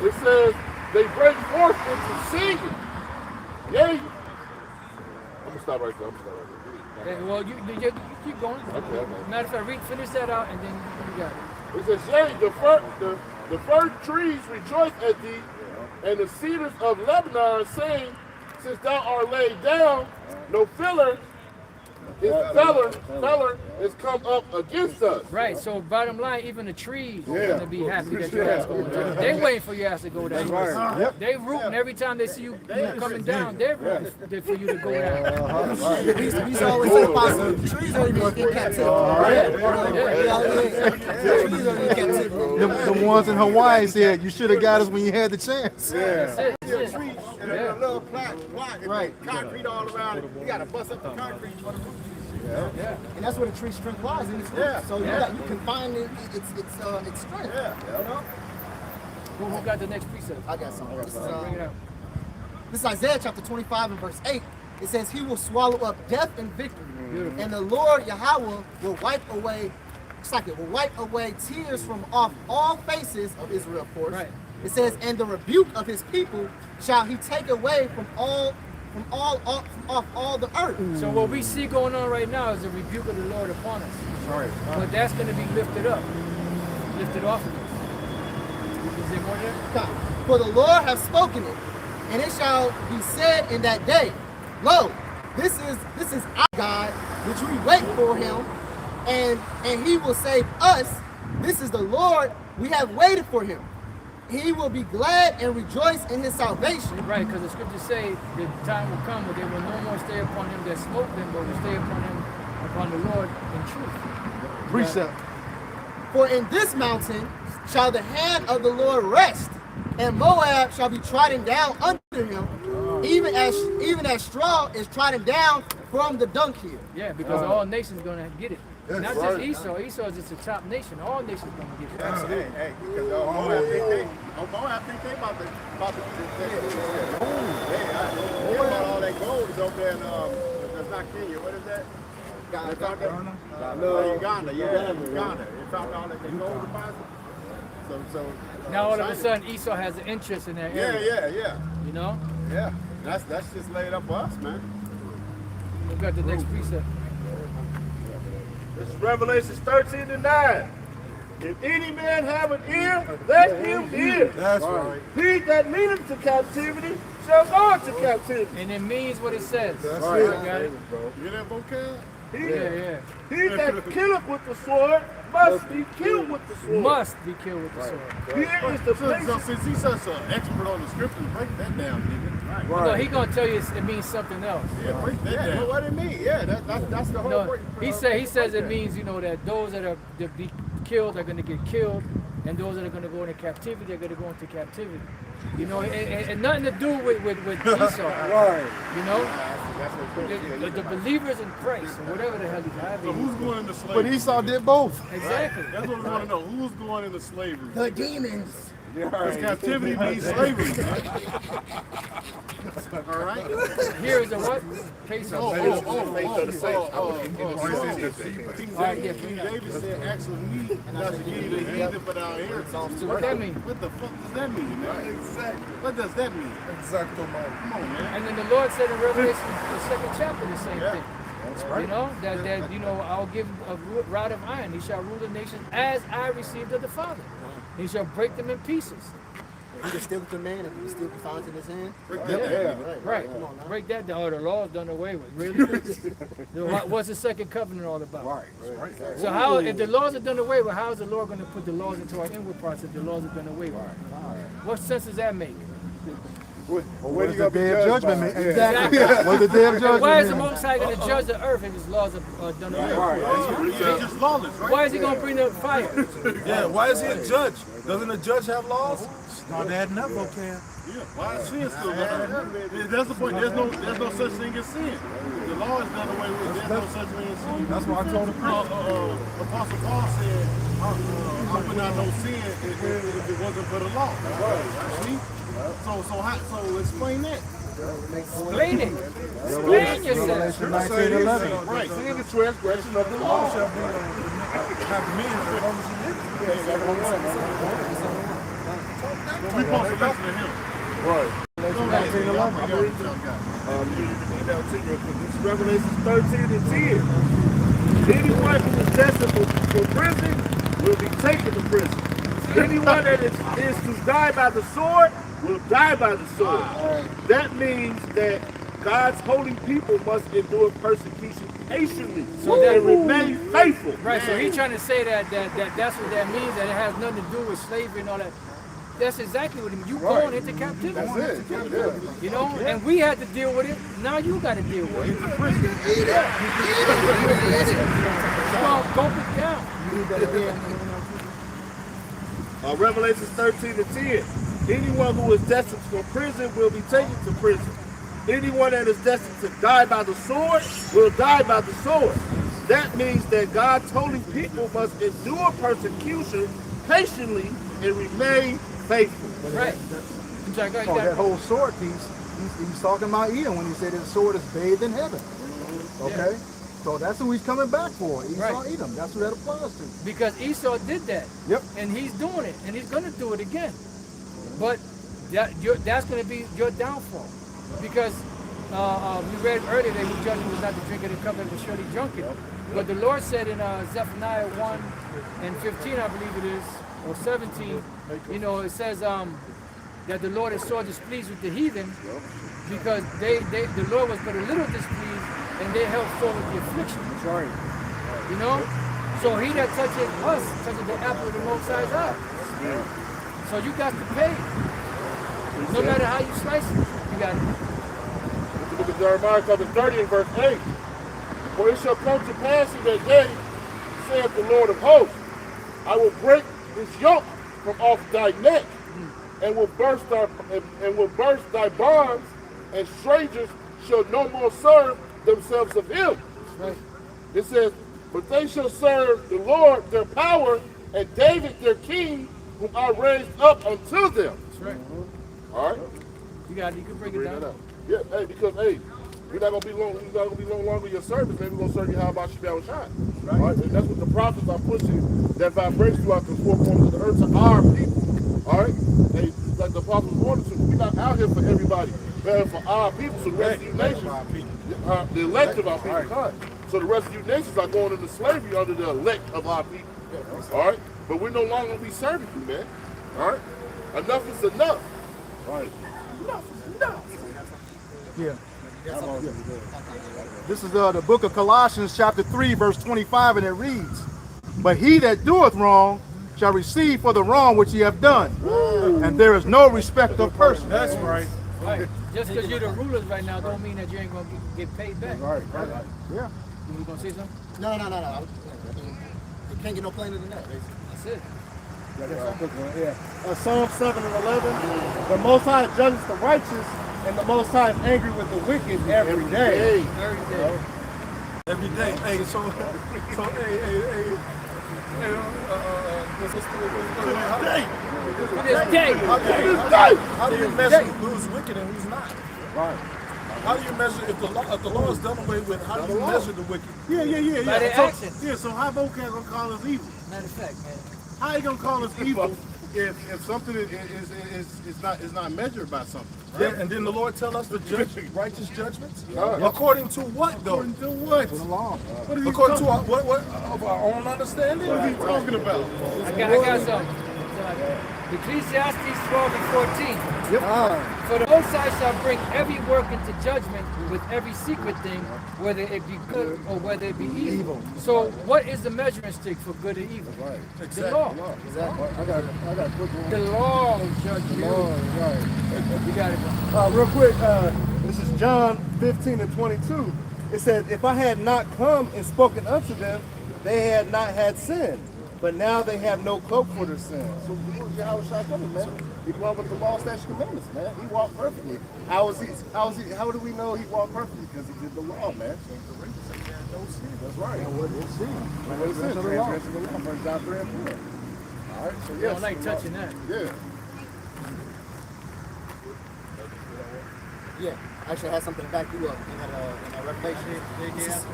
B: It says they break forth into singing. Yay. I'm going to stop right there.
F: Yeah, well, you keep going.
B: Okay.
F: Matter of fact, finish that out and then you got it.
B: It says, yea, the fir trees rejoice at thee, and the cedars of Lebanon saying, since thou art laid down, no feller is come up against us.
F: Right, so bottom line, even the trees are going to be happy that your ass going down. They waiting for your ass to go down.
C: Right. Yep.
F: They rooting every time they see you coming down. They're rooting for you to go down.
H: He's always saying possible. The trees are in captivity.
E: The ones in Hawaii said you should have got us when you had the chance.
F: That's it.
I: A little block, right? Concrete all around it. You gotta bust up the concrete.
H: And that's where the tree's strength lies in its roots. So you can find its strength. You know?
F: Who got the next precept?
H: I got something. This
F: Bring it out.
H: is Isaiah chapter 25 and verse 8. It says, he will swallow up death and victory. And the Lord Yahweh will wipe away tears from off all faces of Israel, of course.
F: Right.
H: It says, and the rebuke of his people shall he take away from off all the earth.
F: So what we see going on right now is the rebuke of the Lord upon us.
C: Right.
F: But that's going to be lifted up, lifted off of us. Is there more there?
H: For the Lord hath spoken it, and it shall be said in that day, lo, this is our God, which we wait for him, and he will save us. This is the Lord, we have waited for him. He will be glad and rejoice in his salvation.
F: Right, because the scriptures say the time will come when they will no more stay upon him that smote them, but will stay upon the Lord in truth.
E: Precept.
H: For in this mountain shall the hand of the Lord rest, and Moab shall be trodden down under him, even as straw is trodden down from the dung hill.
F: Yeah, because all nations are going to get it. Not just Esau. Esau is just a top nation. All nations are going to get it.
I: Hey, because Moab think they about to all that gold is over there in, that's not Kenya. What is that? Uganda. Yeah, Uganda. They found all that gold deposit. So
F: Now all of a sudden Esau has an interest in that area.
I: Yeah.
F: You know?
I: Yeah. That's just laid up for us, man.
F: We got the next precept.
B: This is Revelation 13:9. If any man have an ear, let him hear.
C: That's right.
B: He that leadeth to captivity shall go into captivity.
F: And it means what it says.
C: That's
F: I
C: it.
F: got it.
C: You hear that vocab?
F: Yeah.
B: He that killeth with the sword must be killed with the sword.
F: Must be killed with the sword.
B: Here is the place.
G: So since he's such an expert on the scriptures, break that down, nigga.
F: No, he gonna tell you it means something else.
G: Yeah, break that down.
I: Well, what it mean? Yeah, that's the whole.
F: No, he says it means, you know, that those that are to be killed are going to get killed, and those that are going to go into captivity are going to go into captivity. You know, and nothing to do with Esau.
C: Right.
F: You know, the believers in Christ or whatever the hell he's
G: So
F: having.
G: who's going into slavery?
E: But Esau did both.
F: Exactly.
G: That's what we want to know. Who's going into slavery?
H: The demons.
G: Because captivity means slavery. All right.
F: Here is a what? Case of
G: King David said, "Ask of me, and I shall give you the heathen for our inheritance."
F: So what that mean?
G: What the fuck does that mean, man? Exactly. What does that mean?
C: Exacto, man.
G: Come on, man.
F: And then the Lord said in Revelation, the second chapter, the same thing. You know, that you know, I'll give a rod of iron. He shall rule the nation as I received of the Father. He shall break them in pieces.
H: He can steal it from man and he can steal the fountain in his hand.
F: Right.
H: Come on now.
F: Break that down. The law is done away with. Really? What's the second covenant all about?
D: Right.
F: So how, if the laws are done away with, how is the Lord going to put the laws into our inward parts if the laws are done away with? What sense does that make?
C: Where
E: What's the day of judgment mean? Exactly. What's the day of judgment
F: Why is the
E: mean?
F: Most High going to judge the earth if His laws are done away with?
G: It's just lawless, right?
F: Why is He going to bring the fire?
J: Yeah, why is he a judge? Doesn't a judge have laws?
D: Not adding up, okay.
G: Yeah, why is sin still there? That's the point. There's no such thing as sin. The law is done away with. There's no such thing as sin.
D: That's why I told him.
G: Apostle Paul said, I would not know sin if it wasn't for the law. See? So explain that.
F: Explain it. Explain yourself.
E: Revelation 19:11.
G: Right.
C: Sin is transgression of the
D: Law
C: law.
D: shall be have dominion as long as you live.
G: But we supposed to listen to him.
C: Right.
G: I'm going to read this is Revelation 13 and 10. Anyone who is destined for prison will be taken to prison. Anyone that is to die by the sword will die by the sword. That means that God's holy people must endure persecution patiently and remain faithful.
F: Right, so he's trying to say that's what that means, that it has nothing to do with slavery and all that. That's exactly what it means. You going into captivity.
C: That's it. Yeah.
F: You know, and we had to deal with it. Now you got to deal with it. Come on, gulp it down.
G: Revelation 13 and 10. Anyone who is destined for prison will be taken to prison. Anyone that is destined to die by the sword will die by the sword. That means that God's holy people must endure persecution patiently and remain faithful.
F: Right.
E: Oh, that whole sword piece, he's talking about Edom when he said his sword is bathed in heaven. Okay? So that's who he's coming back for. Esau, Edom. That's who that applies to.
F: Because Esau did that.
E: Yep.
F: And he's doing it. And he's going to do it again. But that's going to be your downfall. Because we read earlier that he judged was not to drink of the cup that was surely drunk it. But the Lord said in Zephaniah 1 and 15, I believe it is, or 17, you know, it says that the Lord is sore displeased with the heathen because the Lord was but a little displeased and they held forth with the affliction.
E: Sorry.
F: You know? So he that touches us touches the apple of the Most High's eye. So you got to pay. No matter how you slice it, you got it.
B: The book of Jeremiah chapter 30 and verse 8. For it shall come to pass in that day, saith the Lord of hosts, I will break this yoke from off thy neck, and will burst thy bonds, and strangers shall no more serve themselves of him.
F: Right.
B: It says, but they shall serve the Lord their power, and David their king, whom I raised up unto them.
F: That's right.
B: All right.
F: You got it. You can break it
B: Bring that
F: down.
B: up. Yeah, hey, because hey, we're not gonna be long. We're not gonna be no longer your service. Maybe we're gonna serve you how about you down shine. Right. All right. And that's what the prophets are pushing. That vibration throughout the four corners of the earth to our people. All right. Hey, like the apostles wanted to. We're not out here for everybody. We're here for our people. So the rest of you nations, the elect of our people. Right. So the rest of you nations are going into slavery under the elect of our people. All right. But we're no longer gonna be serving you, man. All right. Enough is enough. All right. Enough is enough.
E: Yeah. This is the book of Colossians chapter 3 verse 25, and it reads, but he that doeth wrong shall receive for the wrong which he hath done. And there is no respect of person.
D: That's right.
F: Right. Just because you're the rulers right now don't mean that you ain't going to get paid back.
E: Right. Yeah.
F: You going to say something?
H: No. I mean, it can't get no plainer than that.
F: That's it.
I: Psalm 7 and 11. The Most High judges the righteous, and the Most High is angry with the wicked every day.
F: Every day.
J: Every day. Hey, hey,
F: This day.
J: How do you measure who's wicked and who's not?
C: Right.
J: How do you measure if the law is done away with? How do you measure the wicked?
G: Yeah.
F: By their actions.
G: Yeah, so how vocab gonna call us evil?
F: Matter of fact, man.
G: How you gonna call us evil if something is not measured by something?
J: Yeah, and then the Lord tell us to judge righteous judgments? According to what, though?
G: According to what? What is he
J: According to
G: talking,
J: what of our own understanding?
G: what is he talking about?
F: I got something. Ecclesiastes Ecclesiastes 12 and 14. For the Most High shall bring every work into judgment with every secret thing, whether it be good or whether it be evil. So what is the measuring stick for good and evil? The law.
C: Exactly. I got a quick one.
F: The law will judge you.
C: Right.
F: You got it.
C: Real quick, this is John 15 and 22. It says, if I had not come and spoken unto them, they had not had sin. But now they have no cloak for their sin. So Yahushua coming, man. He brought with the law, statutes, commandments, man. He walked perfectly. How do we know he walked perfectly? Because he did the law, man. That's right.
E: What is sin?
C: What is sin? Transgression of the law. 1 John 3 and 4. All right, so
F: I
C: yes.
F: don't like touching that.
C: Yeah.
H: Yeah, actually had something to back you up in that Revelation. This is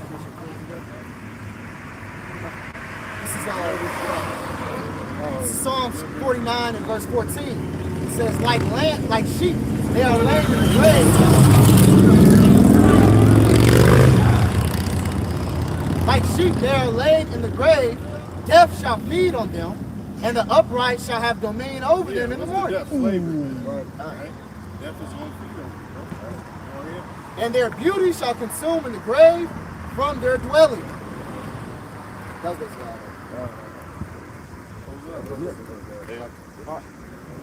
H: Psalms 49 and verse 14. It says, like sheep, they are laid in the grave. Like sheep, they are laid in the grave. Death shall feed on them, and the upright shall have dominion over them in the morning.
C: Death, slavery. Right.
G: Death is on freedom. Go ahead.
H: And their beauty shall consume in the grave from their dwelling. That's what's going on.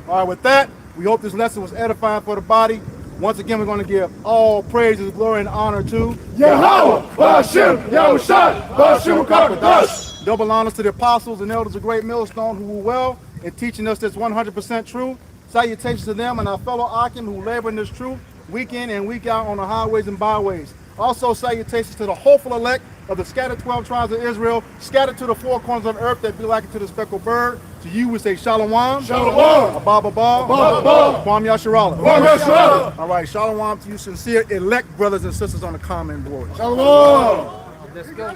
A: All right, with that, we hope this lesson was edifying for the body. Once again, we're going to give all praises, glory, and honor to
B: Yahweh, Ba'ashem, Yahushua, Ba'ashem Ukakadash.
A: double honors to the apostles and elders of Great Millstone who were well in teaching us this 100% truth. Salutations to them and our fellow Akim who labor in this truth week in and week out on the highways and byways. Also, salutations to the hopeful elect of the scattered 12 tribes of Israel, scattered to the four corners of the earth that be likened to the speckled bird. To you, we say Shalom.
B: Shalom.
A: Abba, Abba. Kwam Yasharala.
B: Kwam Yasharala.
A: All right, Shalom to you sincere elect brothers and sisters on the comment board.
B: Shalom.
F: Let's go.